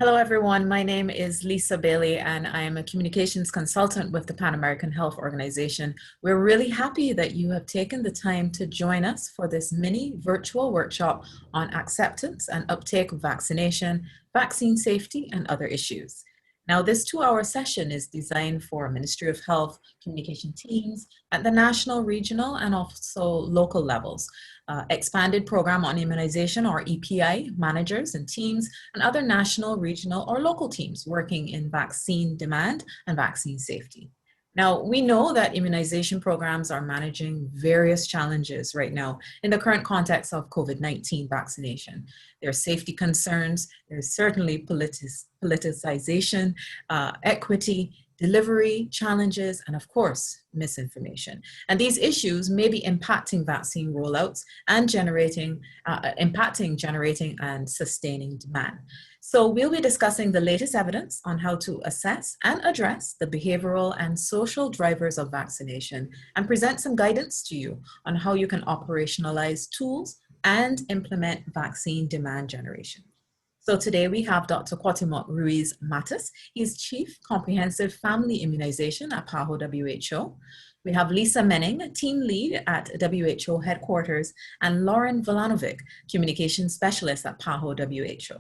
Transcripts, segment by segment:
Hello, everyone. My name is Lisa Bailey, and I am a communications consultant with the Pan American Health Organization. We're really happy that you have taken the time to join us for this mini virtual workshop on acceptance and uptake of vaccination, vaccine safety, and other issues. Now, this 2-hour session is designed for Ministry of Health communication teams at the national, regional, and also local levels. Expanded Program on Immunization, or EPI, managers and teams, and other national, regional, or local teams working in vaccine demand and vaccine safety. Now, we know that immunization programs are managing various challenges right now in the current context of COVID-19 vaccination. There are safety concerns, there's certainly politicization, equity, delivery challenges, and of course, misinformation. And these issues may be impacting vaccine rollouts and generating and sustaining demand. So we'll be discussing the latest evidence on how to assess and address the behavioral and social drivers of vaccination and present some guidance to you on how you can operationalize tools and implement vaccine demand generation. So today we have Dr. Cuauhtemoc Ruiz Matas. He's Chief Comprehensive Family Immunization at PAHO WHO. We have Lisa Menning, Team Lead at WHO Headquarters, and Lauren Volanovic, Communication Specialist at PAHO WHO.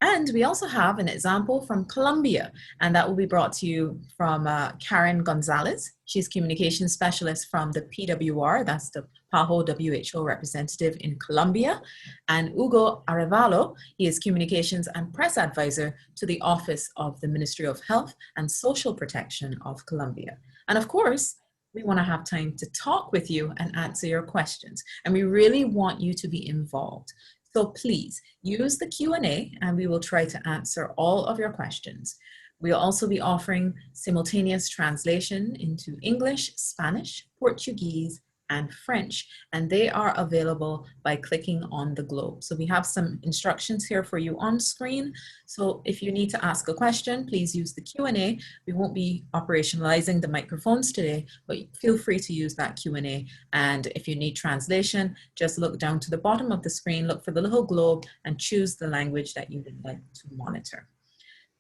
And we also have an example from Colombia, and that will be brought to you from Karen Gonzalez. She's Communication Specialist from the PWR, that's the PAHO WHO representative in Colombia. And Hugo Arevalo, he is Communications and Press Advisor to the Office of the Ministry of Health and Social Protection of Colombia. And of course, we want to have time to talk with you and answer your questions. And we really want you to be involved. So please use the Q&A and we will try to answer all of your questions. We'll also be offering simultaneous translation into English, Spanish, Portuguese, and French, and they are available by clicking on the globe. So we have some instructions here for you on screen. So if you need to ask a question, please use the Q&A. We won't be operationalizing the microphones today, but feel free to use that Q&A. And if you need translation, just look down to the bottom of the screen, look for the little globe, and choose the language that you would like to monitor.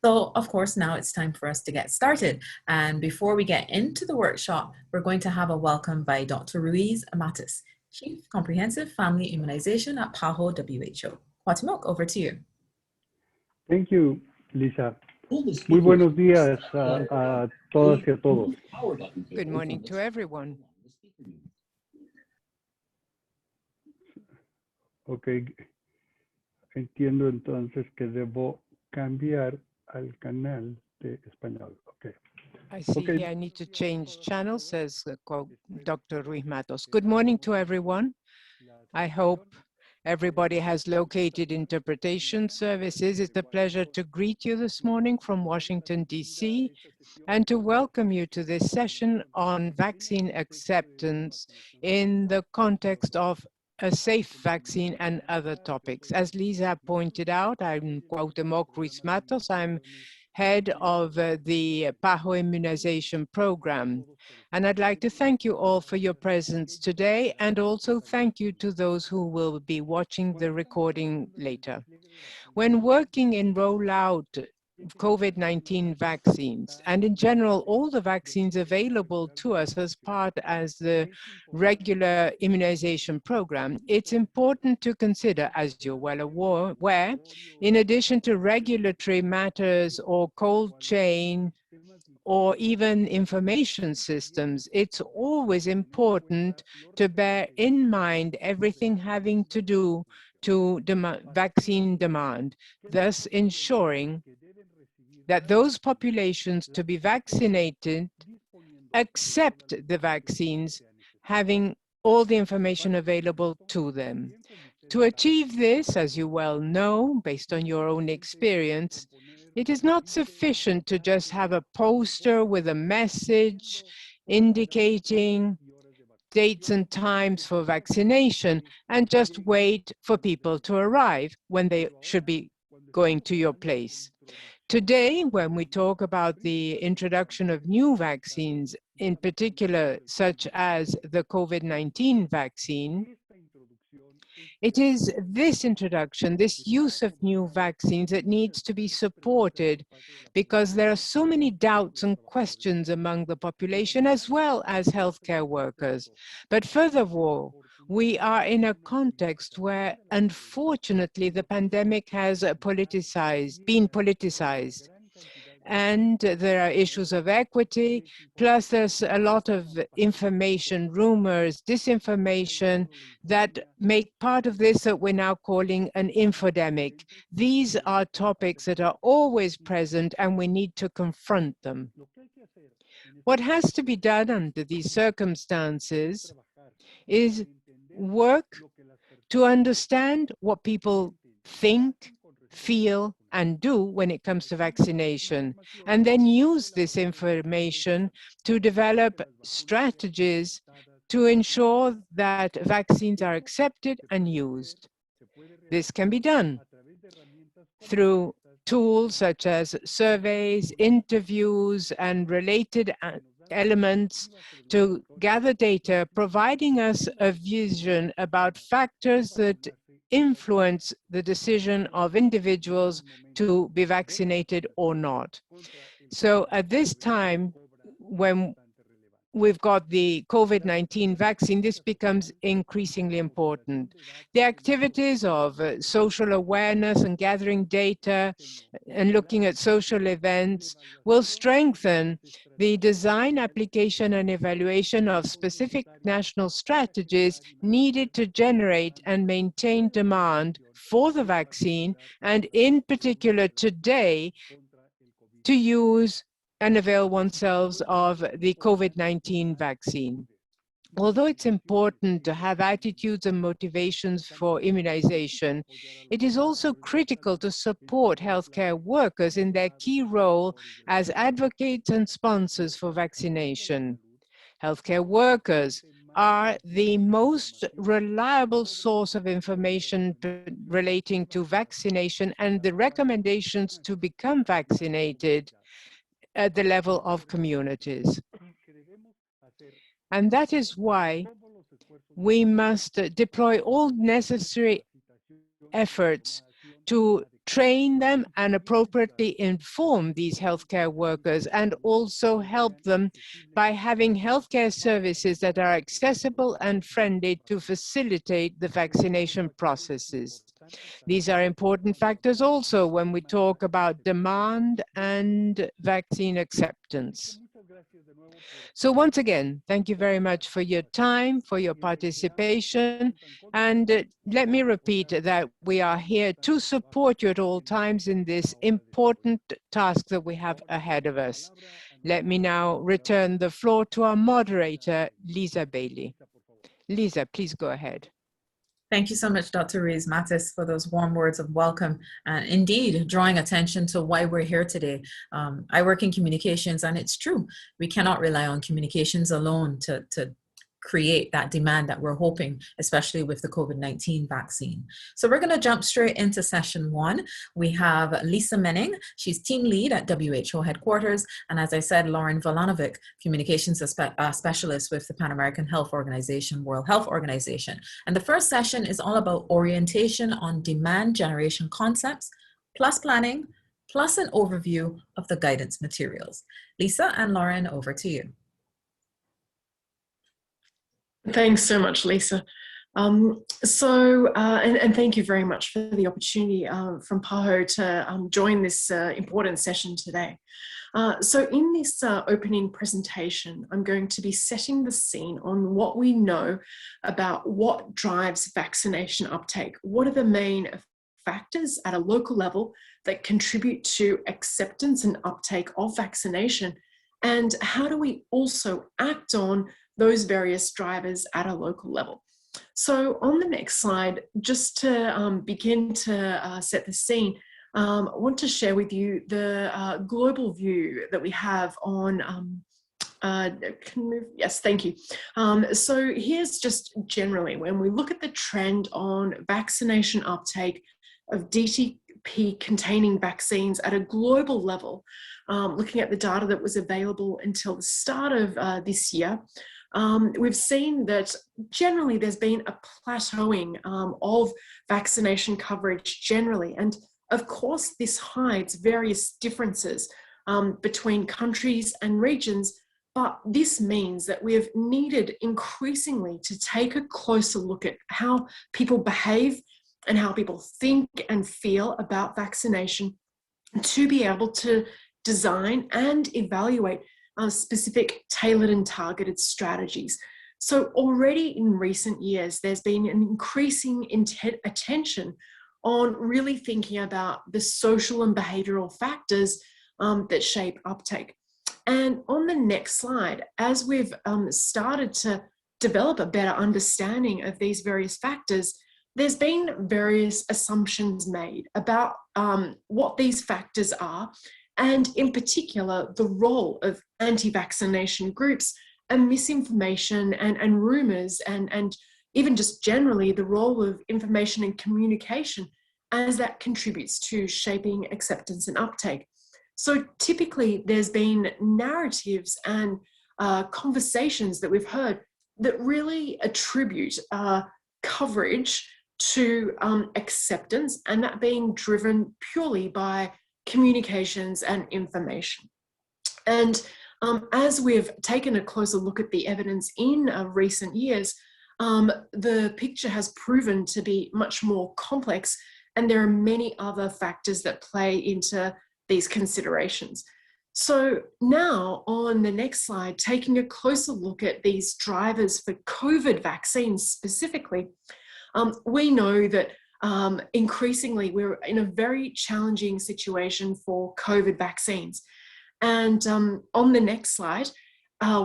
So, of course, now it's time for us to get started. And before we get into the workshop, we're going to have a welcome by Dr. Ruiz Matas, Chief Comprehensive Family Immunization at PAHO WHO. Cuauhtemoc, over to you. Thank you, Lisa. Muy buenos días a todas y a todos. Good morning to everyone. Ok, entiendo entonces que debo cambiar al canal de español. Okay. I see I need to change channels, says Dr. Ruiz Matos. Good morning to everyone. I hope everybody has located interpretation services. It's a pleasure to greet you this morning from Washington, D.C., and to welcome you to this session on vaccine acceptance in the context of a safe vaccine and other topics. As Lisa pointed out, I'm Cuauhtemoc Ruiz Matos. I'm head of the PAHO immunization program. And I'd like to thank you all for your presence today, and also thank you to those who will be watching the recording later. When working in rollout COVID-19 vaccines, and in general, all the vaccines available to us as part as the regular immunization program, it's important to consider, as you're well aware, in addition to regulatory matters or cold chain or even information systems, it's always important to bear in mind everything having to do to vaccine demand, thus ensuring that those populations to be vaccinated accept the vaccines, having all the information available to them. To achieve this, as you well know, based on your own experience, it is not sufficient to just have a poster with a message indicating dates and times for vaccination and just wait for people to arrive when they should be going to your place. Today, when we talk about the introduction of new vaccines, in particular, such as the COVID-19 vaccine, It is this introduction, this use of new vaccines that needs to be supported because there are so many doubts and questions among the population as well as healthcare workers. But furthermore, we are in a context where, unfortunately, the pandemic has been politicized. And there are issues of equity, plus there's a lot of information, rumors, disinformation that make part of this that we're now calling an infodemic. These are topics that are always present and we need to confront them. What has to be done under these circumstances is work to understand what people think, feel, and do when it comes to vaccination, and then use this information to develop strategies to ensure that vaccines are accepted and used. This can be done through tools such as surveys, interviews, and related elements to gather data, providing us a vision about factors that influence the decision of individuals to be vaccinated or not. So at this time, when we've got the COVID-19 vaccine, this becomes increasingly important. The activities of social awareness and gathering data and looking at social events will strengthen the design, application, and evaluation of specific national strategies needed to generate and maintain demand for the vaccine, and in particular today, to use and avail oneself of the COVID-19 vaccine. Although it's important to have attitudes and motivations for immunization, it is also critical to support healthcare workers in their key role as advocates and sponsors for vaccination. Healthcare workers are the most reliable source of information relating to vaccination and the recommendations to become vaccinated at the level of communities. And that is why we must deploy all necessary efforts to train them and appropriately inform these healthcare workers, and also help them by having healthcare services that are accessible and friendly to facilitate the vaccination processes. These are important factors also when we talk about demand and vaccine acceptance. So once again, thank you very much for your time, for your participation, and let me repeat that we are here to support you at all times in this important task that we have ahead of us. Let me now return the floor to our moderator, Lisa Bailey. Lisa, please go ahead. Thank you so much, Dr. Reyes-Matos, for those warm words of welcome and indeed drawing attention to why we're here today. I work in communications, and it's true. We cannot rely on communications alone to create that demand that we're hoping, especially with the COVID-19 vaccine. So we're going to jump straight into session one. We have Lisa Menning. She's team lead at WHO headquarters. And as I said, Lauren Volanovic, communications specialist with the Pan American Health Organization, World Health Organization. And the first session is all about orientation on demand generation concepts, plus planning, plus an overview of the guidance materials. Lisa and Lauren, over to you. Thanks so much, Lisa. And thank you very much for the opportunity from PAHO to join this important session today. So in this opening presentation, I'm going to be setting the scene on what we know about what drives vaccination uptake. What are the main factors at a local level that contribute to acceptance and uptake of vaccination? And how do we also act on those various drivers at a local level? So on the next slide, just to begin to set the scene, I want to share with you the global view that we have on, yes, thank you. So here's just generally, when we look at the trend on vaccination uptake of DTP-containing vaccines at a global level, looking at the data that was available until the start of this year, we've seen that generally there's been a plateauing of vaccination coverage generally. And of course, this hides various differences between countries and regions, but this means that we have needed increasingly to take a closer look at how people behave and how people think and feel about vaccination to be able to design and evaluate specific tailored and targeted strategies. So already in recent years, there's been an increasing attention on really thinking about the social and behavioral factors that shape uptake. And on the next slide, as we've started to develop a better understanding of these various factors, there's been various assumptions made about what these factors are, and in particular, the role of anti-vaccination groups and misinformation and rumors and even just generally the role of information and communication as that contributes to shaping acceptance and uptake. So typically there's been narratives and conversations that we've heard that really attribute coverage to acceptance, and that being driven purely by communications and information. And as we've taken a closer look at the evidence in recent years, the picture has proven to be much more complex, and there are many other factors that play into these considerations. So now on the next slide, taking a closer look at these drivers for COVID vaccines specifically, we know that increasingly we're in a very challenging situation for COVID vaccines. And on the next slide,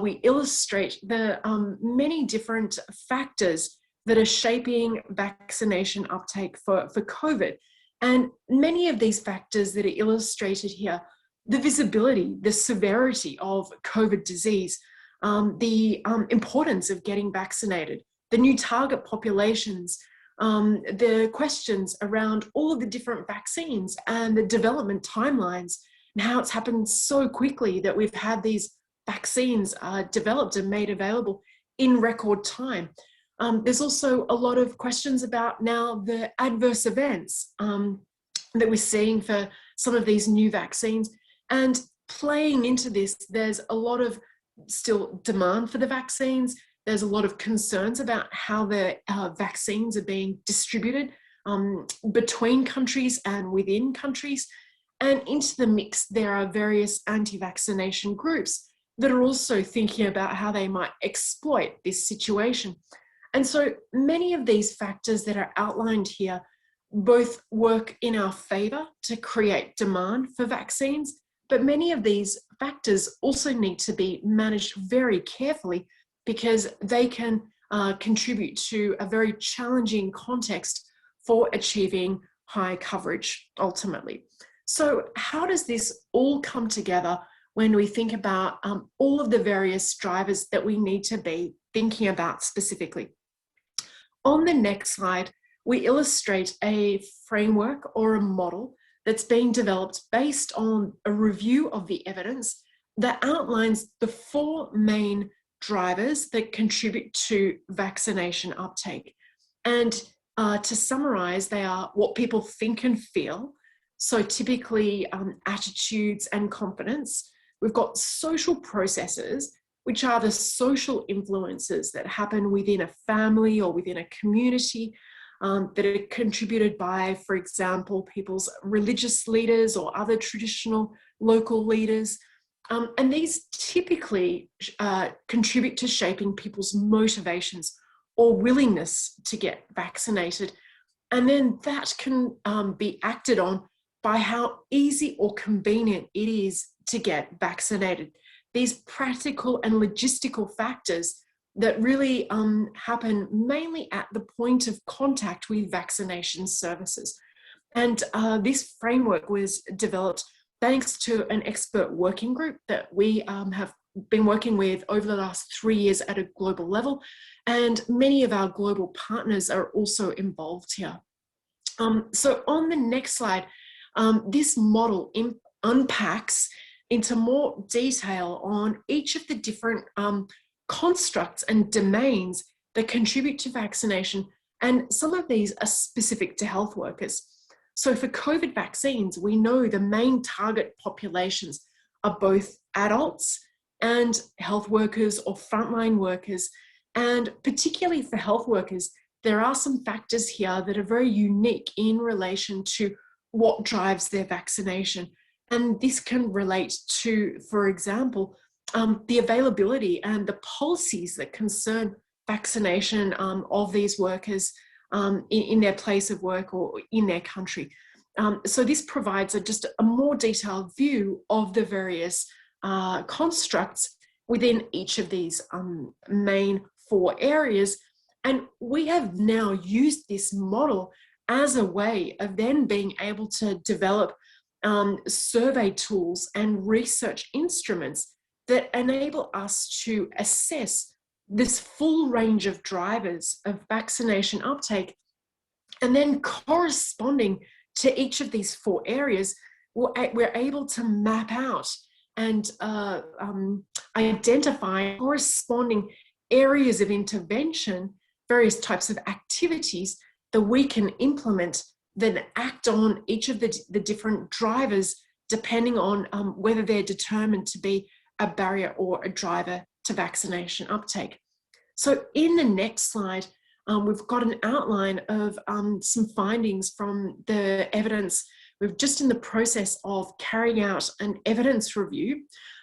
we illustrate the many different factors that are shaping vaccination uptake for COVID. And many of these factors that are illustrated here, the visibility, the severity of COVID disease, the importance of getting vaccinated, the new target populations, the questions around all of the different vaccines and the development timelines, and how it's happened so quickly that we've had these vaccines developed and made available in record time. There's also a lot of questions about now the adverse events that we're seeing for some of these new vaccines. And playing into this, there's a lot of still demand for the vaccines. There's a lot of concerns about how the vaccines are being distributed between countries and within countries. And into the mix, there are various anti-vaccination groups that are also thinking about how they might exploit this situation. And so many of these factors that are outlined here both work in our favor to create demand for vaccines, but many of these factors also need to be managed very carefully because they can contribute to a very challenging context for achieving high coverage ultimately. So how does this all come together when we think about all of the various drivers that we need to be thinking about specifically? On the next slide, we illustrate a framework or a model that's being developed based on a review of the evidence that outlines the four main drivers that contribute to vaccination uptake. And to summarize, they are what people think and feel. So typically attitudes and confidence. We've got social processes, which are the social influences that happen within a family or within a community that are contributed by, for example, people's religious leaders or other traditional local leaders. And these typically contribute to shaping people's motivations or willingness to get vaccinated. And then that can be acted on by how easy or convenient it is to get vaccinated. These practical and logistical factors that really happen mainly at the point of contact with vaccination services. And this framework was developed thanks to an expert working group that we have been working with over the last 3 years at a global level. And many of our global partners are also involved here. So on the next slide, this model unpacks into more detail on each of the different constructs and domains that contribute to vaccination, and some of these are specific to health workers. So for COVID vaccines, we know the main target populations are both adults and health workers or frontline workers. And particularly for health workers, there are some factors here that are very unique in relation to what drives their vaccination. And this can relate to, for example, the availability and the policies that concern vaccination of these workers in their place of work or in their country. So this provides just a more detailed view of the various constructs within each of these main 4 areas. And we have now used this model as a way of then being able to develop survey tools and research instruments that enable us to assess this full range of drivers of vaccination uptake. And then corresponding to each of these 4 areas, we're able to map out and identify corresponding areas of intervention, various types of activities that we can implement, then act on each of the different drivers, depending on whether they're determined to be a barrier or a driver to vaccination uptake. So in the next slide, we've got an outline of some findings from the evidence. We're just in the process of carrying out an evidence review,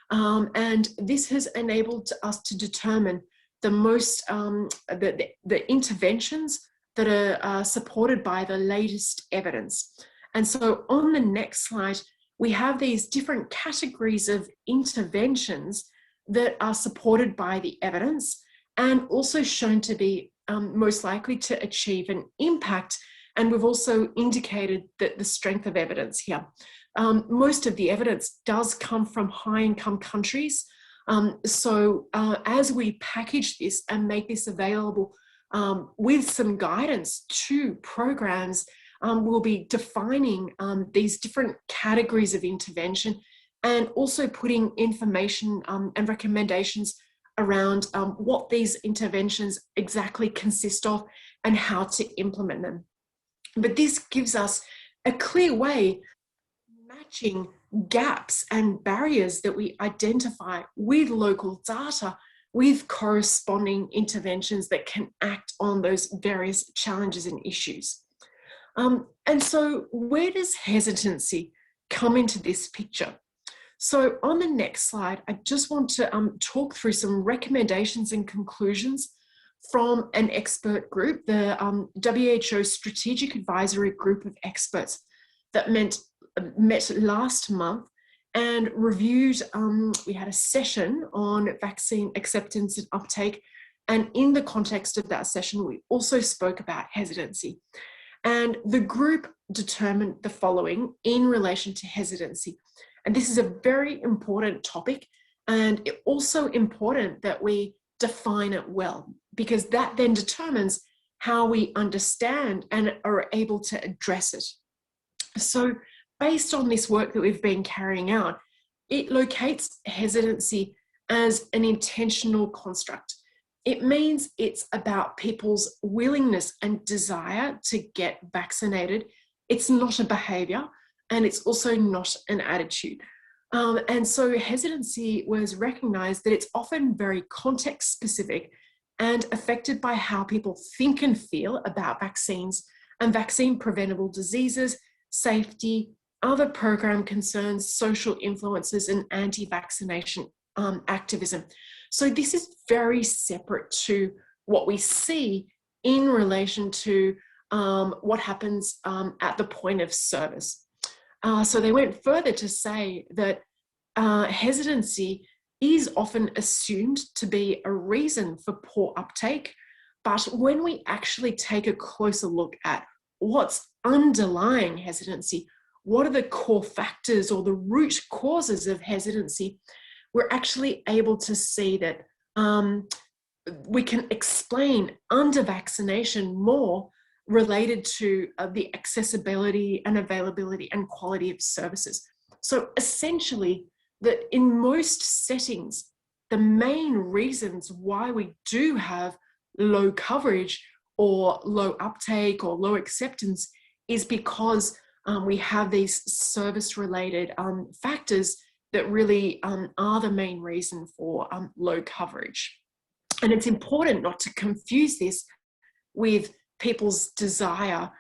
and this has enabled us to determine the most, the interventions that are supported by the latest evidence. And so on the next slide, we have these different categories of interventions that are supported by the evidence and also shown to be most likely to achieve an impact. And we've also indicated that the strength of evidence here. Most of the evidence does come from high-income countries. So as we package this and make this available with some guidance to programs, we'll be defining these different categories of intervention and also putting information and recommendations around what these interventions exactly consist of and how to implement them. But this gives us a clear way matching gaps and barriers that we identify with local data with corresponding interventions that can act on those various challenges and issues. And so where does hesitancy come into this picture? So on the next slide, I just want to talk through some recommendations and conclusions from an expert group, the WHO Strategic Advisory Group of Experts that met last month and reviewed, we had a session on vaccine acceptance and uptake. And in the context of that session, we also spoke about hesitancy. And the group determined the following in relation to hesitancy. And this is a very important topic, and it's also important that we define it well, because that then determines how we understand and are able to address it. So based on this work that we've been carrying out, it locates hesitancy as an intentional construct. It means it's about people's willingness and desire to get vaccinated. It's not a behavior, and it's also not an attitude. And so hesitancy was recognized that it's often very context specific and affected by how people think and feel about vaccines and vaccine preventable diseases, safety, other program concerns, social influences, and anti-vaccination activism. So this is very separate to what we see in relation to what happens at the point of service. So they went further to say that hesitancy is often assumed to be a reason for poor uptake, but when we actually take a closer look at what's underlying hesitancy, what are the core factors or the root causes of hesitancy, we're actually able to see that we can explain under-vaccination more related to the accessibility and availability and quality of services. So essentially, that in most settings, the main reasons why we do have low coverage or low uptake or low acceptance is because we have these service-related factors that really are the main reason for low coverage. And it's important not to confuse this with people's desire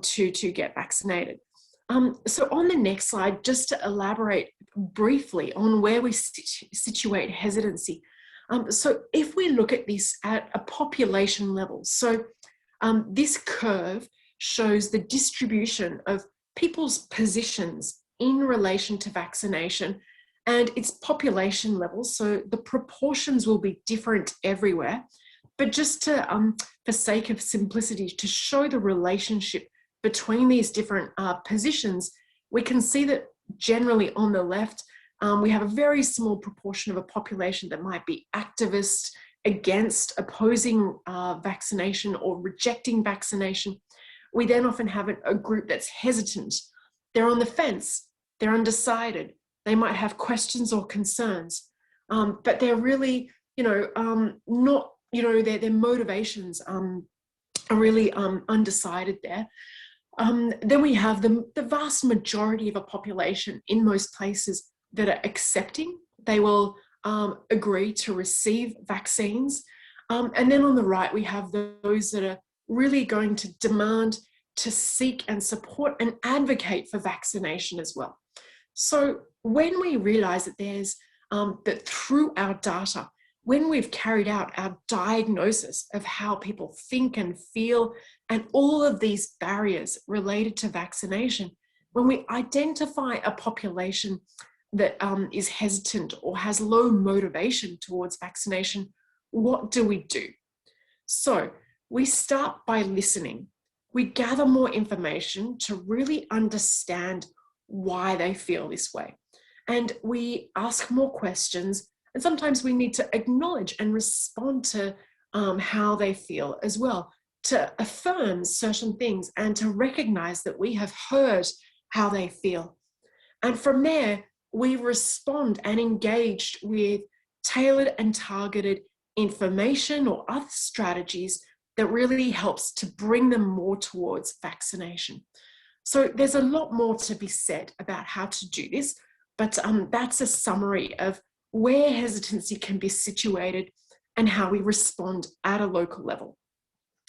to get vaccinated. So on the next slide, just to elaborate briefly on where we situate hesitancy. So if we look at this at a population level, so this curve shows the distribution of people's positions in relation to vaccination and its population level. So the proportions will be different everywhere, but just to, for sake of simplicity, to show the relationship between these different positions, we can see that generally on the left, we have a very small proportion of a population that might be activist against opposing vaccination or rejecting vaccination. We then often have a group that's hesitant. They're on the fence, they're undecided, they might have questions or concerns, but they're really, not, their motivations are really undecided there. Then we have the vast majority of a population in most places that are accepting. They will agree to receive vaccines. And then on the right, we have those that are really going to demand, to seek and support and advocate for vaccination as well. So when we realize that there's, that through our data, when we've carried out our diagnosis of how people think and feel and all of these barriers related to vaccination, when we identify a population that is hesitant or has low motivation towards vaccination, what do we do? So we start by listening. We gather more information to really understand why they feel this way. And we ask more questions, and sometimes we need to acknowledge and respond to how they feel as well, to affirm certain things and to recognize that we have heard how they feel. And from there, we respond and engage with tailored and targeted information or other strategies that really helps to bring them more towards vaccination. So there's a lot more to be said about how to do this, but that's a summary of where hesitancy can be situated and how we respond at a local level.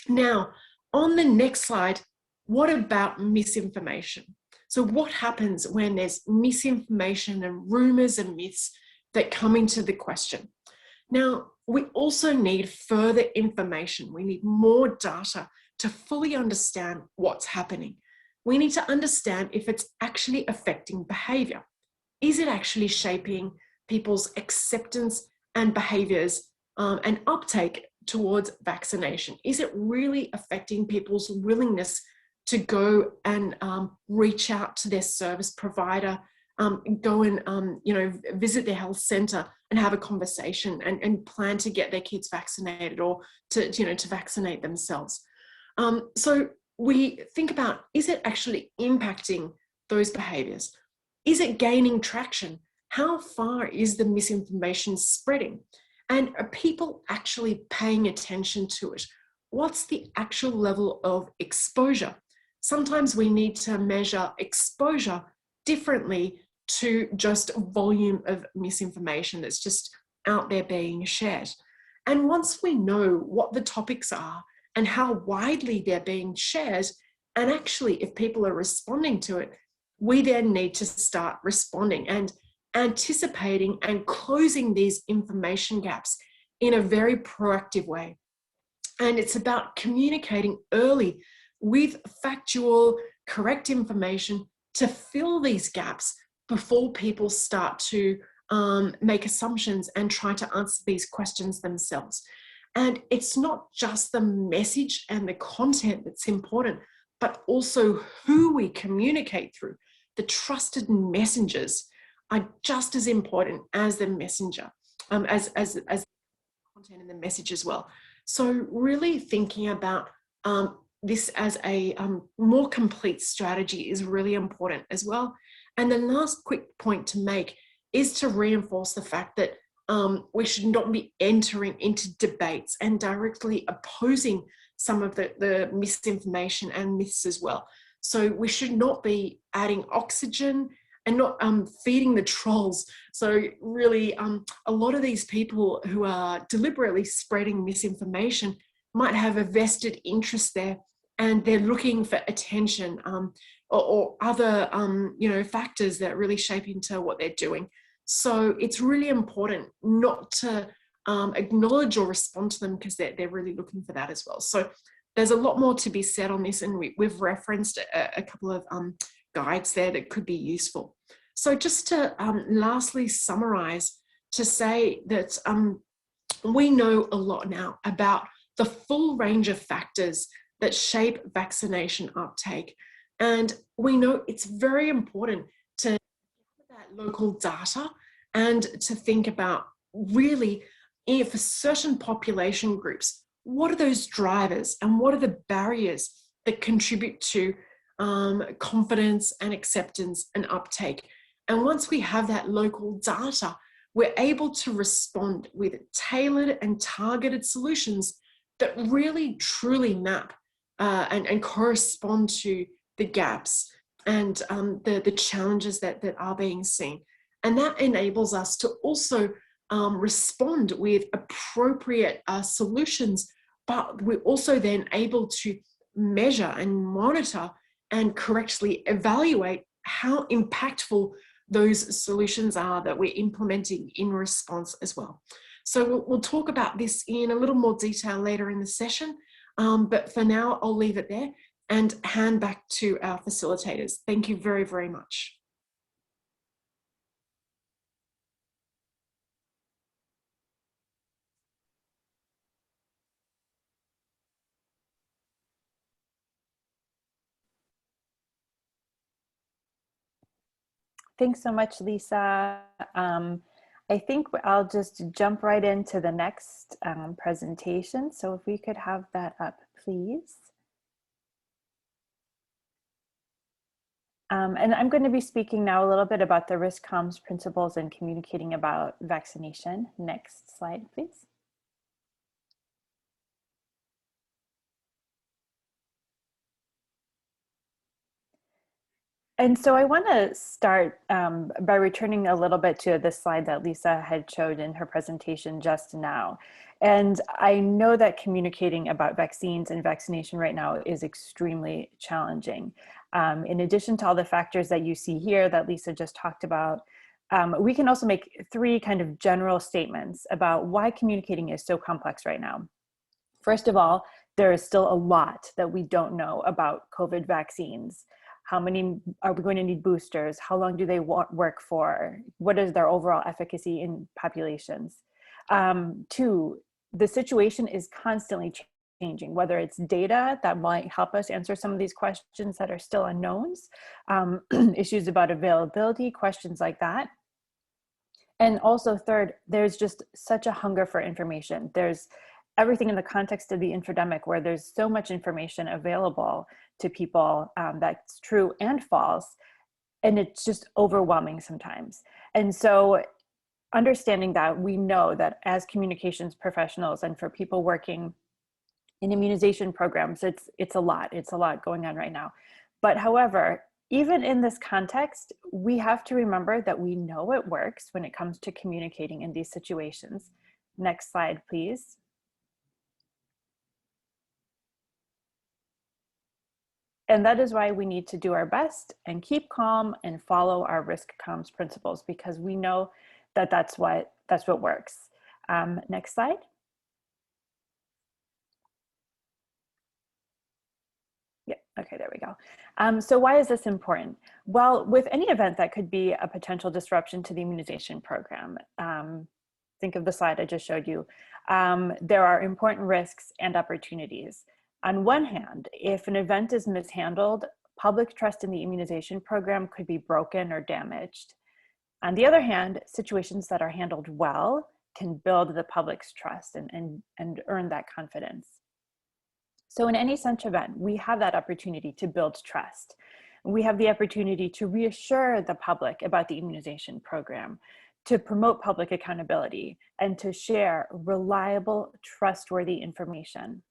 Now, on the next slide, what about misinformation? So what happens when there's misinformation and rumors and myths that come into the question? Now, we also need further information. We need more data to fully understand what's happening. We need to understand if it's actually affecting behavior. Is it actually shaping people's acceptance and behaviors and uptake towards vaccination? Is it really affecting people's willingness to go and reach out to their service provider, go and visit their health center and have a conversation and plan to get their kids vaccinated or to vaccinate themselves? So we think about, is it actually impacting those behaviors? Is it gaining traction? How far is the misinformation spreading? And are people actually paying attention to it? What's the actual level of exposure? Sometimes we need to measure exposure differently to just volume of misinformation that's just out there being shared. And once we know what the topics are and how widely they're being shared, and actually if people are responding to it, we then need to start responding and anticipating and closing these information gaps in a very proactive way. And it's about communicating early with factual, correct information to fill these gaps before people start to make assumptions and try to answer these questions themselves. And it's not just the message and the content that's important, but also who we communicate through. The trusted messengers are just as important as the messenger, as the content and the message as well. So really thinking about this as a more complete strategy is really important as well. And the last quick point to make is to reinforce the fact that we should not be entering into debates and directly opposing some of the misinformation and myths as well. So we should not be adding oxygen and not feeding the trolls. So really, a lot of these people who are deliberately spreading misinformation might have a vested interest there, and they're looking for attention or other factors that really shape into what they're doing. So it's really important not to acknowledge or respond to them, because they're really looking for that as well. So there's a lot more to be said on this, and we've referenced a couple of guides there that could be useful. So just to lastly summarize, to say that we know a lot now about the full range of factors that shape vaccination uptake. And we know it's very important to have that local data and to think about really, for certain population groups, what are those drivers and what are the barriers that contribute to confidence and acceptance and uptake. And once we have that local data, we're able to respond with tailored and targeted solutions that really truly map and correspond to the gaps and the challenges that are being seen. And that enables us to also respond with appropriate solutions, but we're also then able to measure and monitor and correctly evaluate how impactful those solutions are that we're implementing in response as well. So we'll talk about this in a little more detail later in the session, but for now, I'll leave it there and hand back to our facilitators. Thank you very, very much. Thanks so much, Lisa. I think I'll just jump right into the next presentation. So if we could have that up, please. And I'm going to be speaking now a little bit about the risk comms principles and communicating about vaccination. Next slide, please. And so I want to start by returning a little bit to this slide that Lisa had showed in her presentation just now. And I know that communicating about vaccines and vaccination right now is extremely challenging. In addition to all the factors that you see here that Lisa just talked about, we can also make three kind of general statements about why communicating is so complex right now. First of all, there is still a lot that we don't know about COVID vaccines. How many are we going to need boosters? How long do they work for? What is their overall efficacy in populations? Two, the situation is constantly changing, whether it's data that might help us answer some of these questions that are still unknowns, issues about availability, questions like that. And also third, there's just such a hunger for information. There's everything in the context of the infodemic where there's so much information available to people that's true and false, and it's just overwhelming sometimes. And so understanding that, we know that as communications professionals and for people working in immunization programs, it's a lot going on right now. But however, even in this context, we have to remember that we know it works when it comes to communicating in these situations. Next slide, please. And that is why we need to do our best and keep calm and follow our risk comms principles, because we know that that's what works. Next slide. Yeah, okay, there we go. So why is this important? Well, with any event that could be a potential disruption to the immunization program, think of the slide I just showed you, there are important risks and opportunities. On one hand, if an event is mishandled, public trust in the immunization program could be broken or damaged. On the other hand, situations that are handled well can build the public's trust and earn that confidence. So in any such event, we have that opportunity to build trust. We have the opportunity to reassure the public about the immunization program, to promote public accountability, and to share reliable, trustworthy information.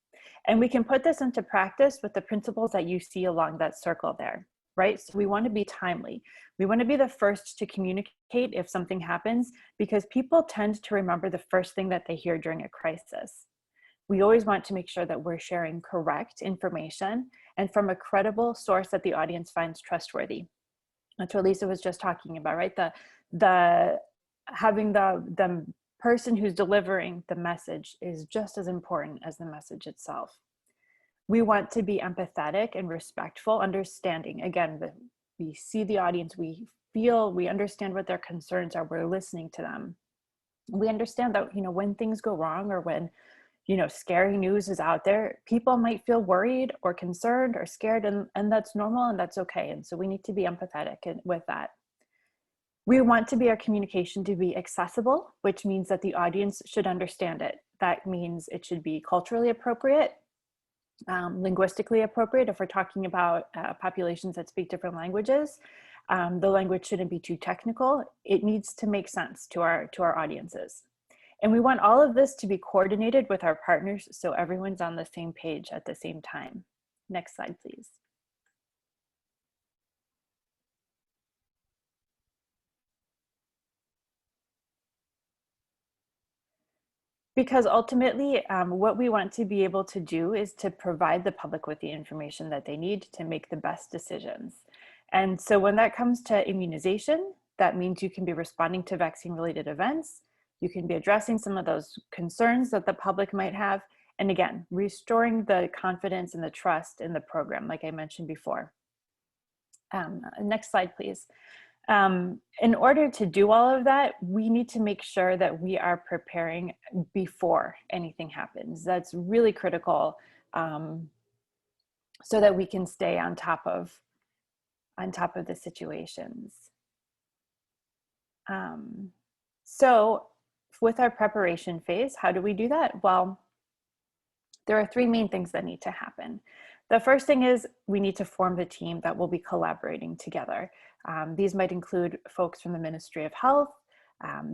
And we can put this into practice with the principles that you see along that circle there, right? So we want to be timely. We want to be the first to communicate if something happens, because people tend to remember the first thing that they hear during a crisis. We always want to make sure that we're sharing correct information and from a credible source that the audience finds trustworthy. That's what Lisa was just talking about, right? Having the person who's delivering the message is just as important as the message itself. We want to be empathetic and respectful, understanding. Again, we see the audience, we understand what their concerns are, we're listening to them. We understand that, when things go wrong or when, scary news is out there, people might feel worried or concerned or scared, and that's normal and that's okay. And so we need to be empathetic with that. We want our communication to be accessible, which means that the audience should understand it. That means it should be culturally appropriate, linguistically appropriate. If we're talking about populations that speak different languages, the language shouldn't be too technical. It needs to make sense to our audiences. And we want all of this to be coordinated with our partners so everyone's on the same page at the same time. Next slide, please. Because ultimately, what we want to be able to do is to provide the public with the information that they need to make the best decisions. And so when that comes to immunization, that means you can be responding to vaccine-related events. You can be addressing some of those concerns that the public might have. And again, restoring the confidence and the trust in the program, like I mentioned before. Next slide, please. In order to do all of that, we need to make sure that we are preparing before anything happens. That's really critical, so that we can stay on top of the situations. So with our preparation phase, how do we do that? Well, there are three main things that need to happen. The first thing is we need to form the team that will be collaborating together. These might include folks from the Ministry of Health,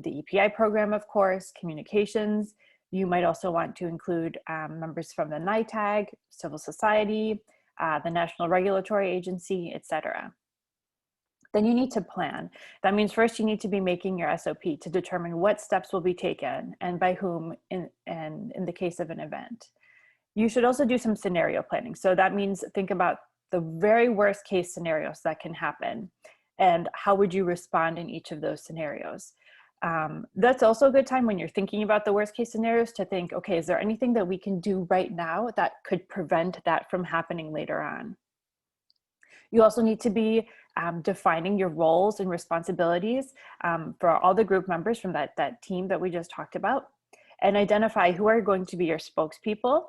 the EPI program, of course, communications. You might also want to include members from the NITAG, civil society, the National Regulatory Agency, etc. Then you need to plan. That means first you need to be making your SOP to determine what steps will be taken and by whom in the case of an event. You should also do some scenario planning. So that means think about the very worst case scenarios that can happen and how would you respond in each of those scenarios. That's also a good time when you're thinking about the worst case scenarios to think, okay, is there anything that we can do right now that could prevent that from happening later on? You also need to be defining your roles and responsibilities for all the group members from that team that we just talked about, and identify who are going to be your spokespeople,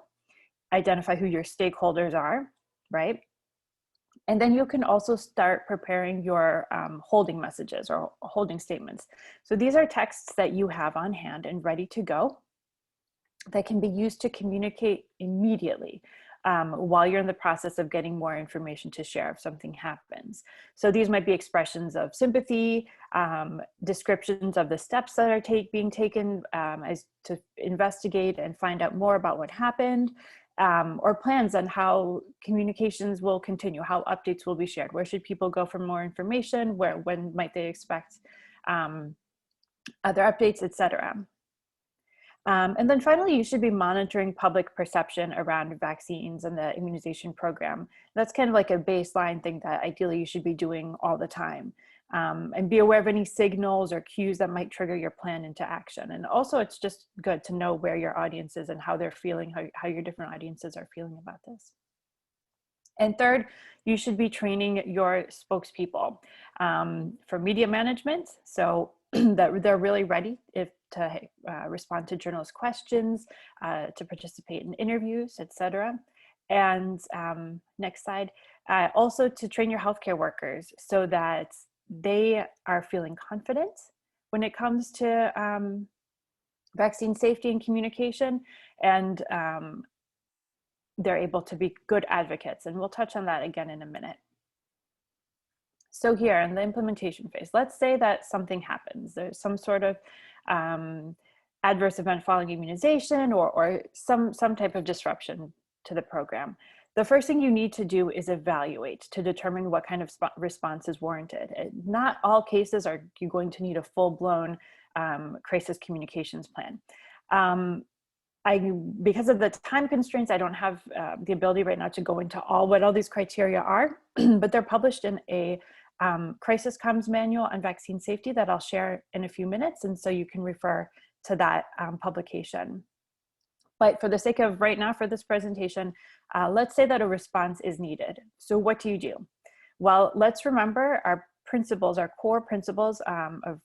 identify who your stakeholders are, right? And then you can also start preparing your holding messages or holding statements. So these are texts that you have on hand and ready to go that can be used to communicate immediately while you're in the process of getting more information to share if something happens. So these might be expressions of sympathy, descriptions of the steps that are being taken as to investigate and find out more about what happened, or plans on how communications will continue, how updates will be shared, where should people go for more information, when might they expect other updates, etc. And then finally, you should be monitoring public perception around vaccines and the immunization program. That's kind of like a baseline thing that ideally you should be doing all the time. And be aware of any signals or cues that might trigger your plan into action. And also it's just good to know where your audience is and how they're feeling, how your different audiences are feeling about this. And third, you should be training your spokespeople for media management, so that they're really ready to respond to journalists' questions, to participate in interviews, etc. And next slide, also to train your healthcare workers so that they are feeling confident when it comes to vaccine safety and communication, and they're able to be good advocates. And we'll touch on that again in a minute. So here in the implementation phase, let's say that something happens. There's some sort of adverse event following immunization or some type of disruption to the program. The first thing you need to do is evaluate to determine what kind of response is warranted. Not all cases are you going to need a full-blown crisis communications plan. Because of the time constraints, I don't have the ability right now to go into what all these criteria are, but they're published in a crisis comms manual on vaccine safety that I'll share in a few minutes. And so you can refer to that publication. But for the sake of right now for this presentation, let's say that a response is needed. So what do you do? Well, let's remember our principles, our core principles of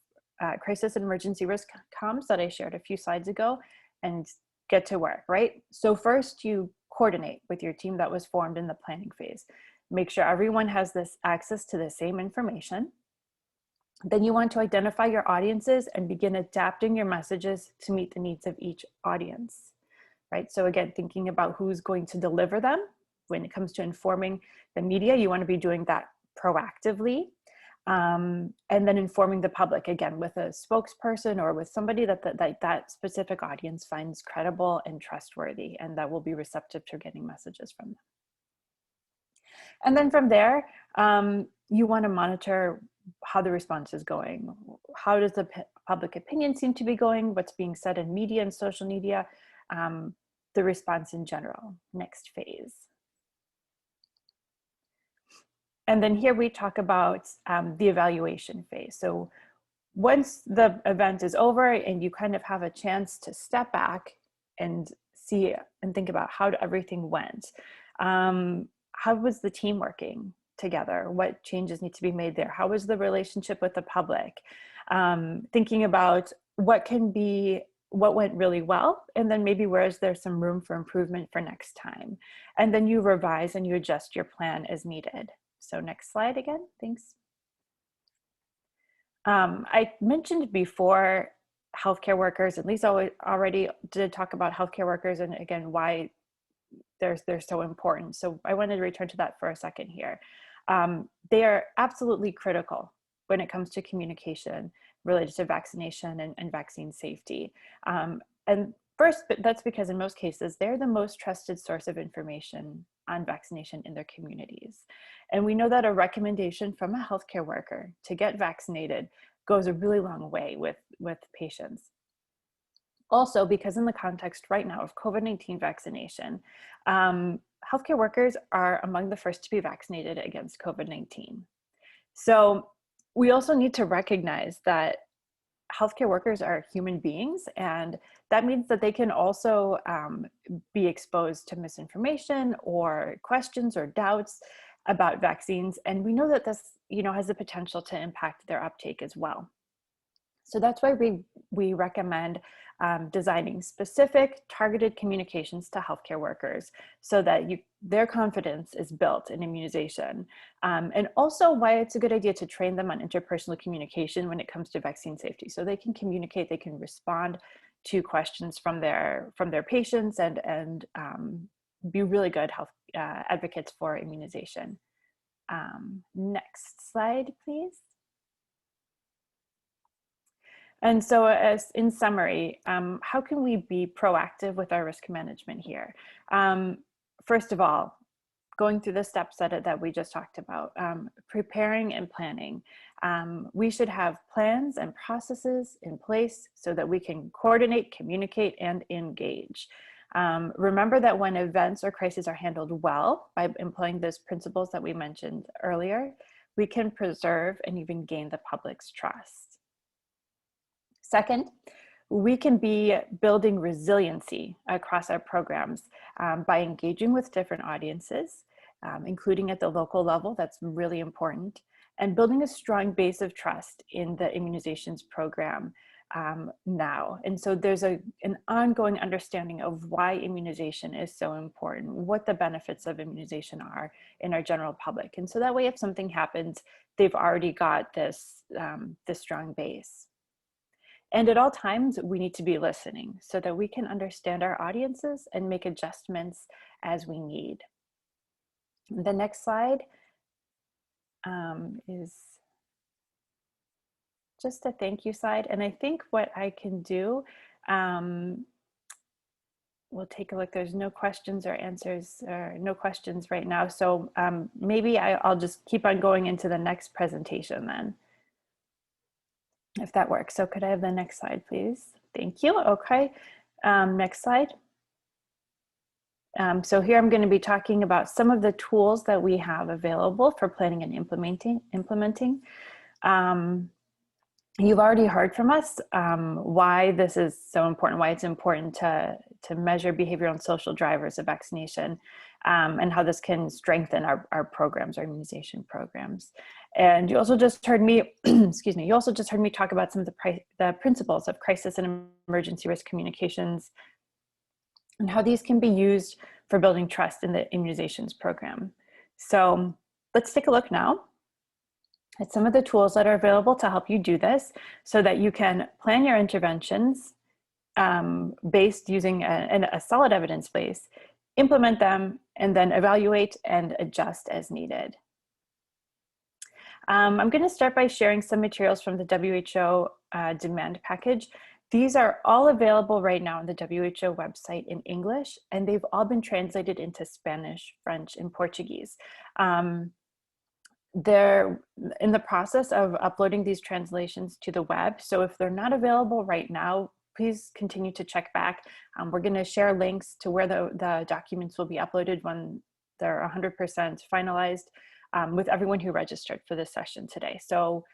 crisis and emergency risk comms that I shared a few slides ago, and get to work, right? So first you coordinate with your team that was formed in the planning phase. Make sure everyone has this access to the same information. Then you want to identify your audiences and begin adapting your messages to meet the needs of each audience, right? So again, thinking about who's going to deliver them. When it comes to informing the media, you want to be doing that proactively. And then informing the public, again, with a spokesperson or with somebody that specific audience finds credible and trustworthy, and that will be receptive to getting messages from them. And then from there, you want to monitor how the response is going. How does the public opinion seem to be going? What's being said in media and social media? The response in general. Next phase. And then here we talk about the evaluation phase. So once the event is over and you kind of have a chance to step back and see and think about how everything went. How was the team working together? What changes need to be made there? How was the relationship with the public? Thinking about what went really well, and then maybe where is there some room for improvement for next time? And then you revise and you adjust your plan as needed. So next slide again, thanks. I mentioned before healthcare workers, at least I already did talk about healthcare workers and again, why they're so important. So I wanted to return to that for a second here. They are absolutely critical when it comes to communication related to vaccination and vaccine safety. And first, that's because in most cases, they're the most trusted source of information on vaccination in their communities. And we know that a recommendation from a healthcare worker to get vaccinated goes a really long way with patients. Also, because in the context right now of COVID-19 vaccination, healthcare workers are among the first to be vaccinated against COVID-19. So we also need to recognize that healthcare workers are human beings, and that means that they can also be exposed to misinformation or questions or doubts about vaccines. And we know that this, has the potential to impact their uptake as well. So that's why we recommend designing specific targeted communications to healthcare workers so that their confidence is built in immunization. And also why it's a good idea to train them on interpersonal communication when it comes to vaccine safety. So they can communicate, they can respond to questions from their patients and be really good health advocates for immunization. Next slide, please. And so as in summary, how can we be proactive with our risk management here? First of all, going through the steps that we just talked about, preparing and planning. We should have plans and processes in place so that we can coordinate, communicate, and engage. Remember that when events or crises are handled well by employing those principles that we mentioned earlier, we can preserve and even gain the public's trust. Second, we can be building resiliency across our programs by engaging with different audiences, including at the local level. That's really important, and building a strong base of trust in the immunizations program now. And so there's an ongoing understanding of why immunization is so important, what the benefits of immunization are in our general public. And so that way, if something happens, they've already got this strong base. And at all times, we need to be listening so that we can understand our audiences and make adjustments as we need. The next slide. is just a thank you slide. And I think what I can do, we'll take a look. There's no questions or answers, or no questions right now. So maybe I'll just keep on going into the next presentation then, if that works. So could I have the next slide, please? Thank you. Okay, next slide. So here I'm going to be talking about some of the tools that we have available for planning and implementing. You've already heard from us why this is so important, why it's important to measure behavioral and social drivers of vaccination, and how this can strengthen our programs, our immunization programs. And you also just heard me, excuse me, you also just heard me talk about some of the principles of crisis and emergency risk communications and how these can be used for building trust in the immunizations program. So let's take a look now at some of the tools that are available to help you do this so that you can plan your interventions based using a solid evidence base, implement them, and then evaluate and adjust as needed. I'm going to start by sharing some materials from the WHO demand package. These are all available right now on the WHO website in English, and they've all been translated into Spanish, French, and Portuguese. They're in the process of uploading these translations to the web. So if they're not available right now, please continue to check back. We're going to share links to where the documents will be uploaded when they're 100% finalized with everyone who registered for this session today. So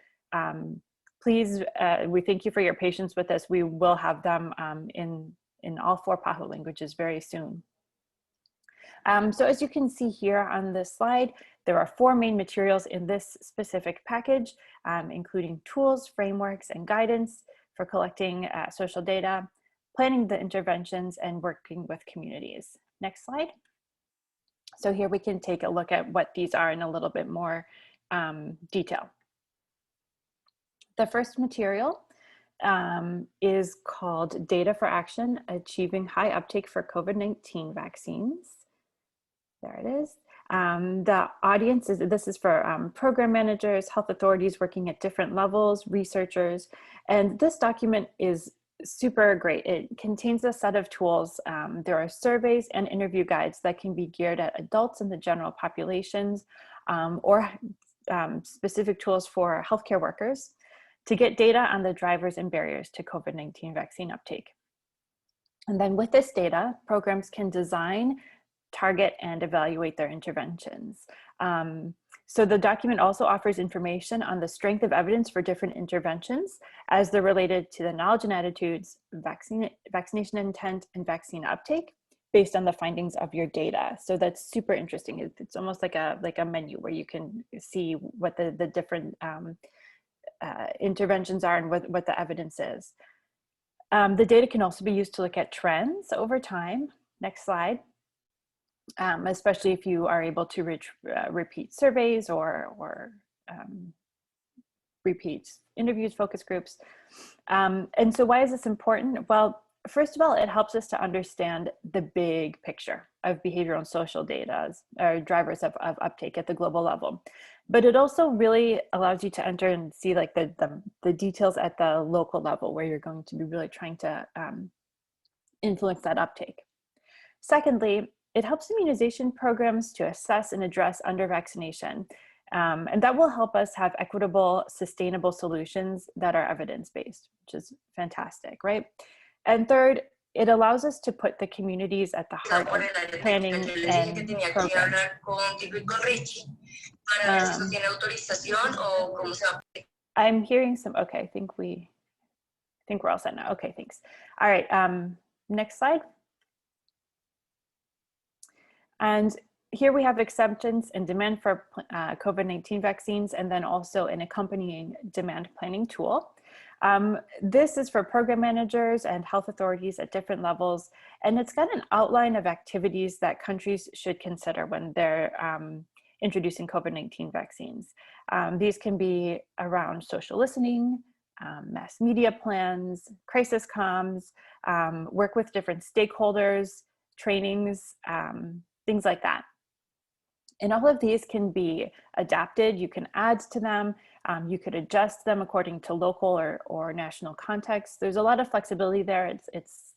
please, we thank you for your patience with this. We will have them in all 4 PAHO languages very soon. So as you can see here on this slide, there are 4 main materials in this specific package, including tools, frameworks, and guidance for collecting social data, planning the interventions, and working with communities. Next slide. So here we can take a look at what these are in a little bit more detail. The first material is called Data for Action, Achieving High Uptake for COVID-19 Vaccines. There it is. The audience this is for program managers, health authorities working at different levels, researchers, and this document is super great. It contains a set of tools. There are surveys and interview guides that can be geared at adults and the general populations, or specific tools for healthcare workers to get data on the drivers and barriers to COVID-19 vaccine uptake. And then with this data, programs can design, target, and evaluate their interventions. So the document also offers information on the strength of evidence for different interventions as they're related to the knowledge and attitudes, vaccination intent, and vaccine uptake based on the findings of your data. So that's super interesting. It's almost like a menu where you can see what the different interventions are and what the evidence is. The data can also be used to look at trends over time. Next slide. Especially if you are able to repeat surveys or repeat interviews, focus groups. And so why is this important? Well, first of all, it helps us to understand the big picture of behavioral and social data, or drivers of uptake at the global level. But it also really allows you to enter and see like the details at the local level where you're going to be really trying to influence that uptake. Secondly, it helps immunization programs to assess and address under-vaccination. And that will help us have equitable, sustainable solutions that are evidence-based, which is fantastic, right? And third, it allows us to put the communities at the heart of planning and programs. I'm hearing some, okay, I think we're all set now. Okay, thanks. All right, next slide. And here we have acceptance and demand for COVID-19 vaccines, and then also an accompanying demand planning tool. This is for program managers and health authorities at different levels, and it's got an outline of activities that countries should consider when they're introducing COVID-19 vaccines. These can be around social listening, mass media plans, crisis comms, work with different stakeholders, trainings, things like that. And all of these can be adapted. You can add to them. You could adjust them according to local or national context. There's a lot of flexibility there. It's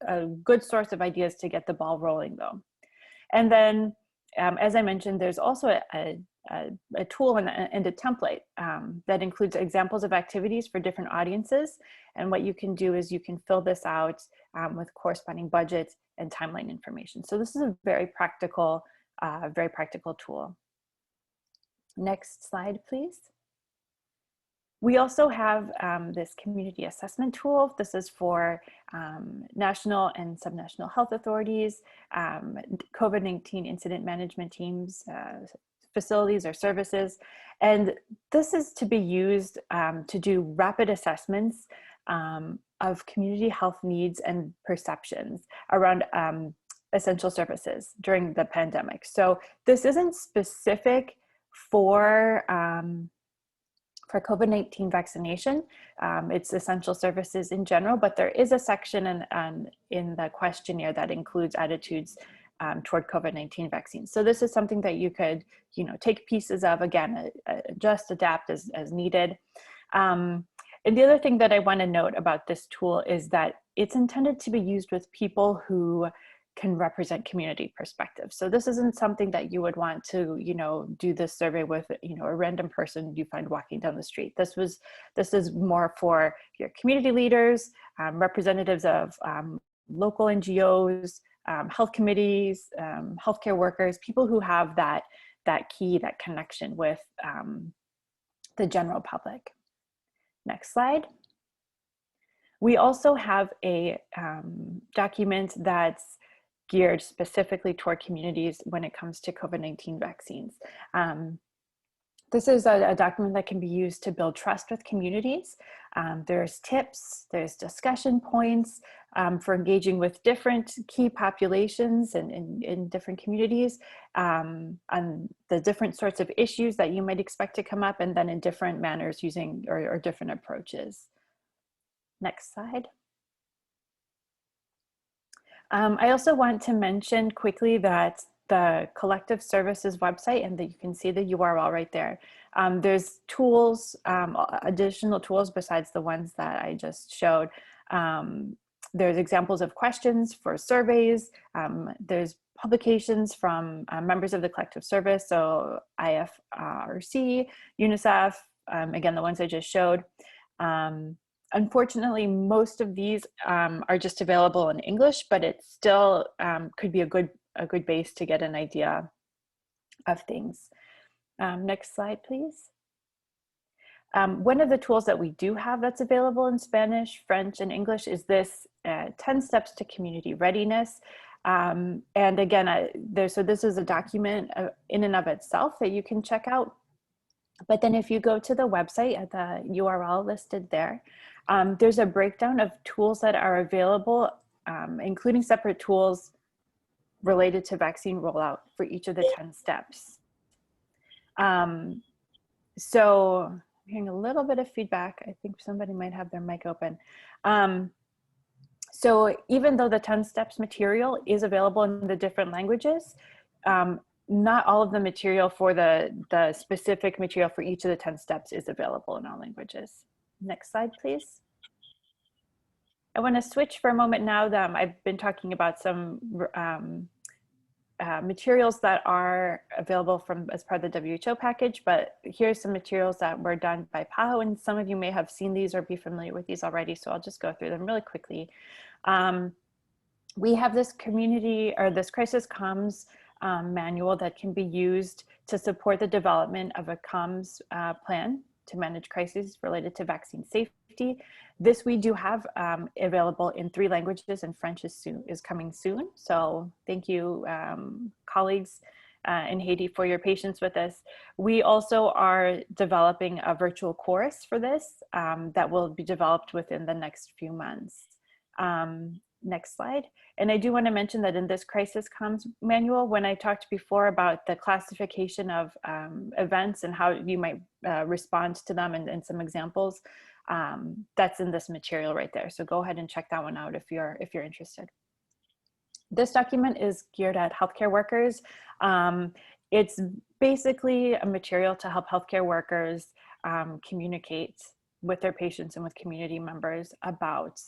a good source of ideas to get the ball rolling though. And then, as I mentioned, there's also a tool and a template that includes examples of activities for different audiences. And what you can do is you can fill this out with corresponding budget and timeline information. So this is a very practical tool. Next slide, please. We also have this community assessment tool. This is for national and subnational health authorities, COVID-19 incident management teams, facilities or services. And this is to be used to do rapid assessments of community health needs and perceptions around essential services during the pandemic. So this isn't specific for COVID-19 vaccination. It's essential services in general, but there is a section in the questionnaire that includes attitudes toward COVID-19 vaccines. So this is something that you could, take pieces of, again, adjust, adapt as needed. And the other thing that I want to note about this tool is that it's intended to be used with people who can represent community perspectives. So this isn't something that you would want to, do this survey with, a random person you find walking down the street. This is more for your community leaders, representatives of local NGOs, health committees, healthcare workers, people who have that connection with the general public. Next slide. We also have a document that's geared specifically toward communities when it comes to COVID-19 vaccines. This is a document that can be used to build trust with communities. There's tips, there's discussion points for engaging with different key populations and in different communities, on the different sorts of issues that you might expect to come up, and then in different manners using or different approaches. Next slide. I also want to mention quickly that the Collective Services website, and that you can see the URL right there. There's tools, additional tools besides the ones that I just showed. There's examples of questions for surveys. There's publications from members of the Collective Service, so IFRC, UNICEF, again, the ones I just showed. Unfortunately, most of these are just available in English, but it still could be a good base to get an idea of things. Next slide, please. One of the tools that we do have that's available in Spanish, French, and English is this 10 Steps to Community Readiness. And again, so this is a document in and of itself that you can check out. But then if you go to the website at the URL listed there, there's a breakdown of tools that are available, including separate tools related to vaccine rollout for each of the 10 steps. So I'm hearing a little bit of feedback. I think somebody might have their mic open. So even though the 10 steps material is available in the different languages, not all of the material for the specific material for each of the 10 steps is available in all languages. Next slide, please. I want to switch for a moment now. I've been talking about some materials that are available as part of the WHO package, but here's some materials that were done by PAHO, and some of you may have seen these or be familiar with these already, so I'll just go through them really quickly. We have this crisis comms manual that can be used to support the development of a comms plan to manage crises related to vaccine safety. This we do have available in 3 languages, and French is coming soon. So thank you, colleagues in Haiti, for your patience with this. We also are developing a virtual course for this that will be developed within the next few months. Next slide. And I do want to mention that in this crisis comms manual, when I talked before about the classification of events and how you might respond to them and some examples, that's in this material right there. So go ahead and check that one out if you're interested. This document is geared at healthcare workers. It's basically a material to help healthcare workers communicate with their patients and with community members about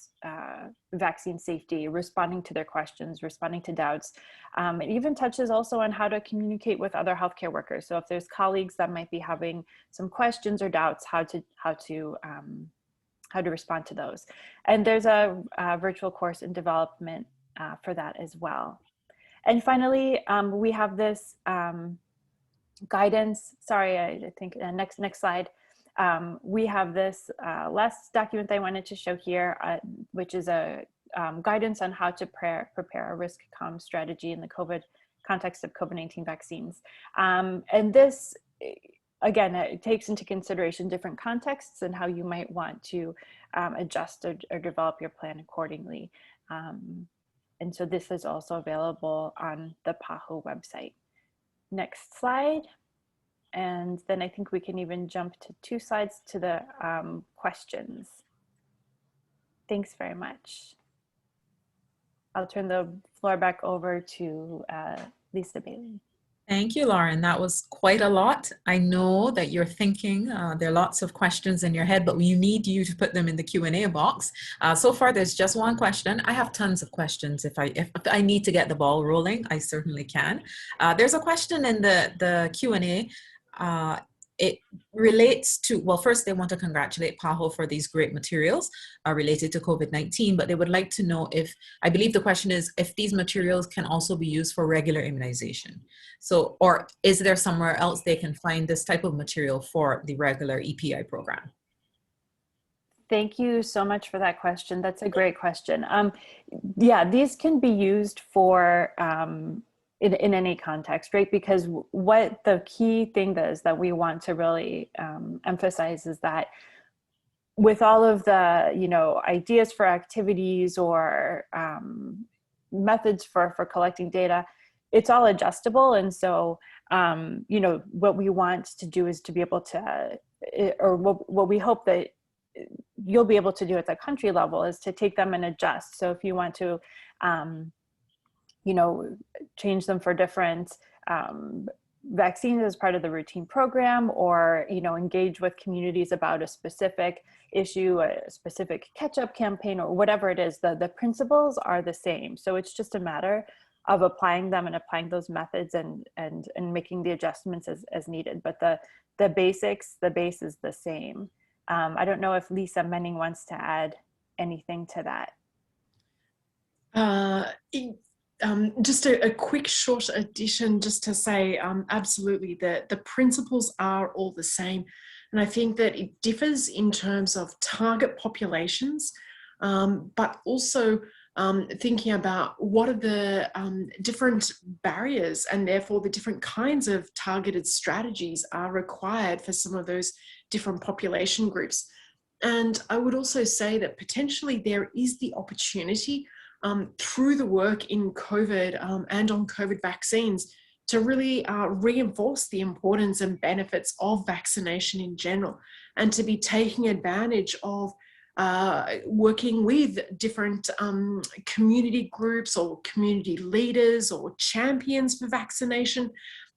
vaccine safety, responding to their questions, responding to doubts. It even touches also on how to communicate with other healthcare workers. So if there's colleagues that might be having some questions or doubts, how to respond to those. And there's a virtual course in development for that as well. And finally, we have this guidance. Sorry, I think next slide. We have this last document I wanted to show here, which is a guidance on how to prepare a risk comm strategy in the context of COVID-19 vaccines. And this, again, it takes into consideration different contexts and how you might want to adjust or develop your plan accordingly. And so this is also available on the PAHO website. Next slide. And then I think we can even jump to 2 slides to the questions. Thanks very much. I'll turn the floor back over to Lisa Bailey. Thank you, Lauren. That was quite a lot. I know that you're thinking there are lots of questions in your head, but we need you to put them in the Q&A box. So far, there's just one question. I have tons of questions. If I need to get the ball rolling, I certainly can. There's a question in the Q&A. It relates to, well, first they want to congratulate PAHO for these great materials related to COVID-19, but they would like to know if, I believe the question is, if these materials can also be used for regular immunization. So, or is there somewhere else they can find this type of material for the regular EPI program? Thank you so much for that question. That's a great question. Yeah, these can be used for in any context, right? Because what the key thing is that we want to really emphasize is that with all of the, ideas for activities or methods for collecting data, it's all adjustable. And so, what we want to do is to be able to, or what we hope that you'll be able to do at the country level is to take them and adjust. So if you want to, change them for different vaccines as part of the routine program, or, engage with communities about a specific issue, a specific catch-up campaign, or whatever it is, the principles are the same. So it's just a matter of applying them and applying those methods and making the adjustments as needed. But the basics, the base is the same. I don't know if Lisa Menning wants to add anything to that. Just a quick short addition, just to say, absolutely, the principles are all the same. And I think that it differs in terms of target populations, but also thinking about what are the different barriers and therefore the different kinds of targeted strategies are required for some of those different population groups. And I would also say that potentially there is the opportunity through the work in COVID and on COVID vaccines to really reinforce the importance and benefits of vaccination in general, and to be taking advantage of working with different community groups or community leaders or champions for vaccination,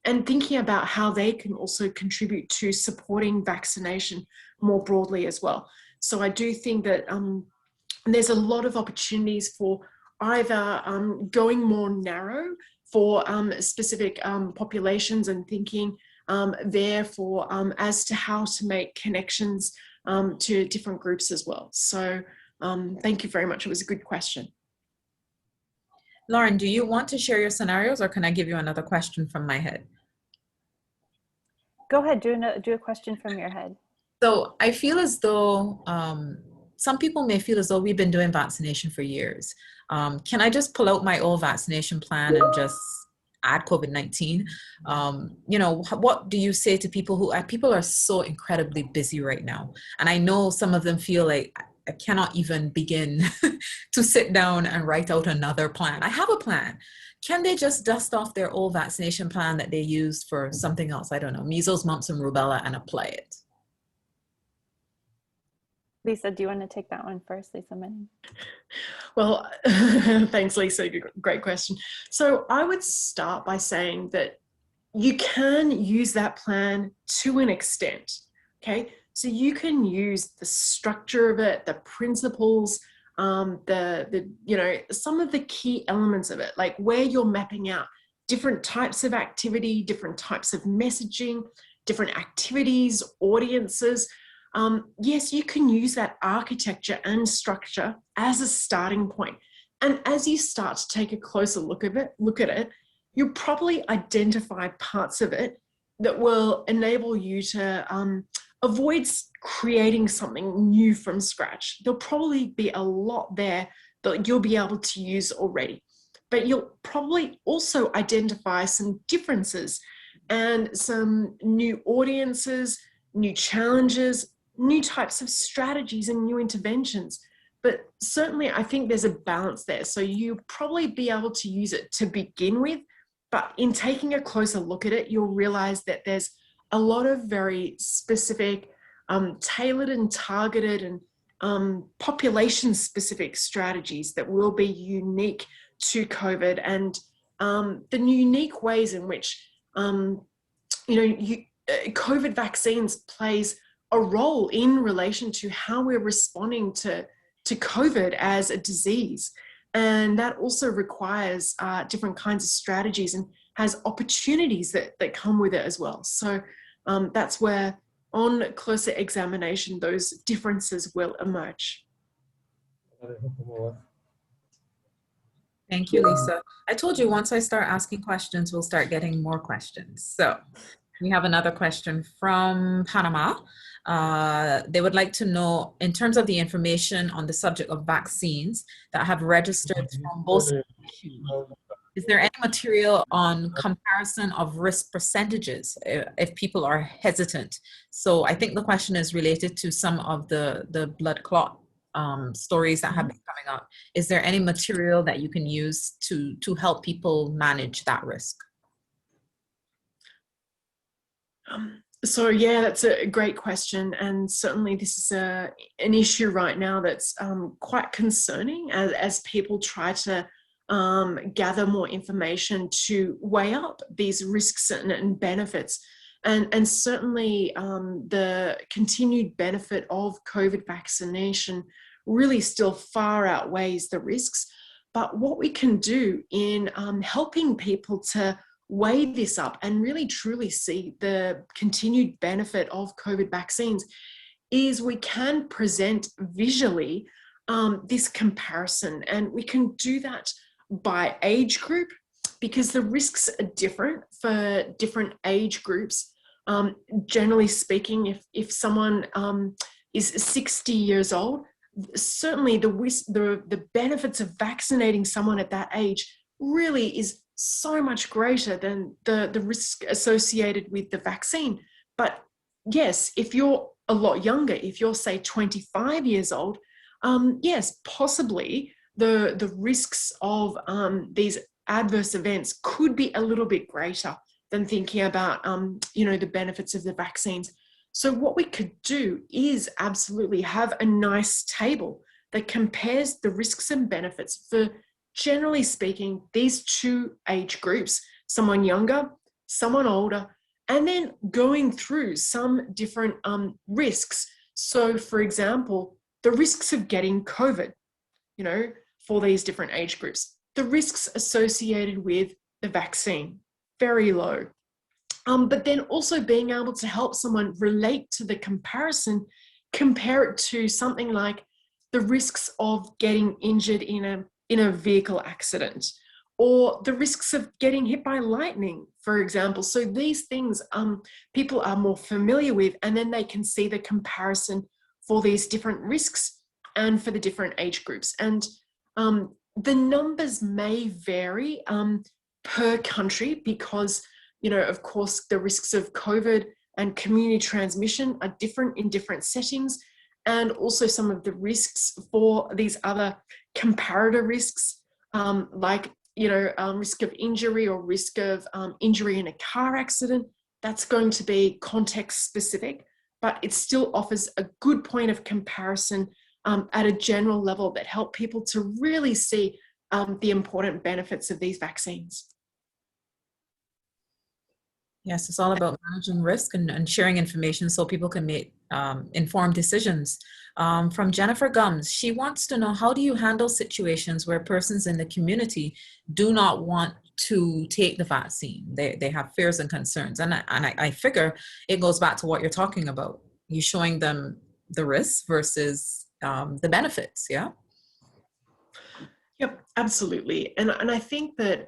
and thinking about how they can also contribute to supporting vaccination more broadly as well. So I do think that there's a lot of opportunities for either going more narrow for specific populations and thinking therefore as to how to make connections to different groups as well. So thank you very much. It was a good question. Lauren, do you want to share your scenarios, or can I give you another question from my head? Go ahead, do a question from your head. So I feel as though some people may feel as though we've been doing vaccination for years. Can I just pull out my old vaccination plan and just add COVID-19? What do you say to people who people are so incredibly busy right now? And I know some of them feel like I cannot even begin to sit down and write out another plan. I have a plan. Can they just dust off their old vaccination plan that they used for something else? I don't know, measles, mumps, and rubella, and apply it? Lisa, do you want to take that one first, Lisa Menning? Well, thanks, Lisa. Great question. So I would start by saying that you can use that plan to an extent, okay? So you can use the structure of it, the principles, some of the key elements of it, like where you're mapping out different types of activity, different types of messaging, different activities, audiences. Yes, you can use that architecture and structure as a starting point. And as you start to take a closer look at it, you'll probably identify parts of it that will enable you to avoid creating something new from scratch. There'll probably be a lot there that you'll be able to use already, but you'll probably also identify some differences and some new audiences, new challenges, new types of strategies and new interventions. But certainly I think there's a balance there. So you'll probably be able to use it to begin with, but in taking a closer look at it, you'll realize that there's a lot of very specific, tailored and targeted and population-specific strategies that will be unique to COVID, and the unique ways in which COVID vaccines plays a role in relation to how we're responding to COVID as a disease. And that also requires different kinds of strategies and has opportunities that come with it as well. So that's where, on closer examination, those differences will emerge. Thank you, Lisa. I told you once I start asking questions, we'll start getting more questions. So we have another question from Panama. They would like to know, in terms of the information on the subject of vaccines that have registered from both, is there any material on comparison of risk percentages if people are hesitant? So I think the question is related to some of the blood clot stories that have been coming up. Is there any material that you can use to help people manage that risk? So yeah, that's a great question, and certainly this is an issue right now that's quite concerning as people try to gather more information to weigh up these risks and benefits. And certainly the continued benefit of COVID vaccination really still far outweighs the risks. But what we can do in helping people to weigh this up and really truly see the continued benefit of COVID vaccines is we can present visually this comparison, and we can do that by age group because the risks are different for different age groups. Generally speaking, if someone is 60 years old, certainly the benefits of vaccinating someone at that age really is so much greater than the risk associated with the vaccine. But yes, if you're a lot younger, if you're say 25 years old, yes, possibly the risks of these adverse events could be a little bit greater than thinking about the benefits of the vaccines. So what we could do is absolutely have a nice table that compares the risks and benefits for, generally speaking, these two age groups, someone younger, someone older, and then going through some different risks. So for example, the risks of getting COVID, for these different age groups, the risks associated with the vaccine, very low. But then also being able to help someone relate to the comparison, compare it to something like the risks of getting injured in a vehicle accident, or the risks of getting hit by lightning, for example. So these things people are more familiar with, and then they can see the comparison for these different risks and for the different age groups. And the numbers may vary per country because, of course, the risks of COVID and community transmission are different in different settings, and also some of the risks for these other comparator risks, like, risk of injury or risk of injury in a car accident. That's going to be context specific, but it still offers a good point of comparison at a general level that help people to really see the important benefits of these vaccines. Yes, it's all about managing risk and sharing information so people can make informed decisions. From Jennifer Gums, she wants to know, how do you handle situations where persons in the community do not want to take the vaccine? They have fears and concerns. And I figure it goes back to what you're talking about. You showing them the risks versus the benefits, yeah? Yep, absolutely. And I think that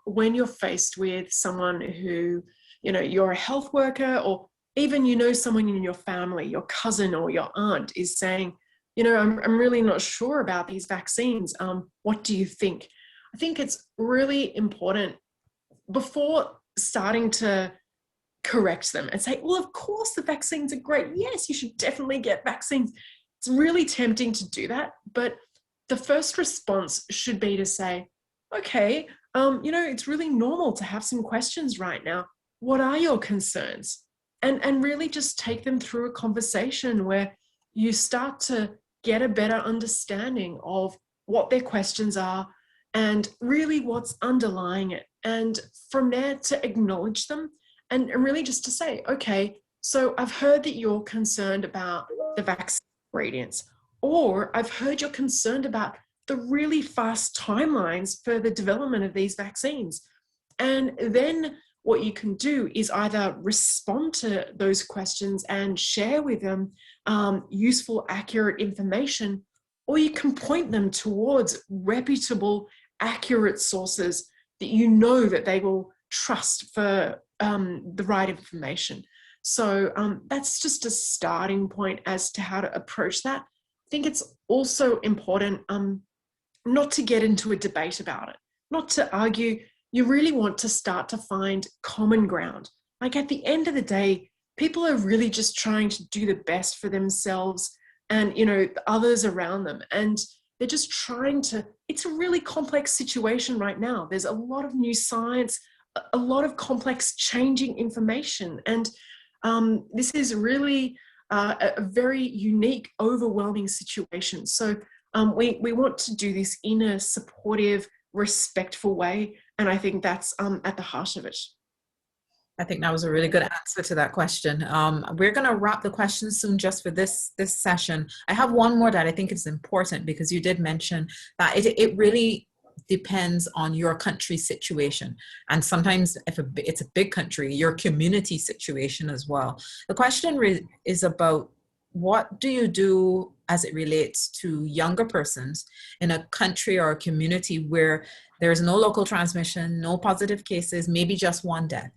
when you're faced with someone who, you're a health worker, or even, someone in your family, your cousin or your aunt is saying, I'm really not sure about these vaccines. What do you think? I think it's really important before starting to correct them and say, well, of course the vaccines are great. Yes, you should definitely get vaccines. It's really tempting to do that. But the first response should be to say, okay, it's really normal to have some questions right now. What are your concerns? And really just take them through a conversation where you start to get a better understanding of what their questions are and really what's underlying it. And from there to acknowledge them and really just to say, okay, so I've heard that you're concerned about the vaccine ingredients, or I've heard you're concerned about the really fast timelines for the development of these vaccines. And then what you can do is either respond to those questions and share with them useful, accurate information, or you can point them towards reputable, accurate sources that you know that they will trust for the right information. So that's just a starting point as to how to approach that. I think it's also important not to get into a debate about it, not to argue. You really want to start to find common ground. Like at the end of the day, people are really just trying to do the best for themselves and, others around them. And they're just trying to, it's a really complex situation right now. There's a lot of new science, a lot of complex changing information. And this is really a very unique, overwhelming situation. So we want to do this in a supportive, respectful way. And I think that's at the heart of it. I think that was a really good answer to that question. We're going to wrap the questions soon just for this session. I have one more that I think is important because you did mention that it really depends on your country's situation. And sometimes if it's a big country, your community situation as well. The question is about, what do you do as it relates to younger persons in a country or a community where there's no local transmission, no positive cases, maybe just one death?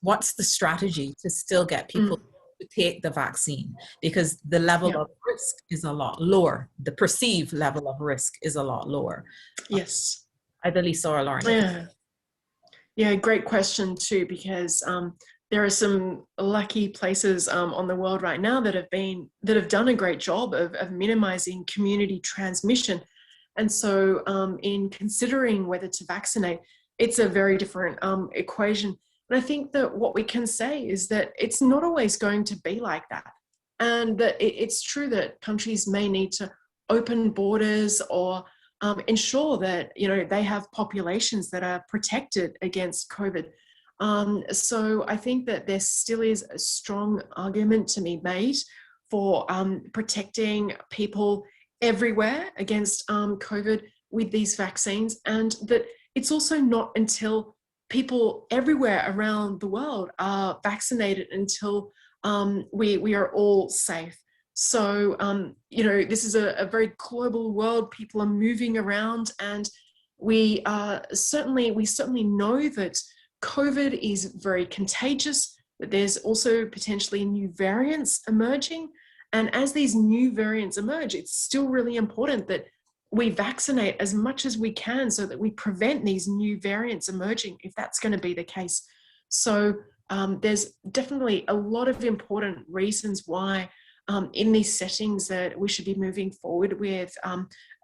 What's the strategy to still get people to take the vaccine? Because the level of risk is a lot lower. The perceived level of risk is a lot lower. Yes. Either Lisa or Lauren. Yeah, great question too, because there are some lucky places on the world right now that have done a great job of minimizing community transmission. And so in considering whether to vaccinate, it's a very different equation. And I think that what we can say is that it's not always going to be like that. And that it's true that countries may need to open borders or ensure that, they have populations that are protected against COVID. So I think that there still is a strong argument to be made for protecting people everywhere against COVID with these vaccines, and that it's also not until people everywhere around the world are vaccinated until we are all safe. So, this is a very global world. People are moving around, and we certainly know that COVID is very contagious, but there's also potentially new variants emerging. And as these new variants emerge, it's still really important that we vaccinate as much as we can so that we prevent these new variants emerging, if that's going to be the case. So there's definitely a lot of important reasons why in these settings that we should be moving forward with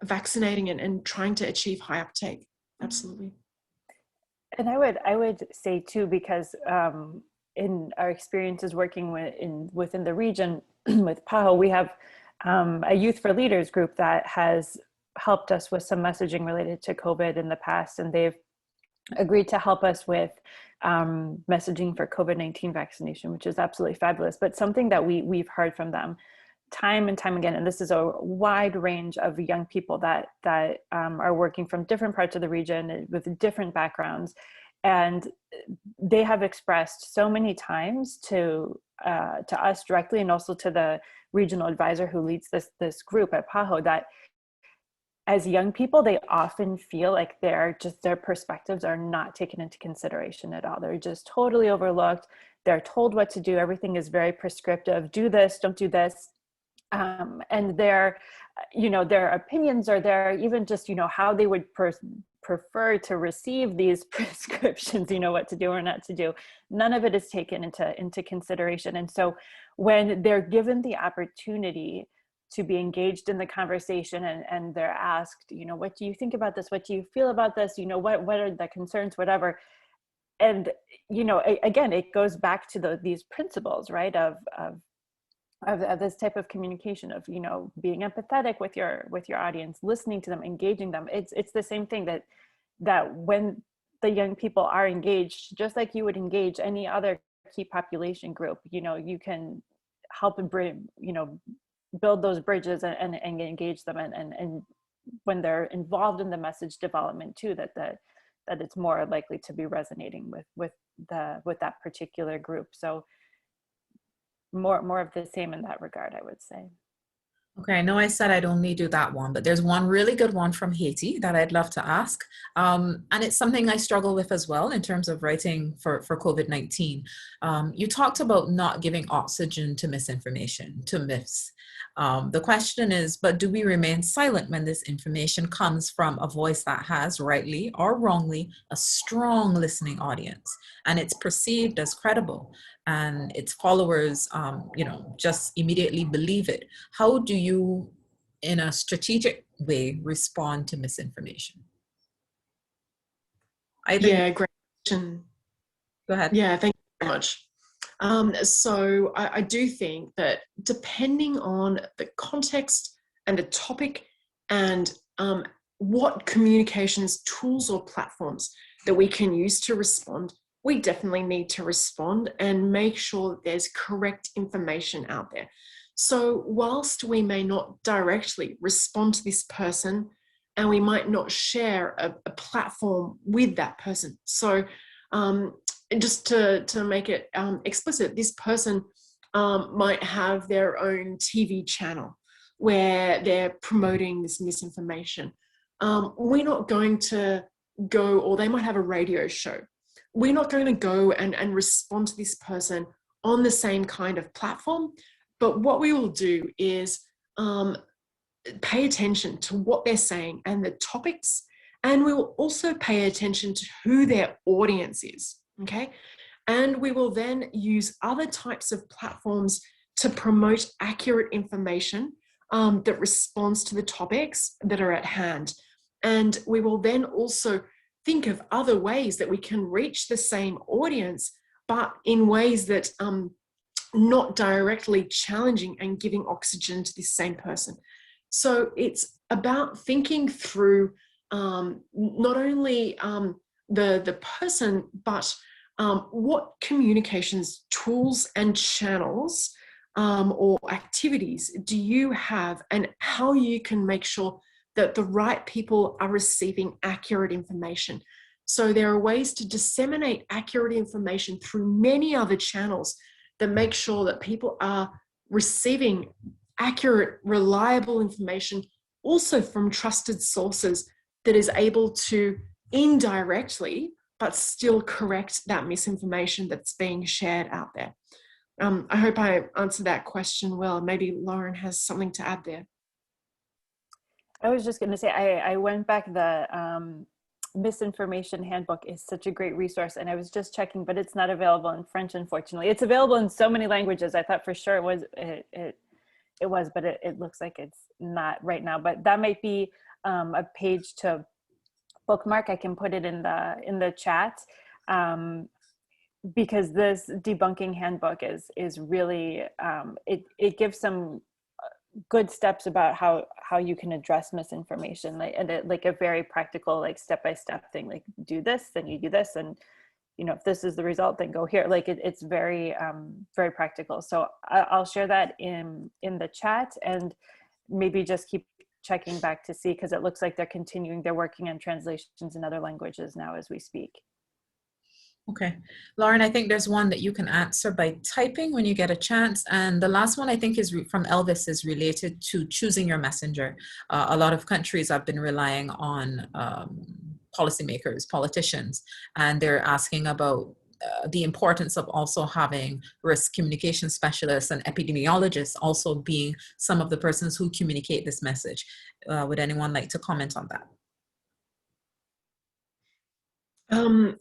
vaccinating and trying to achieve high uptake. Absolutely. And I would say too, because in our experiences working within the region with PAHO, we have a Youth for Leaders group that has helped us with some messaging related to COVID in the past, and they've agreed to help us with messaging for COVID-19 vaccination, which is absolutely fabulous. But something that we've heard from them time and time again, and this is a wide range of young people that are working from different parts of the region with different backgrounds, and they have expressed so many times to us directly, and also to the regional advisor who leads this group at PAHO, that as young people, they often feel like their perspectives are not taken into consideration at all. They're just totally overlooked. They're told what to do. Everything is very prescriptive. Do this, don't do this. And their opinions, or their even just, how they would prefer to receive these prescriptions, what to do or not to do. None of it is taken into consideration. And so when they're given the opportunity to be engaged in the conversation, and they're asked, what do you think about this? What do you feel about this? What are the concerns, whatever. And, again, it goes back to these principles, right, of this type of communication, of, being empathetic with your audience, listening to them, engaging them. It's the same thing that when the young people are engaged, just like you would engage any other key population group, you can help and bring, build those bridges and engage them, and when they're involved in the message development too, that it's more likely to be resonating with that particular group. So more of the same in that regard, I would say. Okay, I know I said I'd only do that one, but there's one really good one from Haiti that I'd love to ask. And it's something I struggle with as well in terms of writing for COVID-19. You talked about not giving oxygen to misinformation, to myths. The question is, but do we remain silent when this information comes from a voice that has, rightly or wrongly, a strong listening audience, and it's perceived as credible, and its followers, just immediately believe it? How do you, in a strategic way, respond to misinformation? Yeah, great question. Go ahead. Yeah, thank you very much. So I do think that depending on the context and the topic, and what communications tools or platforms that we can use to respond, we definitely need to respond and make sure that there's correct information out there. So whilst we may not directly respond to this person, and we might not share a platform with that person. So just to make it explicit, this person might have their own TV channel where they're promoting this misinformation. We're not going to go, or they might have a radio show. We're not going to go and respond to this person on the same kind of platform, but what we will do is pay attention to what they're saying and the topics, and we will also pay attention to who their audience is, okay? And we will then use other types of platforms to promote accurate information that responds to the topics that are at hand. And we will then also think of other ways that we can reach the same audience, but in ways that not directly challenging and giving oxygen to this same person. So it's about thinking through not only the person, but what communications tools and channels or activities do you have, and how you can make sure that the right people are receiving accurate information. So there are ways to disseminate accurate information through many other channels that make sure that people are receiving accurate, reliable information, also from trusted sources, that is able to indirectly but still correct that misinformation that's being shared out there. I hope I answered that question well. Maybe Lauren has something to add there. I was just going to say, I went back, the Misinformation handbook is such a great resource, and I was just checking, but it's not available in French, unfortunately. It's available in so many languages. I thought for sure it was, but it looks like it's not right now. But that might be a page to bookmark. I can put it in the chat, because this debunking handbook is really it gives some good steps about how you can address misinformation, like a very practical, like step-by-step thing, like do this, then you do this, and if this is the result, then go here. Like it's very very practical. So I'll share that in the chat, and maybe just keep checking back to see, because it looks like they're working on translations in other languages now as we speak. Okay, Lauren, I think there's one that you can answer by typing when you get a chance. And the last one I think is from Elvis, is related to choosing your messenger. A lot of countries have been relying on policymakers, politicians, and they're asking about the importance of also having risk communication specialists and epidemiologists also being some of the persons who communicate this message. Would anyone like to comment on that?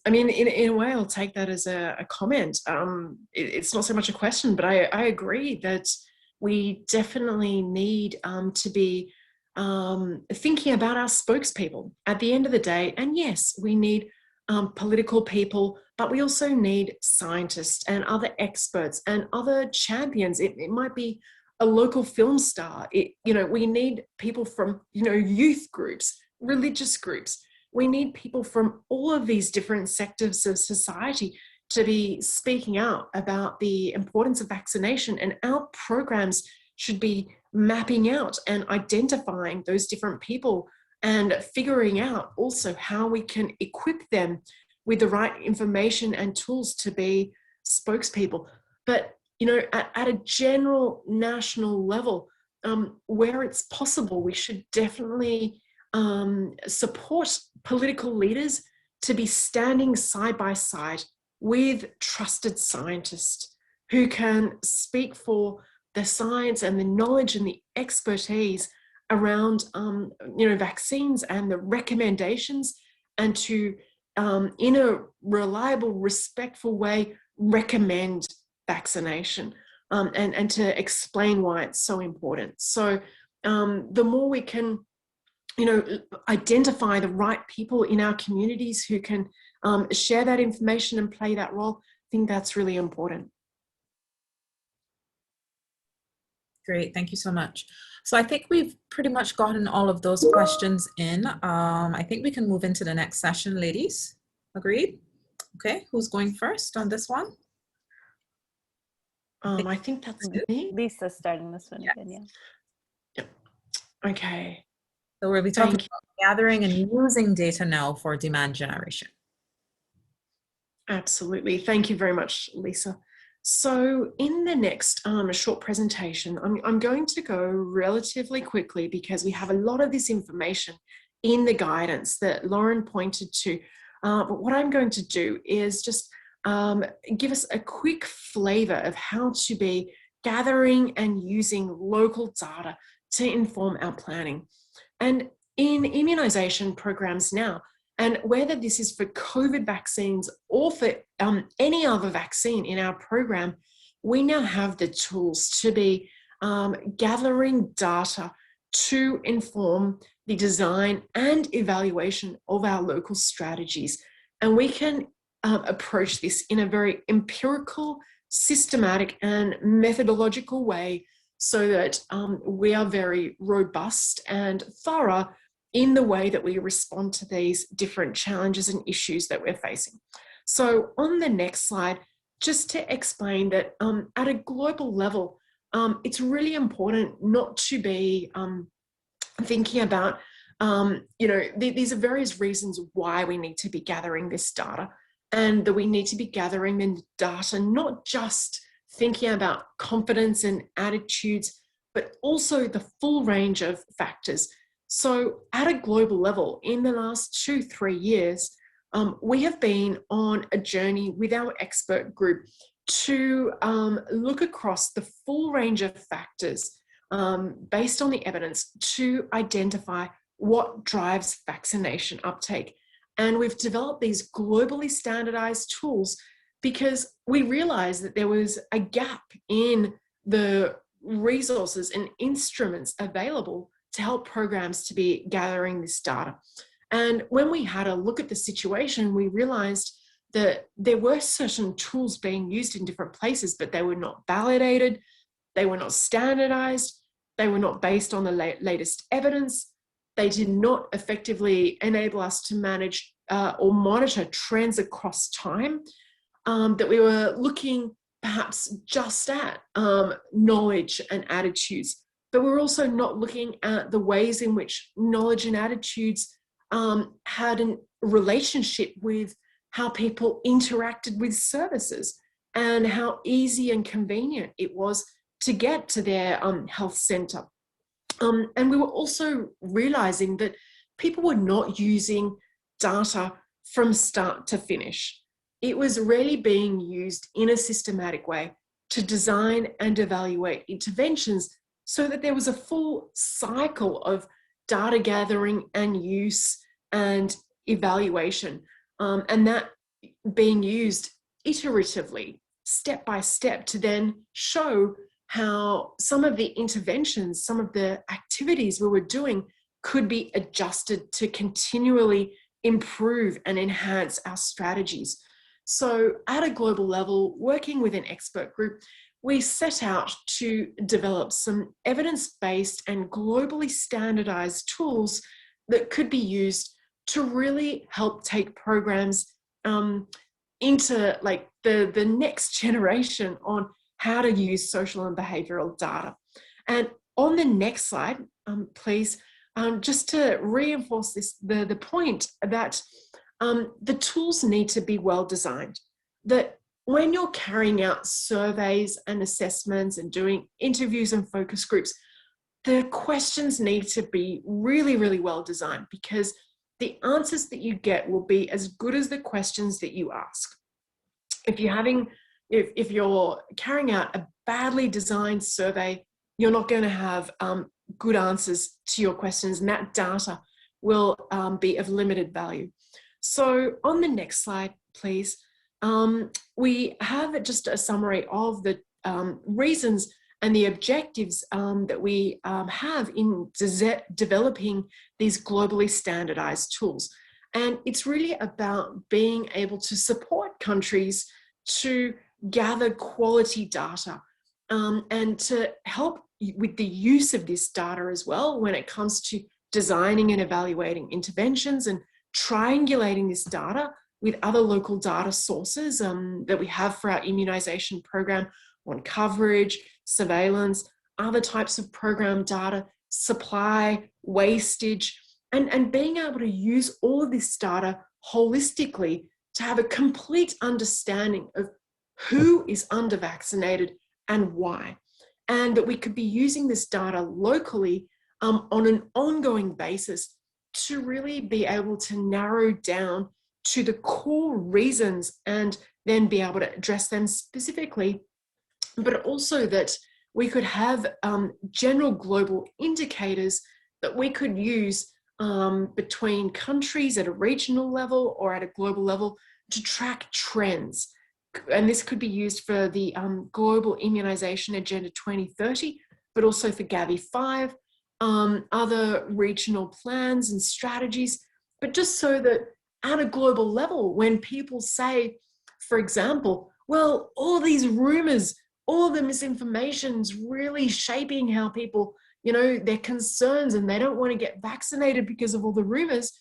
I mean, in a way, I'll take that as a comment. It's not so much a question, but I agree that we definitely need to be thinking about our spokespeople at the end of the day. And yes, we need political people, but we also need scientists and other experts and other champions. It might be a local film star. We need people from, youth groups, religious groups. We need people from all of these different sectors of society to be speaking out about the importance of vaccination, and our programs should be mapping out and identifying those different people and figuring out also how we can equip them with the right information and tools to be spokespeople. But, at a general national level, where it's possible, we should definitely support political leaders to be standing side by side with trusted scientists who can speak for the science and the knowledge and the expertise around, vaccines and the recommendations, and to, in a reliable, respectful way, recommend vaccination and to explain why it's so important. So the more we can identify the right people in our communities who can share that information and play that role, I think that's really important. Great, thank you so much. So I think we've pretty much gotten all of those questions in. I think we can move into the next session, ladies. Agreed? Okay, who's going first on this one? I think that's me. Lisa's starting this one again, yeah. Yep. Okay. So we'll be talking about gathering and using data now for demand generation. Absolutely. Thank you very much, Lisa. So in the next short presentation, I'm going to go relatively quickly because we have a lot of this information in the guidance that Lauren pointed to. But what I'm going to do is just give us a quick flavor of how to be gathering and using local data to inform our planning. And in immunization programs now, and whether this is for COVID vaccines or for any other vaccine in our program, we now have the tools to be gathering data to inform the design and evaluation of our local strategies. And we can approach this in a very empirical, systematic, and methodological way so that we are very robust and thorough in the way that we respond to these different challenges and issues that we're facing. So on the next slide, just to explain that at a global level, it's really important not to be thinking about, these are various reasons why we need to be gathering this data, and that we need to be gathering the data, not just thinking about confidence and attitudes, but also the full range of factors. So at a global level, in the last 2-3 years, we have been on a journey with our expert group to look across the full range of factors based on the evidence to identify what drives vaccination uptake. And we've developed these globally standardized tools because we realized that there was a gap in the resources and instruments available to help programs to be gathering this data. And when we had a look at the situation, we realized that there were certain tools being used in different places, but they were not validated, they were not standardized, They were not based on the latest evidence. They did not effectively enable us to manage or monitor trends across time, that we were looking perhaps just at knowledge and attitudes, but we're also not looking at the ways in which knowledge and attitudes had a relationship with how people interacted with services and how easy and convenient it was to get to their health centre. And we were also realising that people were not using data from start to finish. It was really being used in a systematic way to design and evaluate interventions so that there was a full cycle of data gathering and use and evaluation, and that being used iteratively, step by step, to then show how some of the interventions, some of the activities we were doing could be adjusted to continually improve and enhance our strategies. So at a global level, working with an expert group, we set out to develop some evidence-based and globally standardized tools that could be used to really help take programs into like the next generation on how to use social and behavioral data. And on the next slide, please, just to reinforce this, the point that the tools need to be well designed, that when you're carrying out surveys and assessments and doing interviews and focus groups, the questions need to be really, really well designed, because the answers that you get will be as good as the questions that you ask. If you're carrying out a badly designed survey, you're not going to have good answers to your questions, and that data will be of limited value. So on the next slide, please, we have just a summary of the reasons and the objectives that we have in developing these globally standardized tools. And it's really about being able to support countries to gather quality data and to help with the use of this data as well when it comes to designing and evaluating interventions and triangulating this data with other local data sources that we have for our immunization program on coverage, surveillance, other types of program data, supply, wastage, and being able to use all of this data holistically to have a complete understanding of who is under-vaccinated and why. And that we could be using this data locally on an ongoing basis to really be able to narrow down to the core reasons and then be able to address them specifically, but also that we could have general global indicators that we could use between countries at a regional level or at a global level to track trends. And this could be used for the Global Immunization Agenda 2030, but also for Gavi5, other regional plans and strategies, but just so that at a global level, when people say, for example, well, all these rumors, all the misinformation's really shaping how people, their concerns, and they don't want to get vaccinated because of all the rumors,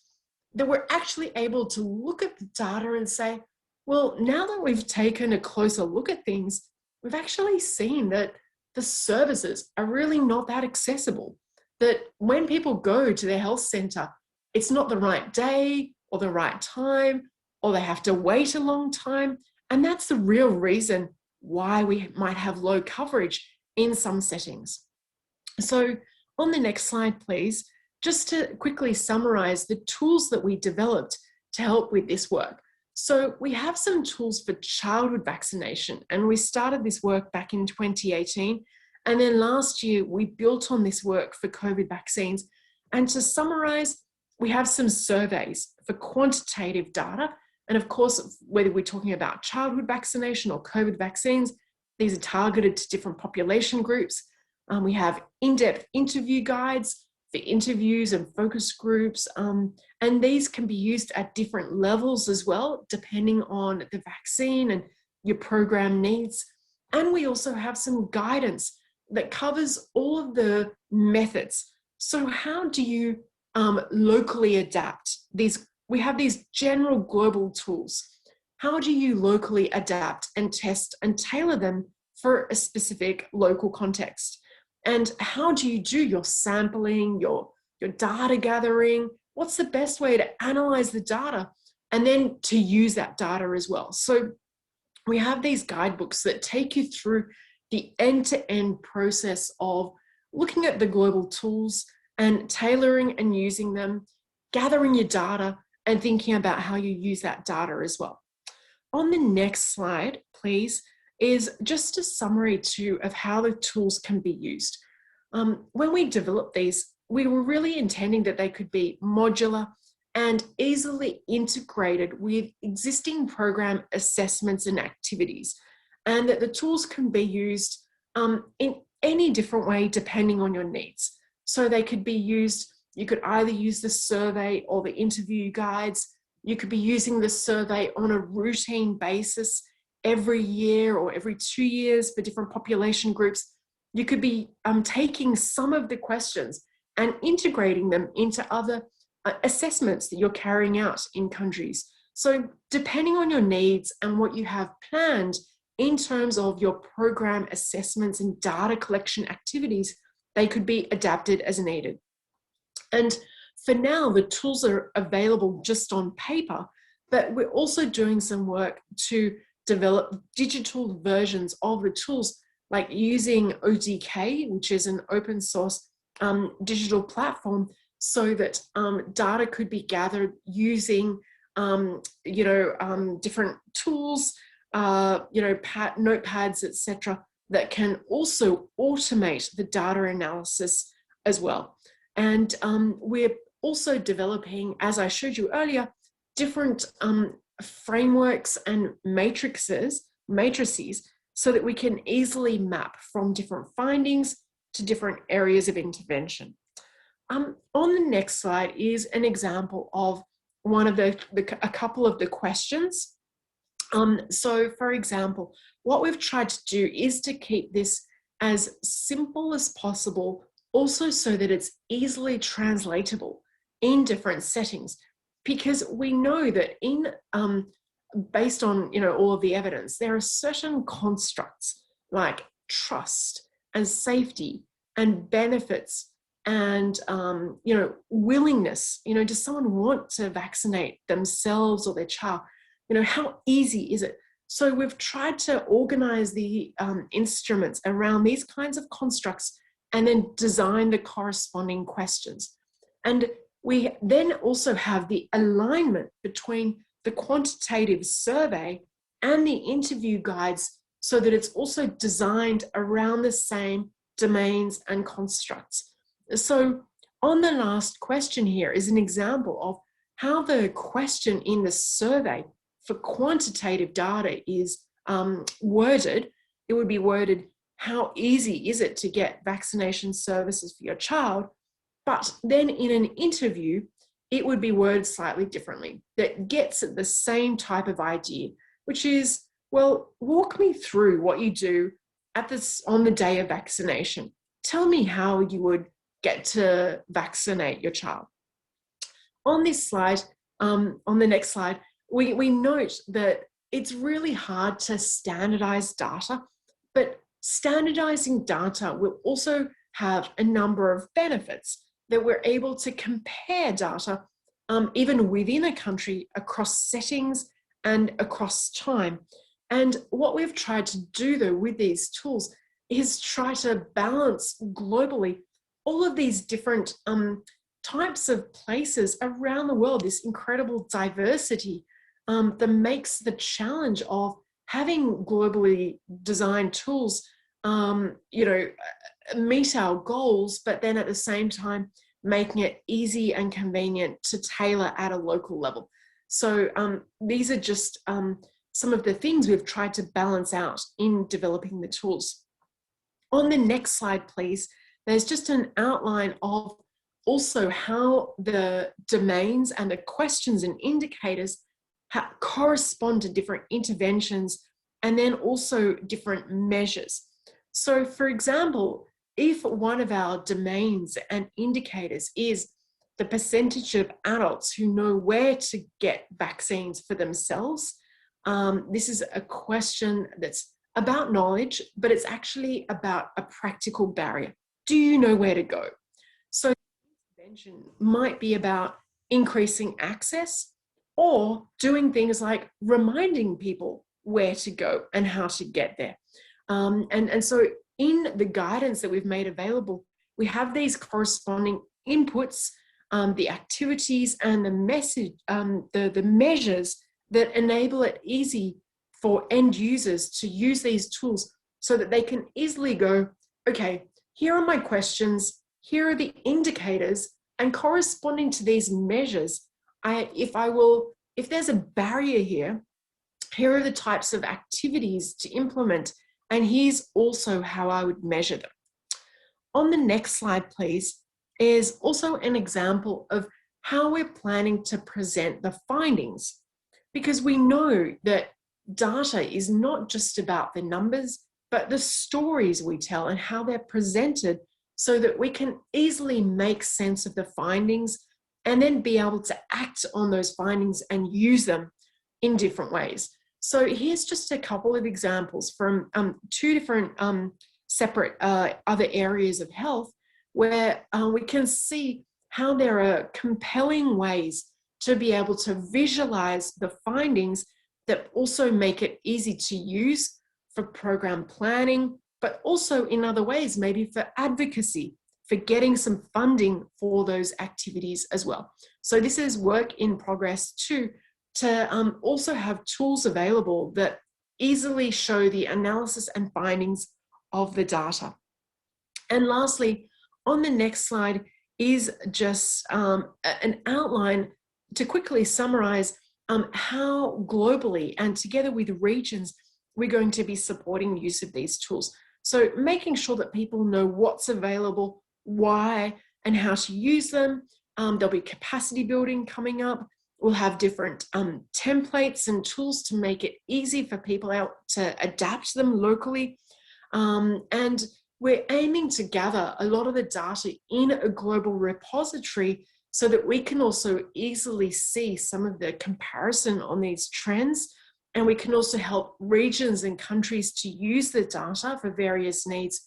that we're actually able to look at the data and say, well, now that we've taken a closer look at things, we've actually seen that the services are really not that accessible. That when people go to their health centre, it's not the right day or the right time, or they have to wait a long time. And that's the real reason why we might have low coverage in some settings. So on the next slide, please, just to quickly summarise the tools that we developed to help with this work. So we have some tools for childhood vaccination, and we started this work back in 2018. And then last year, we built on this work for COVID vaccines. And to summarize, we have some surveys for quantitative data. And of course, whether we're talking about childhood vaccination or COVID vaccines, these are targeted to different population groups. We have in-depth interview guides for interviews and focus groups. And these can be used at different levels as well, depending on the vaccine and your program needs. And we also have some guidance that covers all of the methods. So how do you locally adapt these? We have these general global tools. How do you locally adapt and test and tailor them for a specific local context? And how do you do your sampling, your data gathering? What's the best way to analyze the data and then to use that data as well? So we have these guidebooks that take you through the end-to-end process of looking at the global tools and tailoring and using them, gathering your data, and thinking about how you use that data as well. On the next slide, please, is just a summary too of how the tools can be used. When we developed these, we were really intending that they could be modular and easily integrated with existing program assessments and activities, and that the tools can be used in any different way depending on your needs. So they could be used, you could either use the survey or the interview guides. You could be using the survey on a routine basis every year or every 2 years for different population groups. You could be taking some of the questions and integrating them into other assessments that you're carrying out in countries. So depending on your needs and what you have planned in terms of your program assessments and data collection activities, they could be adapted as needed. And for now, the tools are available just on paper, but we're also doing some work to develop digital versions of the tools, like using ODK, which is an open source digital platform, so that data could be gathered using different tools, notepads, etc., that can also automate the data analysis as well. And we're also developing, as I showed you earlier, different frameworks and matrices so that we can easily map from different findings to different areas of intervention. On the next slide is an example of one of a couple of the questions. So for example, what we've tried to do is to keep this as simple as possible, also so that it's easily translatable in different settings, because we know that based on all of the evidence, there are certain constructs like trust and safety and benefits and willingness. Does someone want to vaccinate themselves or their child? How easy is it? So we've tried to organize the instruments around these kinds of constructs and then design the corresponding questions. And we then also have the alignment between the quantitative survey and the interview guides, so that it's also designed around the same domains and constructs. So on the last question here is an example of how the question in the survey for quantitative data is worded. It would be worded, how easy is it to get vaccination services for your child? But then in an interview, it would be worded slightly differently. That gets at the same type of idea, which is, well, walk me through what you do on the day of vaccination. Tell me how you would get to vaccinate your child. On this slide, on the next slide, we note that it's really hard to standardize data, but standardizing data will also have a number of benefits, that we're able to compare data even within a country across settings and across time. And what we've tried to do though with these tools is try to balance globally all of these different types of places around the world, this incredible diversity that makes the challenge of having globally designed tools, meet our goals, but then at the same time, making it easy and convenient to tailor at a local level. So these are just some of the things we've tried to balance out in developing the tools. On the next slide, please, there's just an outline of also how the domains and the questions and indicators correspond to different interventions and then also different measures. So for example, if one of our domains and indicators is the percentage of adults who know where to get vaccines for themselves, this is a question that's about knowledge, but it's actually about a practical barrier. Do you know where to go? So intervention might be about increasing access or doing things like reminding people where to go and how to get there. And so in the guidance that we've made available, we have these corresponding inputs, the activities and the message, the measures that enable it easy for end users to use these tools so that they can easily go, okay, here are my questions, here are the indicators, and corresponding to these measures, if there's a barrier here are the types of activities to implement, and here's also how I would measure them. On the next slide, please, is also an example of how we're planning to present the findings, because we know that data is not just about the numbers, but the stories we tell and how they're presented so that we can easily make sense of the findings and then be able to act on those findings and use them in different ways. So here's just a couple of examples from two different separate other areas of health where we can see how there are compelling ways to be able to visualize the findings that also make it easy to use for program planning, but also in other ways, maybe for advocacy, for getting some funding for those activities as well. So this is work in progress too, to also have tools available that easily show the analysis and findings of the data. And lastly, on the next slide is just an outline to quickly summarize how globally and together with regions, we're going to be supporting use of these tools. So making sure that people know what's available, why, and how to use them. There'll be capacity building coming up. We'll have different templates and tools to make it easy for people out to adapt them locally. And we're aiming to gather a lot of the data in a global repository so that we can also easily see some of the comparison on these trends. And we can also help regions and countries to use the data for various needs,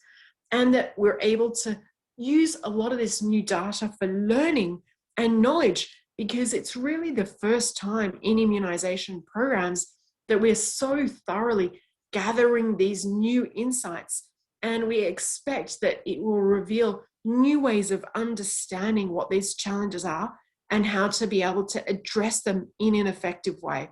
and that we're able to use a lot of this new data for learning and knowledge, because it's really the first time in immunization programs that we're so thoroughly gathering these new insights. And we expect that it will reveal new ways of understanding what these challenges are and how to be able to address them in an effective way.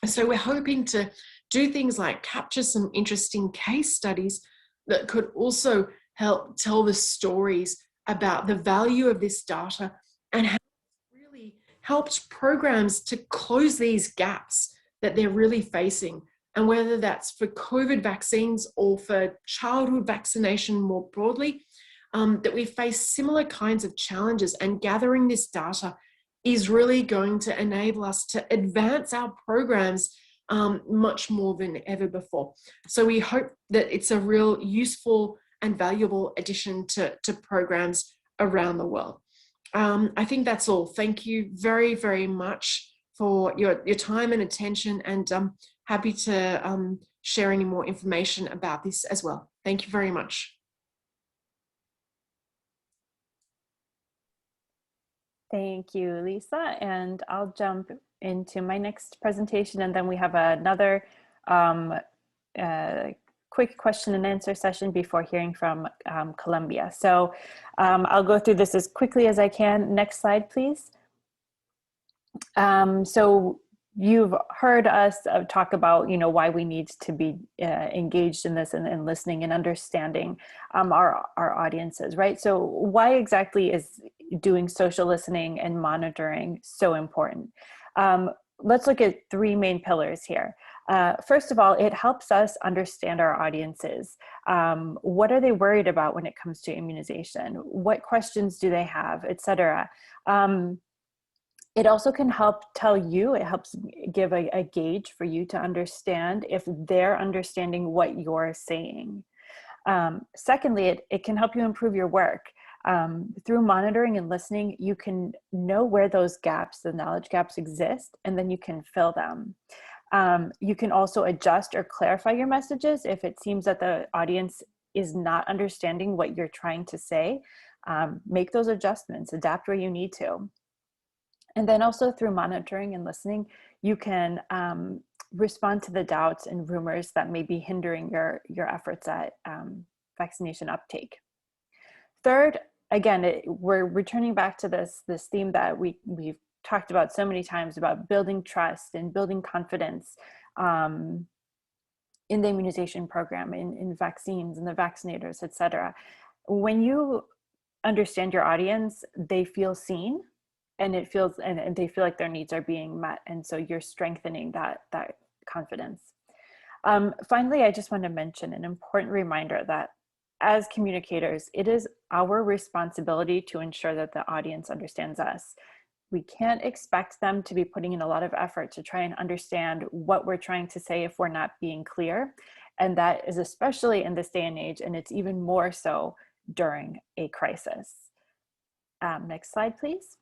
So we're hoping to do things like capture some interesting case studies that could also help tell the stories about the value of this data and how it's really helped programs to close these gaps that they're really facing. And whether that's for COVID vaccines or for childhood vaccination more broadly, that we face similar kinds of challenges, and gathering this data is really going to enable us to advance our programs much more than ever before. So we hope that it's a real useful and valuable addition to programs around the world. I think that's all. Thank you very, very much for your time and attention, and happy to share any more information about this as well. Thank you very much. Thank you, Lisa. And I'll jump into my next presentation, and then we have another quick question and answer session before hearing from Colombia. So I'll go through this as quickly as I can. Next slide, please. So you've heard us talk about, why we need to be engaged in this and listening and understanding our audiences, right? So why exactly is doing social listening and monitoring so important? Let's look at three main pillars here. First of all, it helps us understand our audiences. What are they worried about when it comes to immunization? What questions do they have, et cetera? It also can help tell you, it helps give a gauge for you to understand if they're understanding what you're saying. Secondly, it can help you improve your work. Through monitoring and listening, you can know where those gaps, the knowledge gaps exist, and then you can fill them. You can also adjust or clarify your messages if it seems that the audience is not understanding what you're trying to say. Make those adjustments, adapt where you need to. And then also through monitoring and listening, you can respond to the doubts and rumors that may be hindering your efforts at vaccination uptake. Third, again, we're returning back to this theme that we've talked about so many times about building trust and building confidence in the immunization program, in vaccines and the vaccinators, et cetera. When you understand your audience, they feel seen, and it feels and they feel like their needs are being met, and so you're strengthening that confidence. Finally, I just want to mention an important reminder that as communicators, it is our responsibility to ensure that the audience understands us. We can't expect them to be putting in a lot of effort to try and understand what we're trying to say if we're not being clear. And that is especially in this day and age, and it's even more so during a crisis. Next slide, please.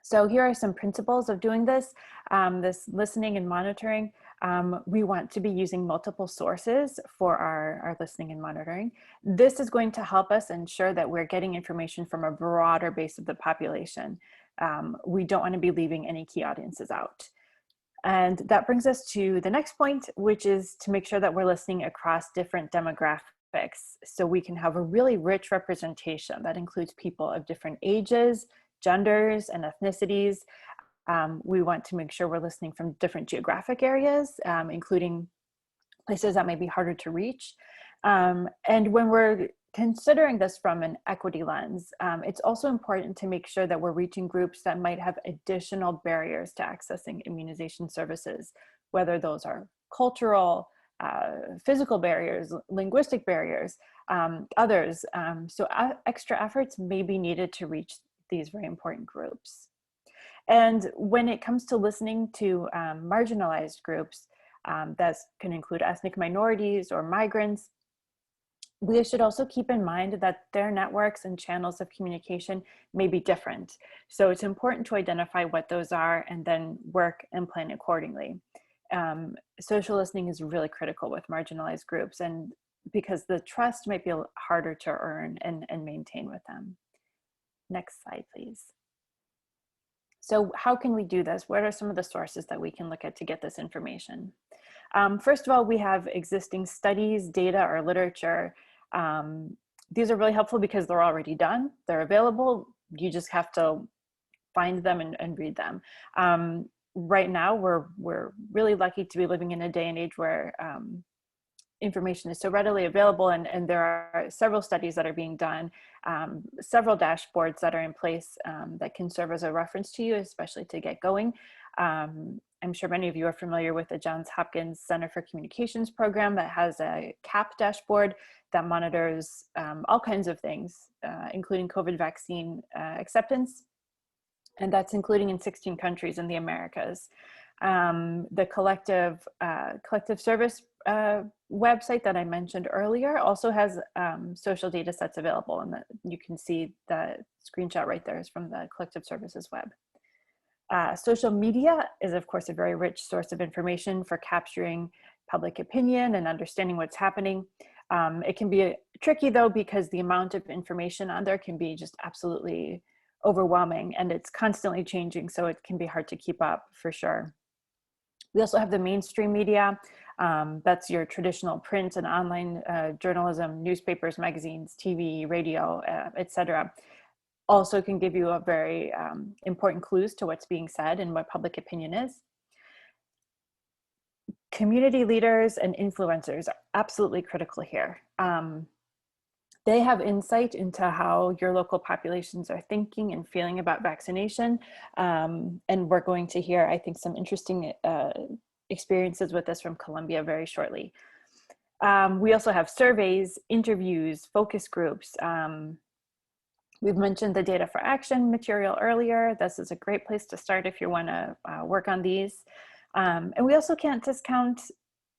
So here are some principles of doing this listening and monitoring. We want to be using multiple sources for our listening and monitoring. This is going to help us ensure that we're getting information from a broader base of the population. We don't want to be leaving any key audiences out. And that brings us to the next point, which is to make sure that we're listening across different demographics, so we can have a really rich representation that includes people of different ages, genders, and ethnicities. We want to make sure we're listening from different geographic areas, including places that may be harder to reach. And when we're considering this from an equity lens, it's also important to make sure that we're reaching groups that might have additional barriers to accessing immunization services, whether those are cultural, physical barriers, linguistic barriers, others. So extra efforts may be needed to reach these very important groups. And when it comes to listening to marginalized groups, that can include ethnic minorities or migrants, we should also keep in mind that their networks and channels of communication may be different. So it's important to identify what those are and then work and plan accordingly. Social listening is really critical with marginalized groups, and because the trust might be harder to earn and maintain with them. Next slide, please. So how can we do this? What are some of the sources that we can look at to get this information? First of all, we have existing studies, data, or literature. These are really helpful because they're already done. They're available. You just have to find them and read them. Right now, we're really lucky to be living in a day and age where information is so readily available, and there are several studies that are being done, several dashboards that are in place that can serve as a reference to you, especially to get going. I'm sure many of you are familiar with the Johns Hopkins Center for Communications program that has a CAP dashboard that monitors all kinds of things, including COVID vaccine acceptance, and that's including in 16 countries in the Americas. The collective service website that I mentioned earlier also has social data sets available, and you can see the screenshot right there is from the collective services web. Social media is, of course, a very rich source of information for capturing public opinion and understanding what's happening. It can be tricky though, because the amount of information on there can be just absolutely overwhelming, and it's constantly changing, so it can be hard to keep up for sure. We also have the mainstream media. That's your traditional print and online journalism, newspapers, magazines, TV, radio, etc. Also can give you a very important clues to what's being said and what public opinion is. Community leaders and influencers are absolutely critical here. They have insight into how your local populations are thinking and feeling about vaccination. And we're going to hear, I think, some interesting experiences with this from Colombia very shortly. We also have surveys, interviews, focus groups. We've mentioned the Data for Action material earlier. This is a great place to start if you want to work on these. And we also can't discount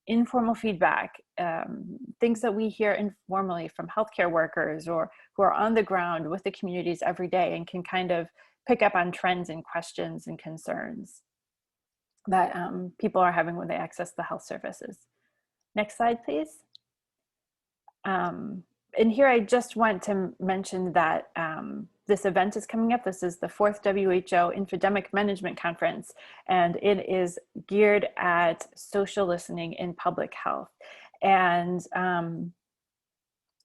informal feedback. things that we hear informally from healthcare workers or who are on the ground with the communities every day and can kind of pick up on trends and questions and concerns that people are having when they access the health services. Next slide, please. And here I just want to mention that this event is coming up. This is the 4th WHO Infodemic Management Conference, and it is geared at social listening in public health. And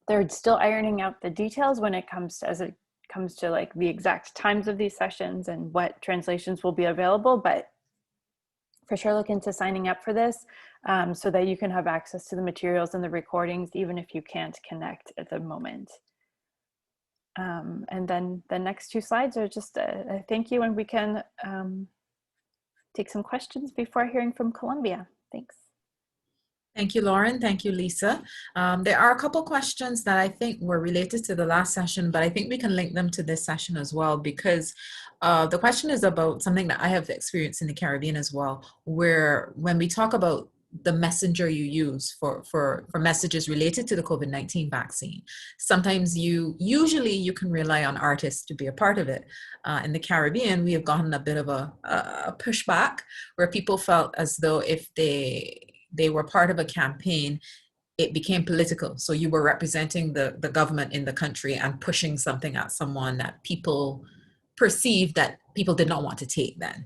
they're still ironing out the details when it comes to like the exact times of these sessions and what translations will be available, but for sure look into signing up for this so that you can have access to the materials and the recordings, even if you can't connect at the moment. And then the next 2 slides are just a thank you, and we can take some questions before hearing from Colombia. Thanks. Thank you, Lauren. Thank you, Lisa. There are a couple questions that I think were related to the last session, but I think we can link them to this session as well, because the question is about something that I have experienced in the Caribbean as well, where when we talk about the messenger you use for messages related to the COVID-19 vaccine, sometimes usually you can rely on artists to be a part of it. In the Caribbean, we have gotten a bit of a pushback where people felt as though if they were part of a campaign, it became political. So you were representing the government in the country and pushing something at someone that people perceived that people did not want to take then.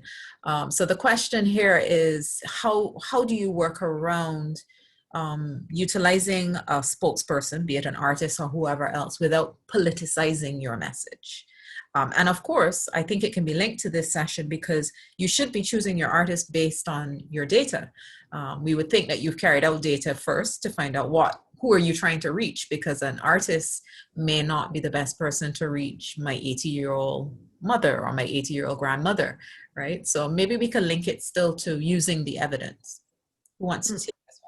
So the question here is, how do you work around utilizing a spokesperson, be it an artist or whoever else, without politicizing your message? And of course, I think it can be linked to this session because you should be choosing your artist based on your data. We would think that you've carried out data first to find out who are you trying to reach, because an artist may not be the best person to reach my 80-year-old mother or my 80-year-old grandmother, right? So maybe we can link it still to using the evidence. Who wants to take this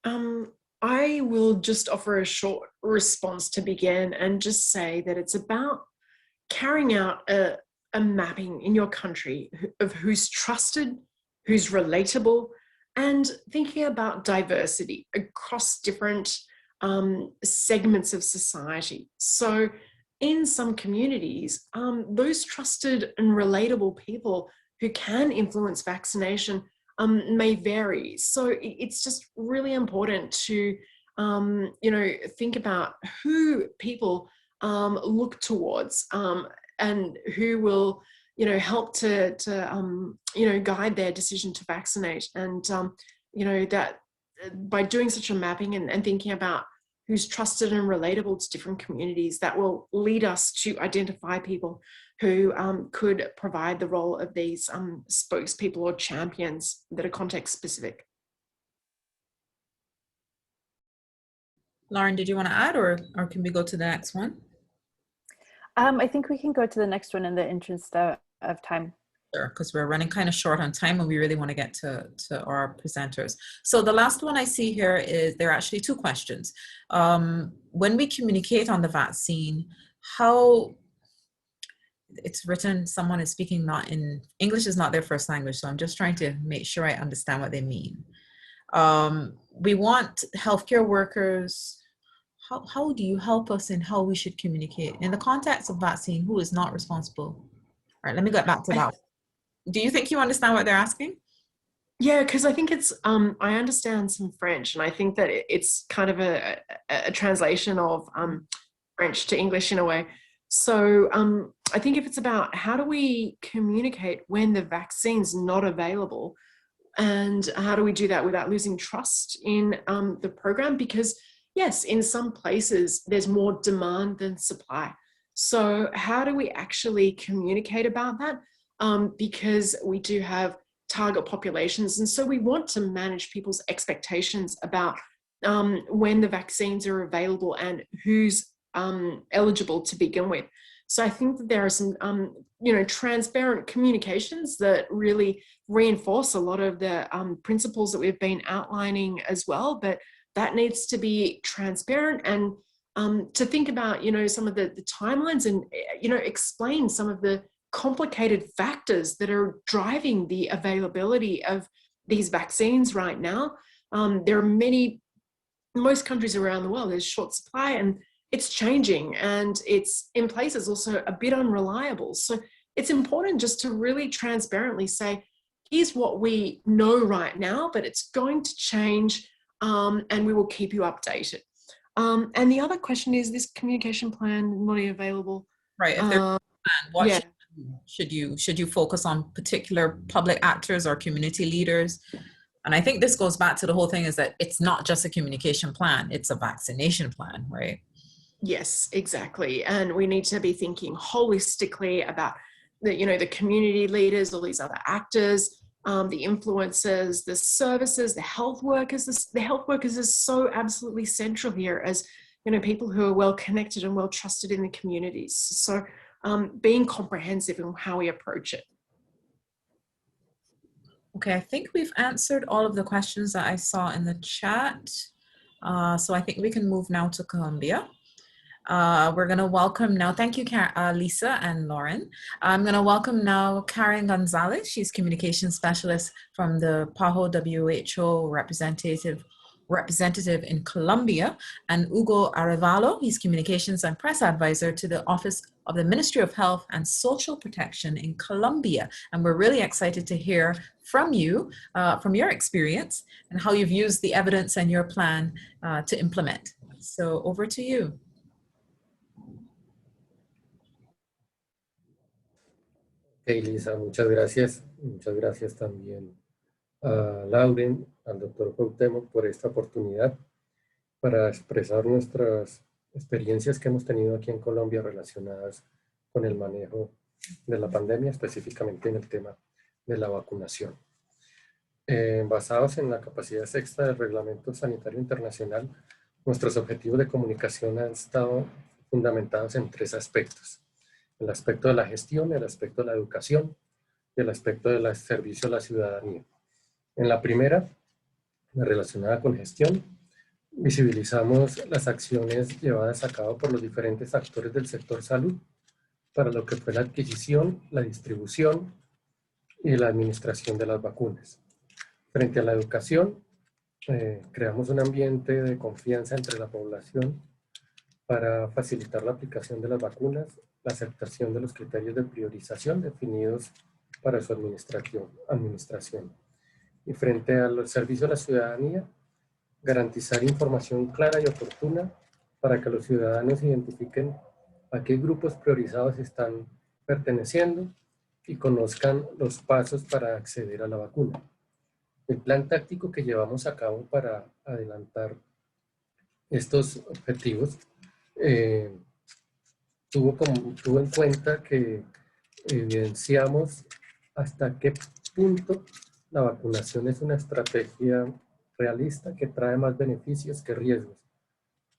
one? I will just offer a short response to begin and just say that it's about carrying out a mapping in your country of who's trusted, who's relatable, and thinking about diversity across different segments of society. So in some communities, those trusted and relatable people who can influence vaccination may vary. So it's just really important to, think about who people look towards and who will, help to guide their decision to vaccinate. And, that by doing such a mapping and thinking about who's trusted and relatable to different communities, that will lead us to identify people who could provide the role of these spokespeople or champions that are context specific. Lauren, did you want to add, or can we go to the next one? I think we can go to the next one in the interest of time. Sure, because we're running kind of short on time and we really want to get to our presenters. So the last one I see here is, there are actually 2 questions. When we communicate on the vaccine, how it's written, someone is speaking not in, English is not their first language, so I'm just trying to make sure I understand what they mean. We want healthcare workers. How do you help us in how we should communicate? In the context of vaccine, who is not responsible? All right, let me get back to that. Do you think you understand what they're asking? Yeah, because I think it's, I understand some French, and I think that it's kind of a translation of French to English in a way. So I think if it's about how do we communicate when the vaccine's not available, and how do we do that without losing trust in the program? Because yes, in some places there's more demand than supply. So how do we actually communicate about that? Because we do have target populations, and so we want to manage people's expectations about when the vaccines are available and who's eligible to begin with. So I think that there are some, transparent communications that really reinforce a lot of the principles that we've been outlining as well. But that needs to be transparent, and to think about, some of the timelines and, explain some of the complicated factors that are driving the availability of these vaccines right now. There are most countries around the world, there's short supply, and it's changing, and it's in places also a bit unreliable. So it's important just to really transparently say, here's what we know right now, but it's going to change, and we will keep you updated. And the other question is this communication plan not available. Right. If there's a plan, what Yeah. should you focus on particular public actors or community leaders? And I think this goes back to the whole thing is that it's not just a communication plan, it's a vaccination plan, right? Yes, exactly. And we need to be thinking holistically about the community leaders, all these other actors, the influencers, the services, the health workers. The health workers is so absolutely central here as, people who are well connected and well trusted in the communities. So being comprehensive in how we approach it. Okay, I think we've answered all of the questions that I saw in the chat. So I think we can move now to Colombia. We're going to welcome now, thank you, Lisa and Lauren. I'm going to welcome now Karen Gonzalez. She's communication specialist from the PAHO WHO representative in Colombia, and Hugo Arevalo. He's communications and press advisor to the Office of the Ministry of Health and Social Protection in Colombia. And we're really excited to hear from you, from your experience and how you've used the evidence and your plan to implement. So over to you. Okay, Lisa, muchas gracias. Muchas gracias también a Lauren, al doctor Cuauhtémoc por esta oportunidad para expresar nuestras experiencias que hemos tenido aquí en Colombia relacionadas con el manejo de la pandemia, específicamente en el tema de la vacunación. Basados en la capacidad sexta del Reglamento Sanitario Internacional, nuestros objetivos de comunicación han estado fundamentados en tres aspectos: el aspecto de la gestión, el aspecto de la educación y el aspecto del servicio a la ciudadanía. En la primera, la relacionada con gestión, visibilizamos las acciones llevadas a cabo por los diferentes actores del sector salud para lo que fue la adquisición, la distribución y la administración de las vacunas. Frente a la educación, creamos un ambiente de confianza entre la población para facilitar la aplicación de las vacunas, la aceptación de los criterios de priorización definidos para su administración. Y frente al servicio a la ciudadanía, garantizar información clara y oportuna para que los ciudadanos identifiquen a qué grupos priorizados están perteneciendo y conozcan los pasos para acceder a la vacuna. El plan táctico que llevamos a cabo para adelantar estos objetivos tuvo en cuenta que evidenciamos hasta qué punto la vacunación es una estrategia realista que trae más beneficios que riesgos.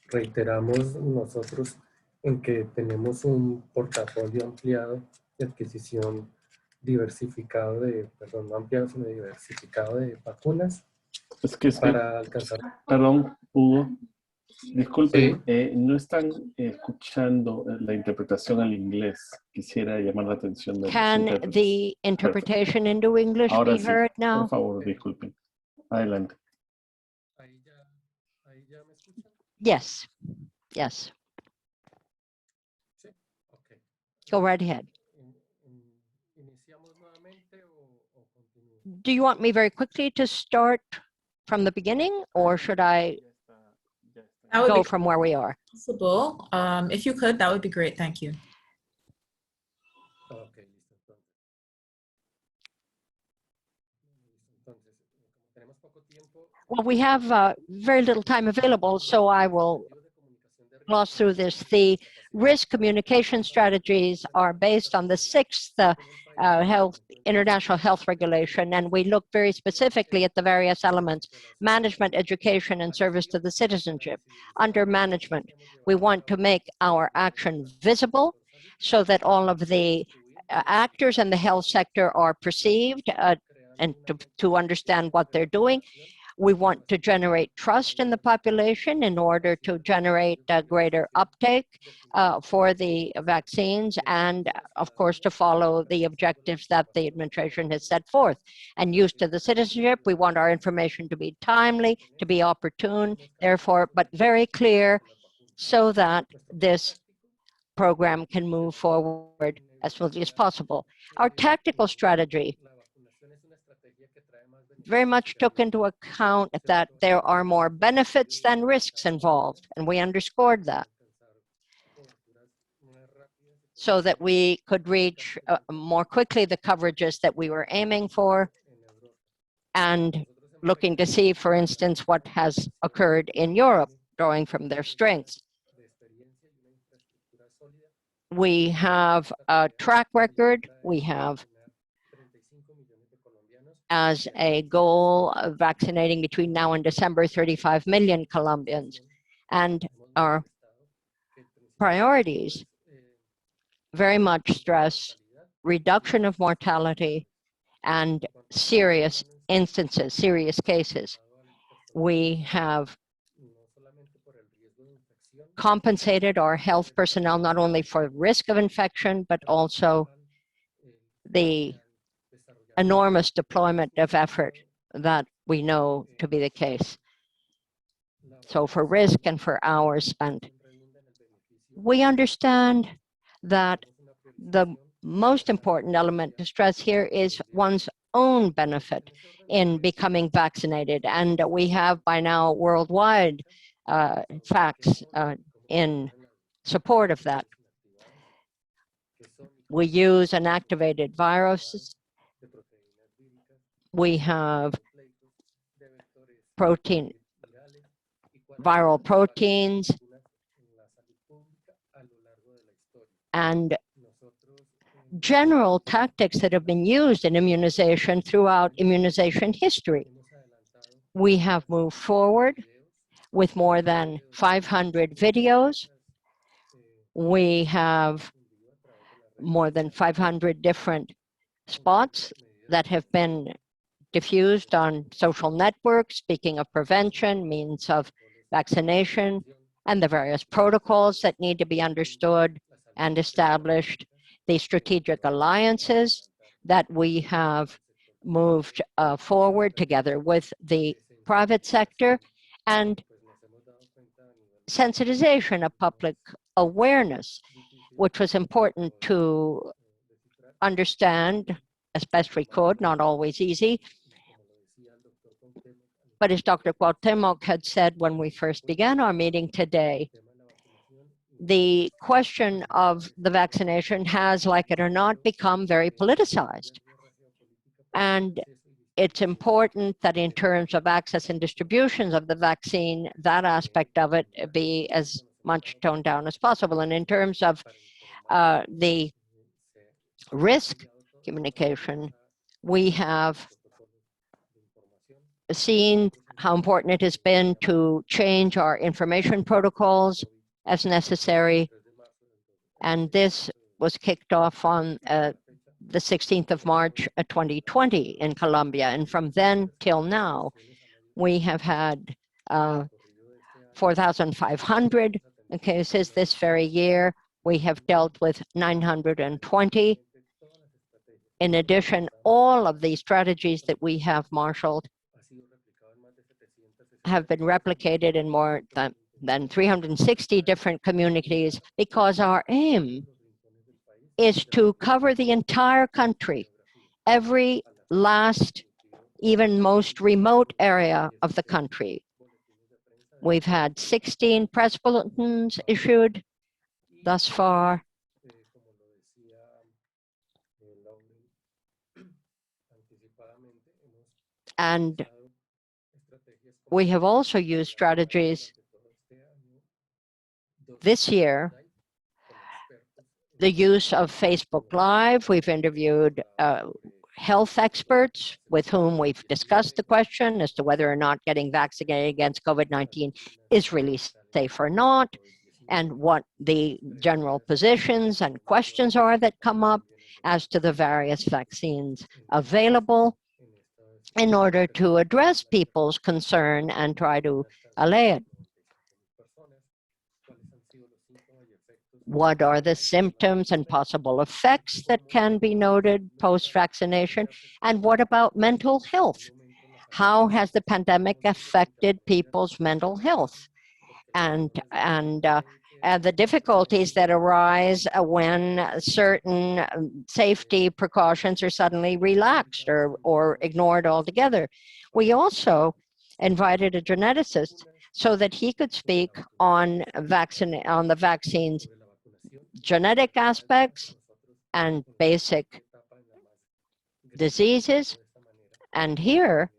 Reiteramos nosotros en que tenemos un portafolio ampliado de adquisición diversificado no ampliado, sino diversificado de vacunas para alcanzar. Perdón, Hugo. Disculpen, Sí. no están escuchando la interpretación al inglés. Quisiera llamar la atención de los Can intérpretes. the interpretation into English Ahora be sí, heard now? por favor, disculpen. Adelante. Ahí ya me escuchan. Yes, yes. Sí, ok. Go right ahead. ¿Iniciamos nuevamente o continuamos? Do you want me very quickly to start from the beginning, or should I That would go be from where we are? possible. If you could, that would be great. Thank you. Ok, listo. Entonces, como tenemos poco tiempo, Well, we have very little time available, so I will gloss through this. The risk communication strategies are based on the sixth international health regulation, and we look very specifically at the various elements: management, education, and service to the citizenship. Under management, we want to make our action visible so that all of the actors in the health sector are perceived and to understand what they're doing. We want to generate trust in the population in order to generate a greater uptake for the vaccines, and of course to follow the objectives that the administration has set forth. And used to the citizenship, we want our information to be timely, to be opportune, therefore, but very clear, so that this program can move forward as smoothly as possible. Our tactical strategy very much took into account that there are more benefits than risks involved, and we underscored that, so that we could reach more quickly the coverages that we were aiming for, and looking to see, for instance, what has occurred in Europe, drawing from their strengths. We have a track record. We have as a goal of vaccinating between now and December 35 million Colombians. And our priorities very much stress reduction of mortality and serious instances, serious cases. We have compensated our health personnel not only for risk of infection, but also the enormous deployment of effort that we know to be the case. So for risk and for hours spent. We understand that the most important element to stress here is one's own benefit in becoming vaccinated. And we have by now worldwide facts in support of that. We use inactivated viruses. We have viral proteins, and general tactics that have been used in immunization throughout immunization history. We have moved forward with more than 500 videos. We have more than 500 different spots that have been diffused on social networks, speaking of prevention, means of vaccination, and the various protocols that need to be understood and established, the strategic alliances that we have moved forward together with the private sector, and sensitization of public awareness, which was important to understand as best we could, not always easy. But as Dr. Cuauhtemoc had said when we first began our meeting today, the question of the vaccination has, like it or not, become very politicized. And it's important that in terms of access and distributions of the vaccine, that aspect of it be as much toned down as possible. And in terms of the risk communication, we have seen how important it has been to change our information protocols as necessary. And this was kicked off on the 16th of March 2020 in Colombia. And from then till now, we have had 4,500 cases this very year. We have dealt with 920. In addition, all of the strategies that we have marshaled have been replicated in more than 360 different communities, because our aim is to cover the entire country, every last, even most remote area of the country. We've had 16 press bulletins issued thus far. And we have also used strategies this year, the use of Facebook Live. We've interviewed health experts with whom we've discussed the question as to whether or not getting vaccinated against COVID-19 is really safe or not, and what the general positions and questions are that come up as to the various vaccines available. in order to address people's concern and try to allay it. What are the symptoms and possible effects that can be noted post-vaccination? And what about mental health? How has the pandemic affected people's mental health? And the difficulties that arise when certain safety precautions are suddenly relaxed or ignored altogether. We also invited a geneticist so that he could speak on the vaccine's genetic aspects and basic diseases. And here,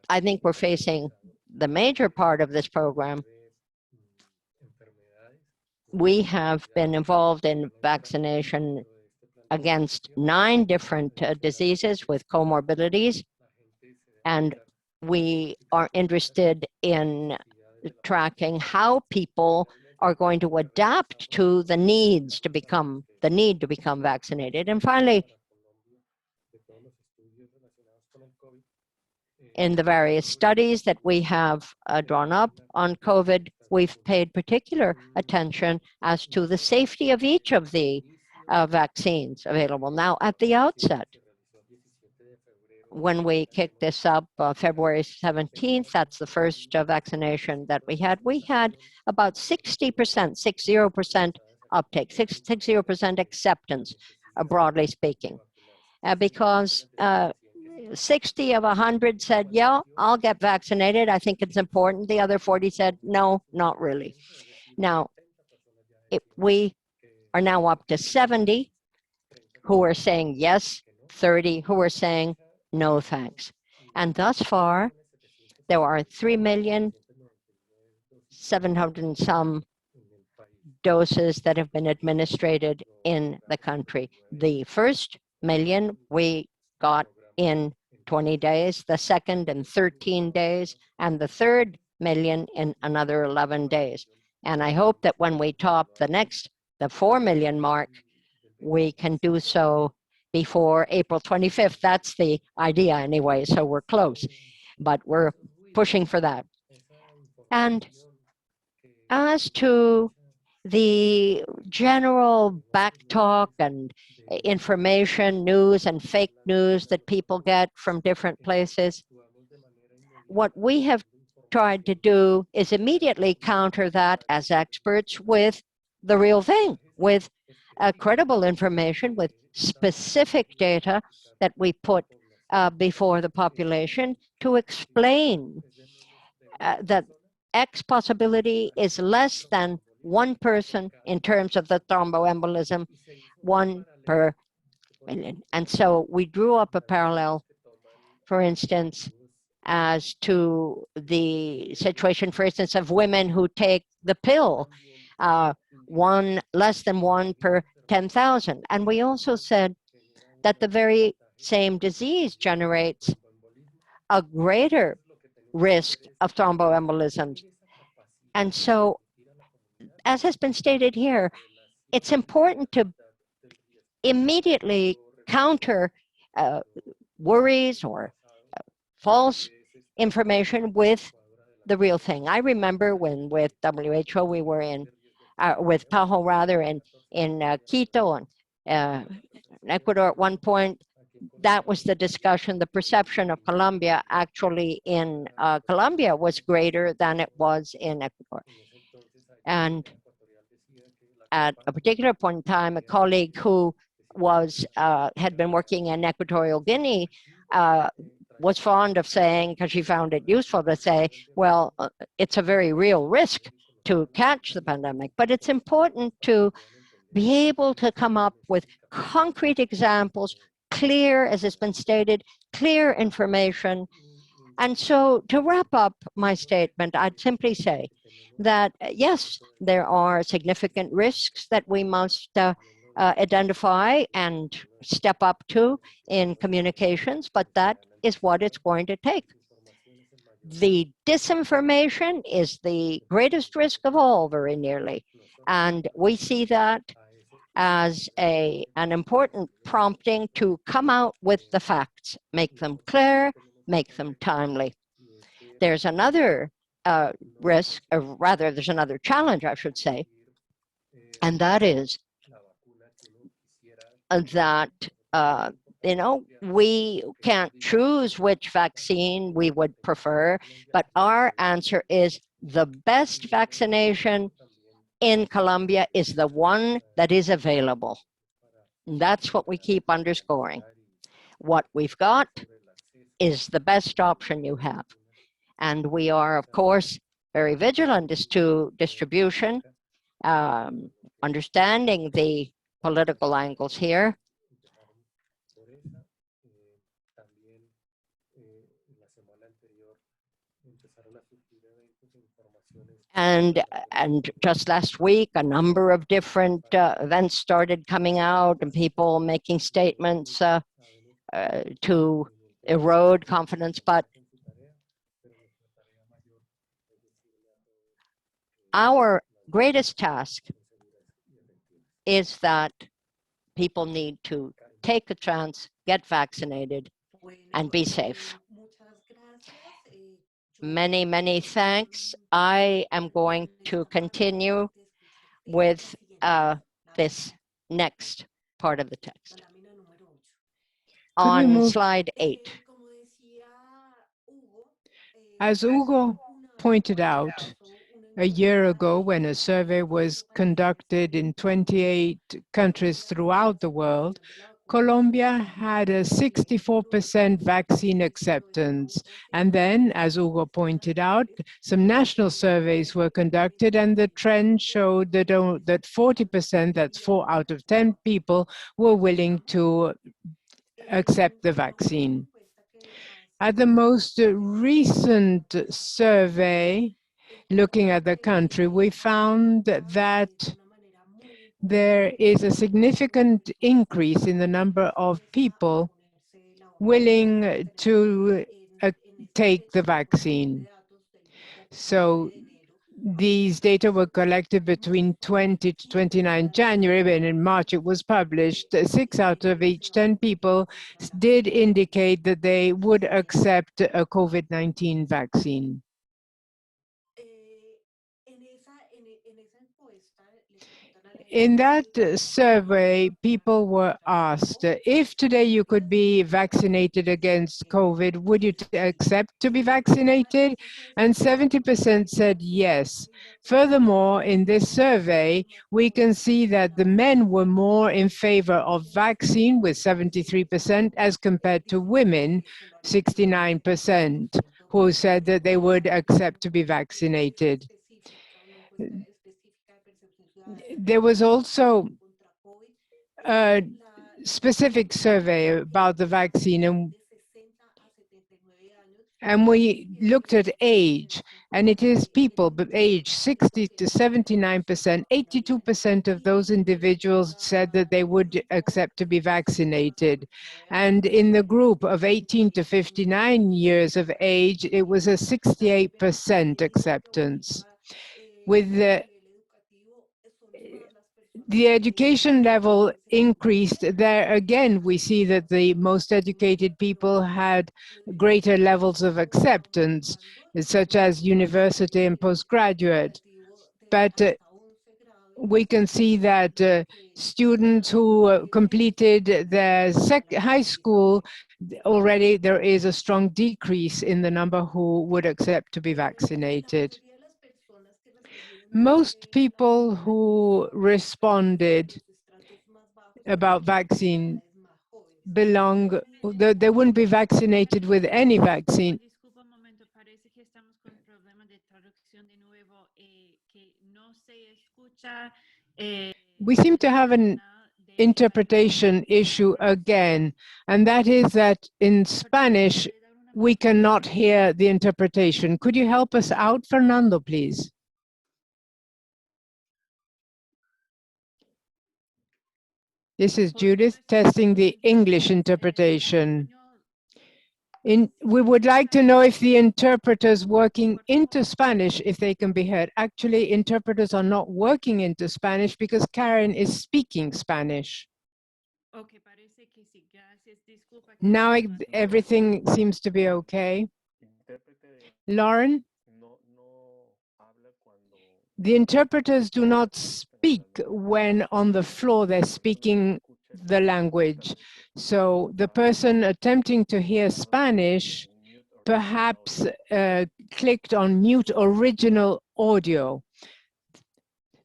I think we're facing the major part of this program. We have been involved in vaccination against 9 different diseases with comorbidities, and we are interested in tracking how people are going to adapt to the need to become vaccinated. And finally, in the various studies that we have drawn up on COVID, we've paid particular attention as to the safety of each of the vaccines available. Now, at the outset, when we kicked this up February 17th, that's the first vaccination that we had about 60% uptake, 60% acceptance, broadly speaking, because 60 of 100 said, yeah, I'll get vaccinated. I think it's important. The other 40 said, no, not really. Now, we are now up to 70 who are saying yes, 30 who are saying no thanks. And thus far, there are 3,700,000 and some doses that have been administered in the country. The first million we got in 20 days, the second in 13 days, and the third million in another 11 days. And I hope that when we top the 4 million mark, we can do so before April 25th. That's the idea anyway, so we're close, but we're pushing for that. And as to the general backtalk and information, news and fake news that people get from different places, what we have tried to do is immediately counter that as experts with the real thing, with credible information, with specific data that we put before the population to explain that X possibility is less than 1 person in terms of the thromboembolism, 1 per million. And so we drew up a parallel, for instance, as to the situation, for instance, of women who take the pill, less than 1 per 10,000. And we also said that the very same disease generates a greater risk of thromboembolisms. And so, as has been stated here, it's important to immediately counter worries or false information with the real thing. I remember when with WHO we were in, with PAHO rather, in Quito and Ecuador at one point. That was the discussion. The perception of Colombia actually in Colombia was greater than it was in Ecuador. And at a particular point in time, a colleague who had been working in Equatorial Guinea was fond of saying, because she found it useful to say, well, it's a very real risk to catch the pandemic, but it's important to be able to come up with concrete examples, clear, as has been stated, clear information. And so to wrap up my statement, I'd simply say that, yes, there are significant risks that we must identify and step up to in communications, but that is what it's going to take. The disinformation is the greatest risk of all, very nearly. And we see that as an important prompting to come out with the facts, make them clear, make them timely. There's another risk, or rather there's another challenge, I should say, and that is that we can't choose which vaccine we would prefer, but our answer is the best vaccination in Colombia is the one that is available. And that's what we keep underscoring. What we've got is the best option you have. And we are, of course, very vigilant as to distribution, understanding the political angles here. And just last week, a number of different events started coming out and people making statements to erode confidence. But our greatest task is that people need to take a chance, get vaccinated, and be safe. Many, many thanks. I am going to continue with this next part of the text. On slide 8. As Hugo pointed out, a year ago when a survey was conducted in 28 countries throughout the world, Colombia had a 64% vaccine acceptance. And then, as Hugo pointed out, some national surveys were conducted and the trend showed that 40%, that's 4 out of 10 people, were willing to accept the vaccine. At the most recent survey, looking at the country, we found that there is a significant increase in the number of people willing to take the vaccine. So these data were collected between 20 to 29 January, and in March it was published. 6 out of each 10 people did indicate that they would accept a COVID-19 vaccine. In that survey, people were asked, if today you could be vaccinated against COVID, would you accept to be vaccinated? And 70% said yes. Furthermore, in this survey, we can see that the men were more in favor of vaccine with 73% as compared to women, 69%, who said that they would accept to be vaccinated. There was also a specific survey about the vaccine, and we looked at age, and it is people age 60 to 79%. 82% of those individuals said that they would accept to be vaccinated. And in the group of 18 to 59 years of age, it was a 68% acceptance. With the education level increased, there again we see that the most educated people had greater levels of acceptance, such as university and postgraduate. But we can see that students who completed their high school, already there is a strong decrease in the number who would accept to be vaccinated. Most people who responded about vaccine they wouldn't be vaccinated with any vaccine. We seem to have an interpretation issue again, and that is that in Spanish, we cannot hear the interpretation. Could you help us out, Fernando, please? This is Judith testing the English interpretation. We would like to know if the interpreters working into Spanish, if they can be heard. Actually, interpreters are not working into Spanish because Karen is speaking Spanish. Now everything seems to be okay. Lauren? The interpreters do not speak when on the floor they're speaking the language. So the person attempting to hear Spanish perhaps clicked on mute original audio.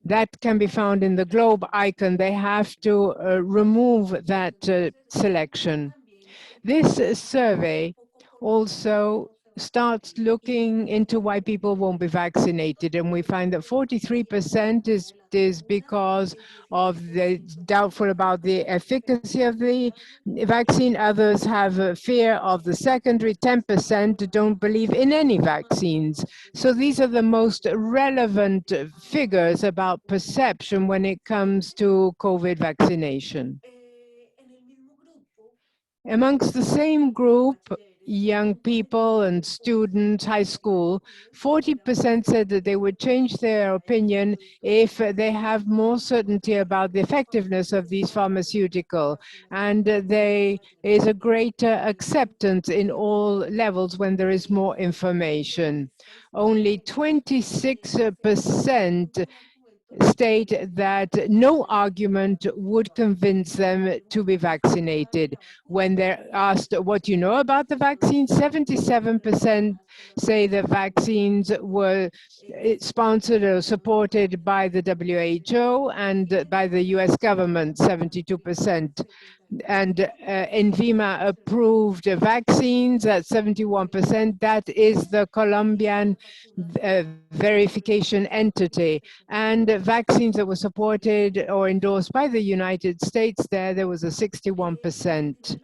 That can be found in the globe icon. They have to remove that selection. This survey also starts looking into why people won't be vaccinated, and we find that 43% is because of the doubtful about the efficacy of the vaccine. Others have a fear of the secondary. 10% don't believe in any vaccines. So these are the most relevant figures about perception when it comes to COVID vaccination. Amongst the same group, young people and students, high school, 40% said that they would change their opinion if they have more certainty about the effectiveness of these pharmaceuticals. And there is a greater acceptance in all levels when there is more information. Only 26% state that no argument would convince them to be vaccinated. When they're asked what you know about the vaccine, 77% say the vaccines were sponsored or supported by the WHO and by the US government, 72%. And Envima approved vaccines at 71%. That is the Colombian verification entity. And vaccines that were supported or endorsed by the United States, there was a 61%.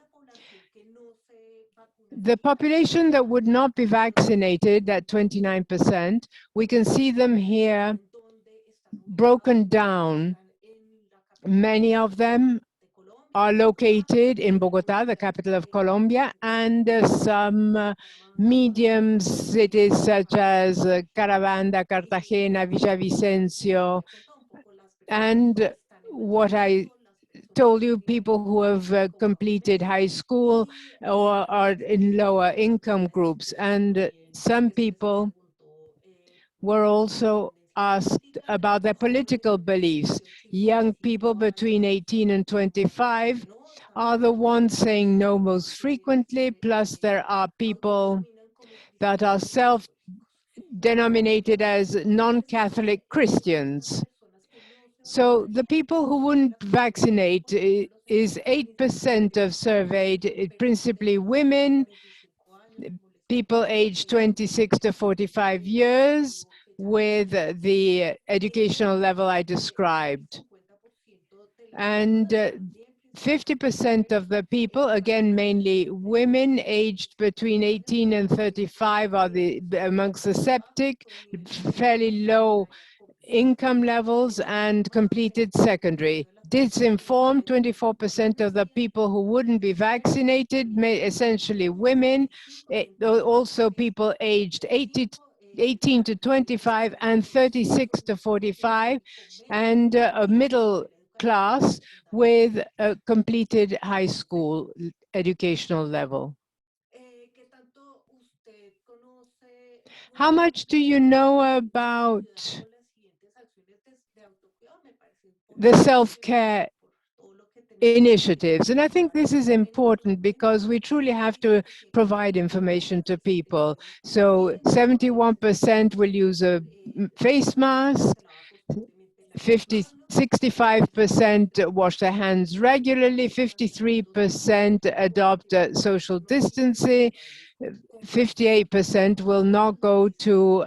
The population that would not be vaccinated, at 29%, we can see them here broken down. Many of them are located in Bogota, the capital of Colombia, and some medium cities such as Carabanda, Cartagena, Villavicencio, and what I told you, people who have completed high school or are in lower income groups. And some people were also asked about their political beliefs. Young people between 18 and 25 are the ones saying no most frequently, plus there are people that are self-denominated as non-Catholic Christians. So the people who wouldn't vaccinate is 8% of surveyed, principally women, people aged 26 to 45 years, with the educational level I described. And 50% of the people, again, mainly women aged between 18 and 35 are amongst the septic, fairly low income levels and completed secondary. Disinformed, 24% of the people who wouldn't be vaccinated, essentially women, also people aged 18 to 25 and 36 to 45, and a middle class with a completed high school educational level. How much do you know about the self-care initiatives? And I think this is important because we truly have to provide information to people. So 71% will use a face mask, 65% wash their hands regularly, 53% adopt social distancing, 58% will not go to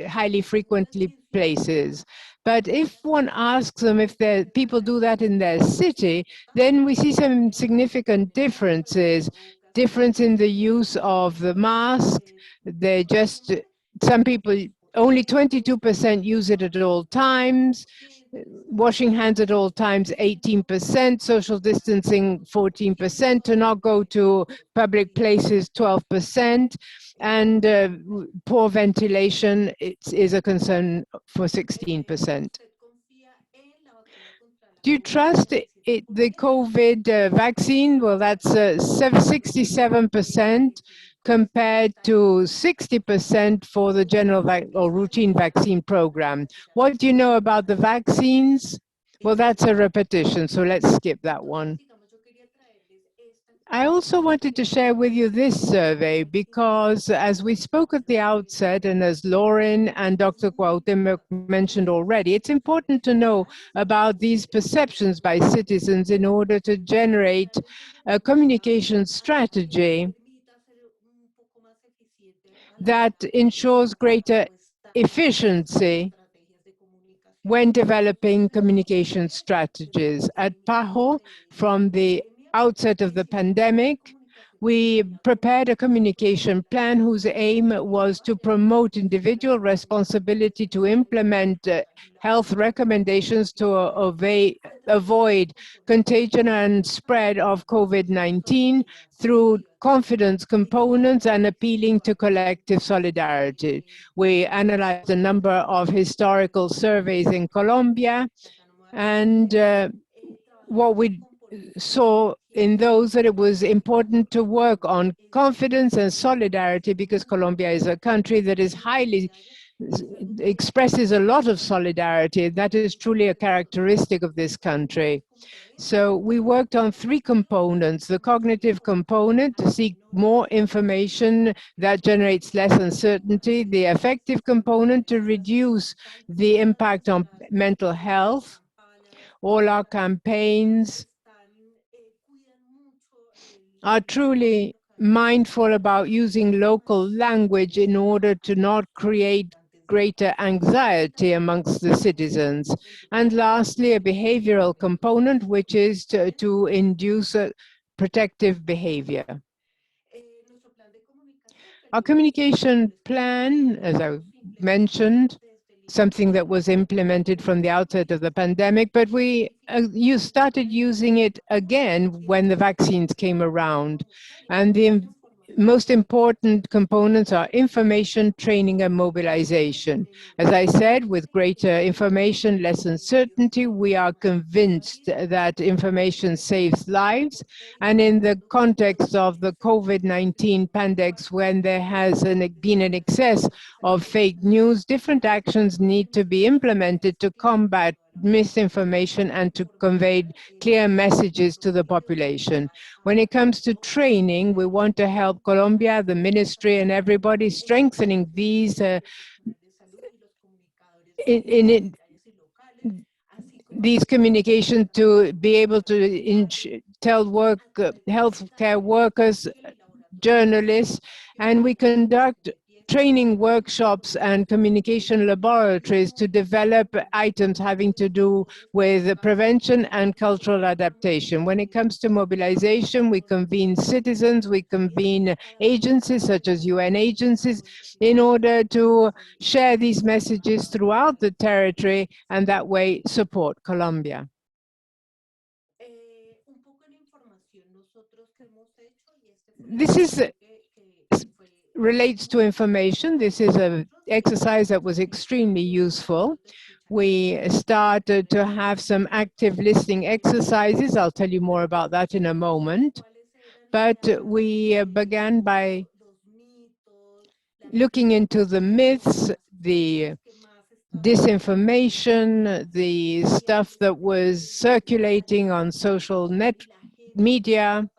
highly frequently places. But if one asks them if people do that in their city, then we see some significant differences. Difference in the use of the mask. Some people, only 22% use it at all times. Washing hands at all times, 18%. Social distancing, 14%. To not go to public places, 12%. And poor ventilation is a concern for 16%. Do you trust the COVID vaccine? Well, that's 67% compared to 60% for the general or routine vaccine program. What do you know about the vaccines? Well, that's a repetition, so let's skip that one. I also wanted to share with you this survey because, as we spoke at the outset, and as Lauren and Dr. Cuauhtemoc mentioned already, it's important to know about these perceptions by citizens in order to generate a communication strategy that ensures greater efficiency when developing communication strategies. At PAHO, from the outset of the pandemic, we prepared a communication plan whose aim was to promote individual responsibility to implement health recommendations to avoid contagion and spread of COVID-19 through confidence components and appealing to collective solidarity. We analyzed a number of historical surveys in Colombia, and what we saw in those that it was important to work on confidence and solidarity, because Colombia is a country that is expresses a lot of solidarity. That is truly a characteristic of this country. So we worked on three components: the cognitive component to seek more information that generates less uncertainty, the affective component to reduce the impact on mental health. All our campaigns are truly mindful about using local language in order to not create greater anxiety amongst the citizens. And lastly, a behavioral component, which is to induce a protective behavior. Our communication plan, as I mentioned, something that was implemented from the outset of the pandemic, but you started using it again when the vaccines came around. And the most important components are information, training, and mobilization. As I said, with greater information, less uncertainty, we are convinced that information saves lives. And in the context of the COVID-19 pandemic, when there has been an excess of fake news, different actions need to be implemented to combat misinformation and to convey clear messages to the population. When it comes to training, we want to help Colombia, the ministry, and everybody strengthening these these communications to be able to tell healthcare workers, journalists, and we conduct training workshops and communication laboratories to develop items having to do with prevention and cultural adaptation. When it comes to mobilization, we convene citizens, we convene agencies such as UN agencies in order to share these messages throughout the territory and that way support Colombia. This relates to information. This is an exercise that was extremely useful. We started to have some active listening exercises. I'll tell you more about that in a moment. But we began by looking into the myths, the disinformation, the stuff that was circulating on social media.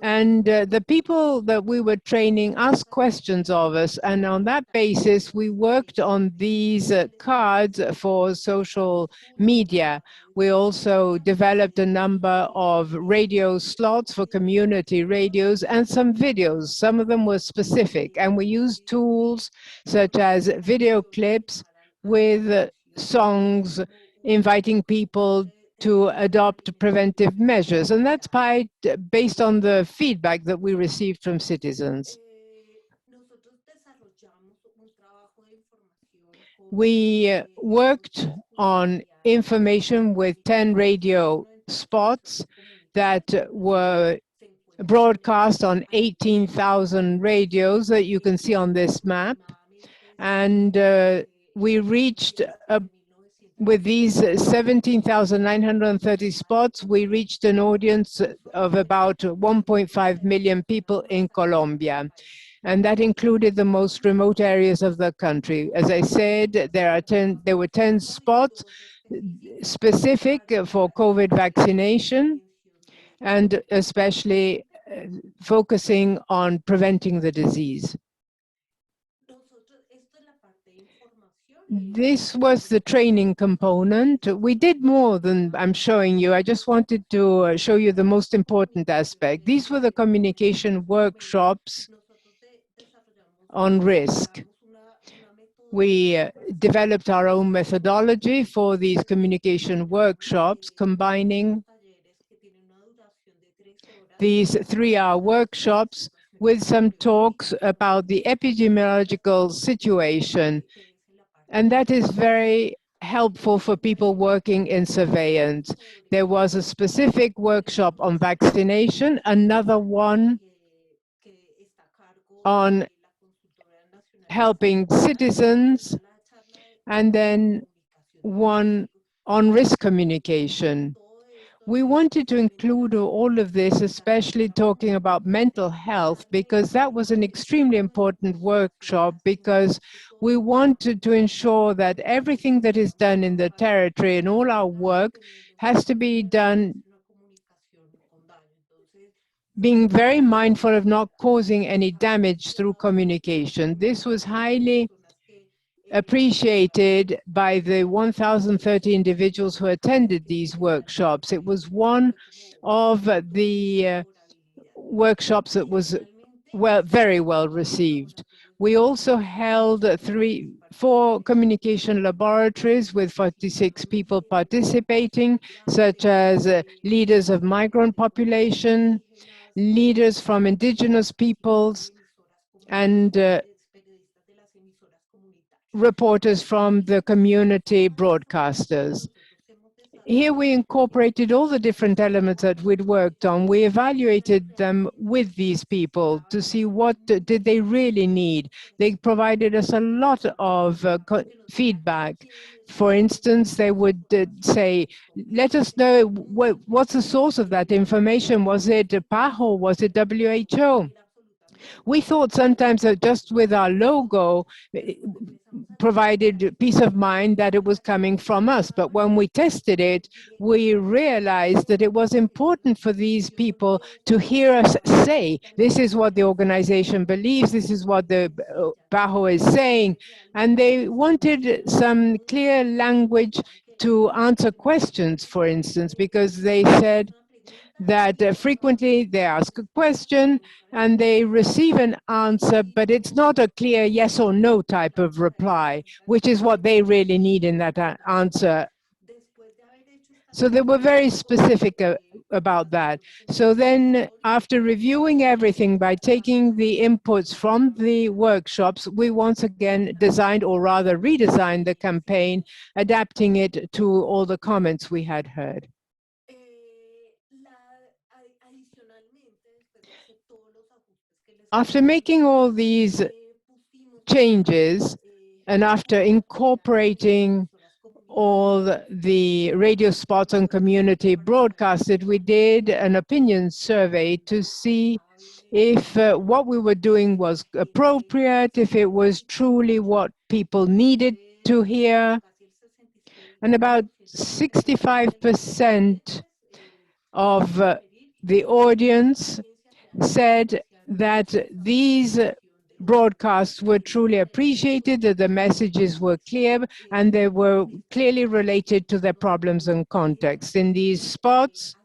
And the people that we were training asked questions of us, and on that basis, we worked on these cards for social media. We also developed a number of radio slots for community radios and some videos. Some of them were specific, and we used tools such as video clips with songs inviting people to adopt preventive measures. And that's based on the feedback that we received from citizens. We worked on information with 10 radio spots that were broadcast on 18,000 radios that you can see on this map. And we reached with these 17,930 spots, we reached an audience of about 1.5 million people in Colombia. And that included the most remote areas of the country. As I said, there were 10 spots specific for COVID vaccination, and especially focusing on preventing the disease. This was the training component. We did more than I'm showing you. I just wanted to show you the most important aspect. These were the communication workshops on risk. We developed our own methodology for these communication workshops, combining these 3-hour workshops with some talks about the epidemiological situation. And that is very helpful for people working in surveillance. There was a specific workshop on vaccination, another one on helping citizens, and then one on risk communication. We wanted to include all of this, especially talking about mental health, because that was an extremely important workshop, because we wanted to ensure that everything that is done in the territory and all our work has to be done being very mindful of not causing any damage through communication. This was highly appreciated by the 1,030 individuals who attended these workshops. It was one of the workshops that was very well received. We also held 4 communication laboratories with 46 people participating, such as leaders of migrant population, leaders from indigenous peoples, and reporters from the community broadcasters. Here we incorporated all the different elements that we'd worked on. We evaluated them with these people to see what did they really need. They provided us a lot of feedback. For instance, they would say, let us know what's the source of that information. Was it PAHO? Was it WHO? We thought sometimes that just with our logo provided peace of mind that it was coming from us. But when we tested it, we realized that it was important for these people to hear us say, this is what the organization believes, this is what the PAHO is saying. And they wanted some clear language to answer questions, for instance, because they said that frequently they ask a question and they receive an answer, but it's not a clear yes or no type of reply, which is what they really need in that answer. So they were very specific about that. So then after reviewing everything by taking the inputs from the workshops, we once again designed, or rather redesigned, the campaign, adapting it to all the comments we had heard. After making all these changes and after incorporating all the radio spots on community broadcasted, we did an opinion survey to see if what we were doing was appropriate, if it was truly what people needed to hear. And about 65% of the audience said that these broadcasts were truly appreciated, that the messages were clear, and they were clearly related to their problems and context. In these spots,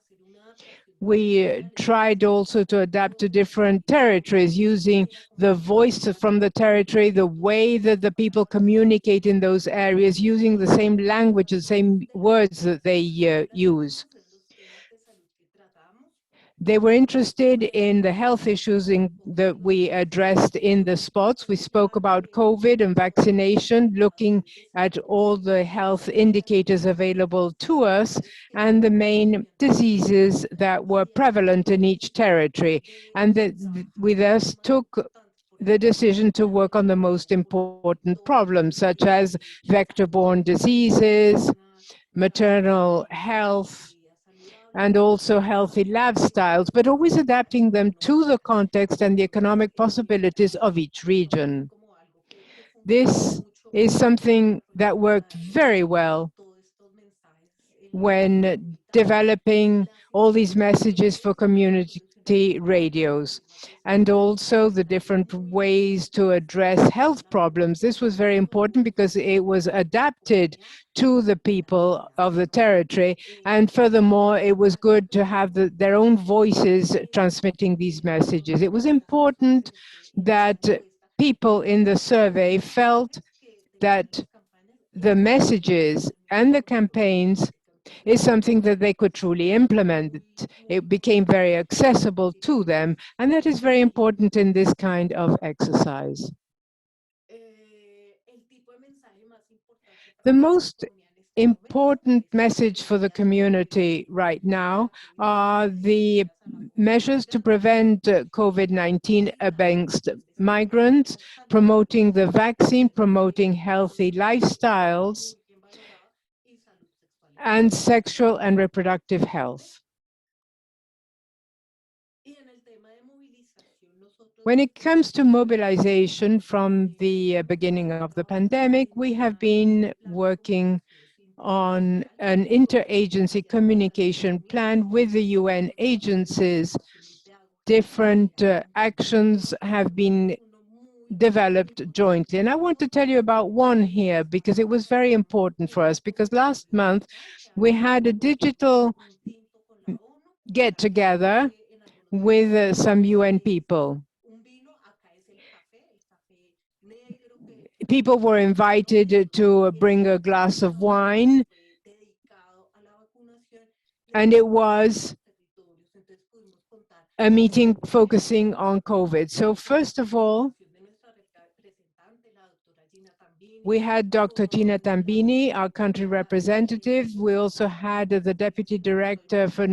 we tried also to adapt to different territories, using the voice from the territory, the way that the people communicate in those areas, using the same language, the same words that they use. They were interested in the health issues that we addressed in the spots. We spoke about COVID and vaccination, looking at all the health indicators available to us and the main diseases that were prevalent in each territory. And we thus took the decision to work on the most important problems, such as vector-borne diseases, maternal health, and also healthy lifestyles, but always adapting them to the context and the economic possibilities of each region. This is something that worked very well when developing all these messages for community radios, and also the different ways to address health problems. This was very important because it was adapted to the people of the territory, and furthermore, it was good to have their own voices transmitting these messages. It was important that people in the survey felt that the messages and the campaigns is something that they could truly implement. It became very accessible to them, and that is very important in this kind of exercise. The most important message for the community right now are the measures to prevent COVID-19 against migrants, promoting the vaccine, promoting healthy lifestyles, and sexual and reproductive health. When it comes to mobilization from the beginning of the pandemic, we have been working on an interagency communication plan with the UN agencies. Different actions have been developed jointly. And I want to tell you about one here because it was very important for us, because last month we had a digital get-together with some UN people. People were invited to bring a glass of wine, and it was a meeting focusing on COVID. So first of all, we had Dr. Gina Tambini, our country representative. We also had the Deputy Director for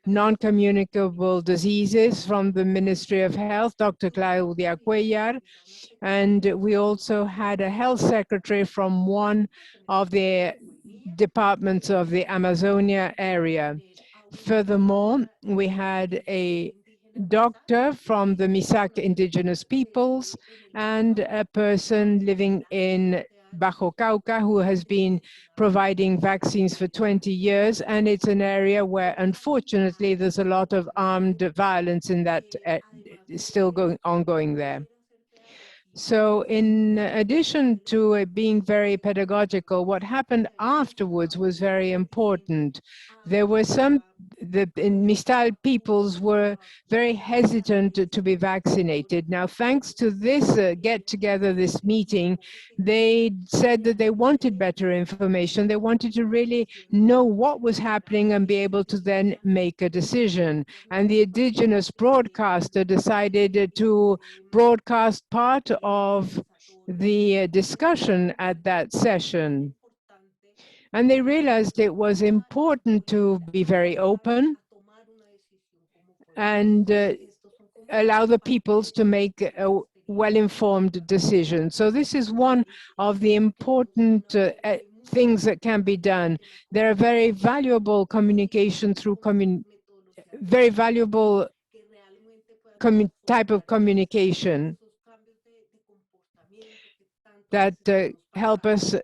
Non-Communicable Diseases from the Ministry of Health, Dr. Claudia Cuellar. And we also had a health secretary from one of the departments of the Amazonia area. Furthermore, we had a doctor from the Misak indigenous peoples and a person living in Bajo Cauca who has been providing vaccines for 20 years. And it's an area where, unfortunately, there's a lot of armed violence in that still ongoing there. So in addition to it being very pedagogical, what happened afterwards was very important. There were the Mistal peoples were very hesitant to be vaccinated. Now, thanks to this get-together, this meeting, they said that they wanted better information. They wanted to really know what was happening and be able to then make a decision. And the indigenous broadcaster decided to broadcast part of the discussion at that session. And they realized it was important to be very open and allow the peoples to make a well-informed decision. So this is one of the important things that can be done. There are very valuable communication through very valuable type of communication that help us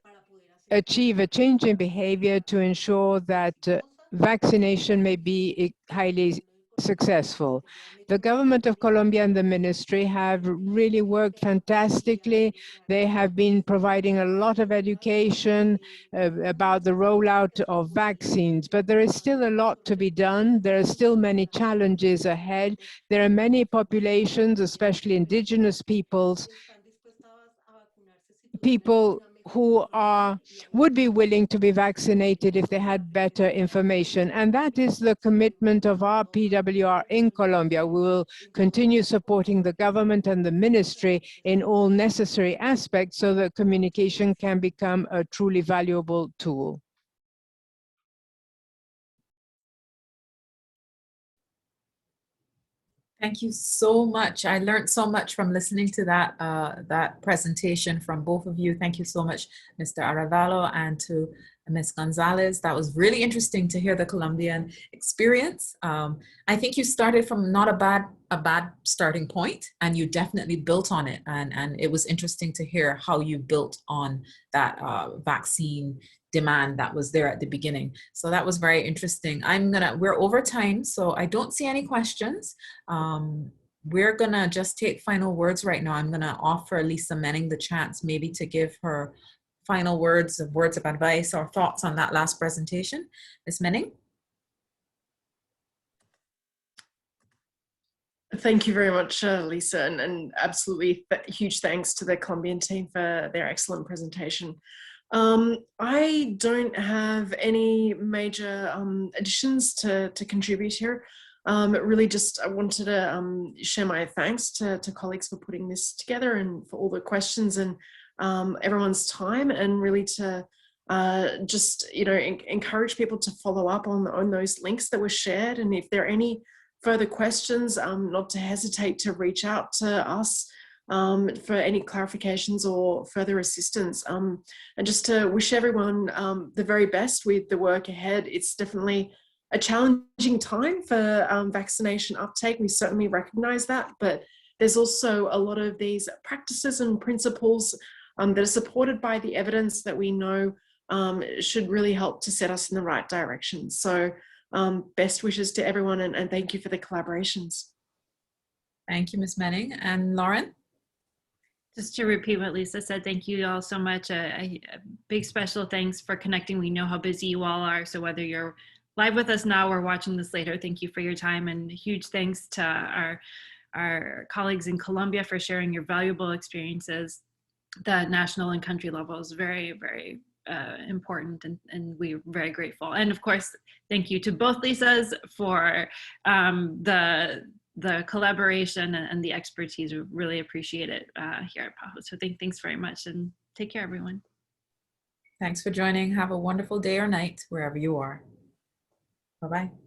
achieve a change in behavior to ensure that vaccination may be highly successful. The government of Colombia and the ministry have really worked fantastically. They have been providing a lot of education about the rollout of vaccines, but there is still a lot to be done. There are still many challenges ahead. There are many populations, especially indigenous peoples, people who would be willing to be vaccinated if they had better information. And that is the commitment of our PWR in Colombia. We will continue supporting the government and the ministry in all necessary aspects so that communication can become a truly valuable tool. Thank you so much. I learned so much from listening to that that presentation from both of you. Thank you so much, Mr. Arevalo, and to Ms. Gonzalez. That was really interesting to hear the Colombian experience. I think you started from not a bad starting point, and you definitely built on it. And it was interesting to hear how you built on that vaccine demand that was there at the beginning. So that was very interesting. We're over time, so I don't see any questions. We're gonna just take final words right now. I'm gonna offer Lisa Menning the chance maybe to give her final words of advice or thoughts on that last presentation. Ms. Menning? Thank you very much, Lisa, and absolutely huge thanks to the Colombian team for their excellent presentation. I don't have any major additions to contribute here. Really just I wanted to share my thanks to colleagues for putting this together and for all the questions and everyone's time, and really to just, you know, encourage people to follow up on those links that were shared. And if there are any further questions, not to hesitate to reach out to us for any clarifications or further assistance. And just to wish everyone the very best with the work ahead. It's definitely a challenging time for vaccination uptake. We certainly recognize that, but there's also a lot of these practices and principles that are supported by the evidence that we know should really help to set us in the right direction. So best wishes to everyone, and thank you for the collaborations. Thank you, Ms. Menning. And Lauren? Just to repeat what Lisa said, thank you all so much. A big special thanks for connecting. We know how busy you all are, so whether you're live with us now or watching this later, thank you for your time, and huge thanks to our colleagues in Colombia for sharing your valuable experiences. The national and country level is very, very important, and we're very grateful. And of course, thank you to both Lisas for the collaboration and the expertise. We really appreciate it here at PAHO. So thanks very much, and take care, everyone. Thanks for joining. Have a wonderful day or night wherever you are. Bye-bye.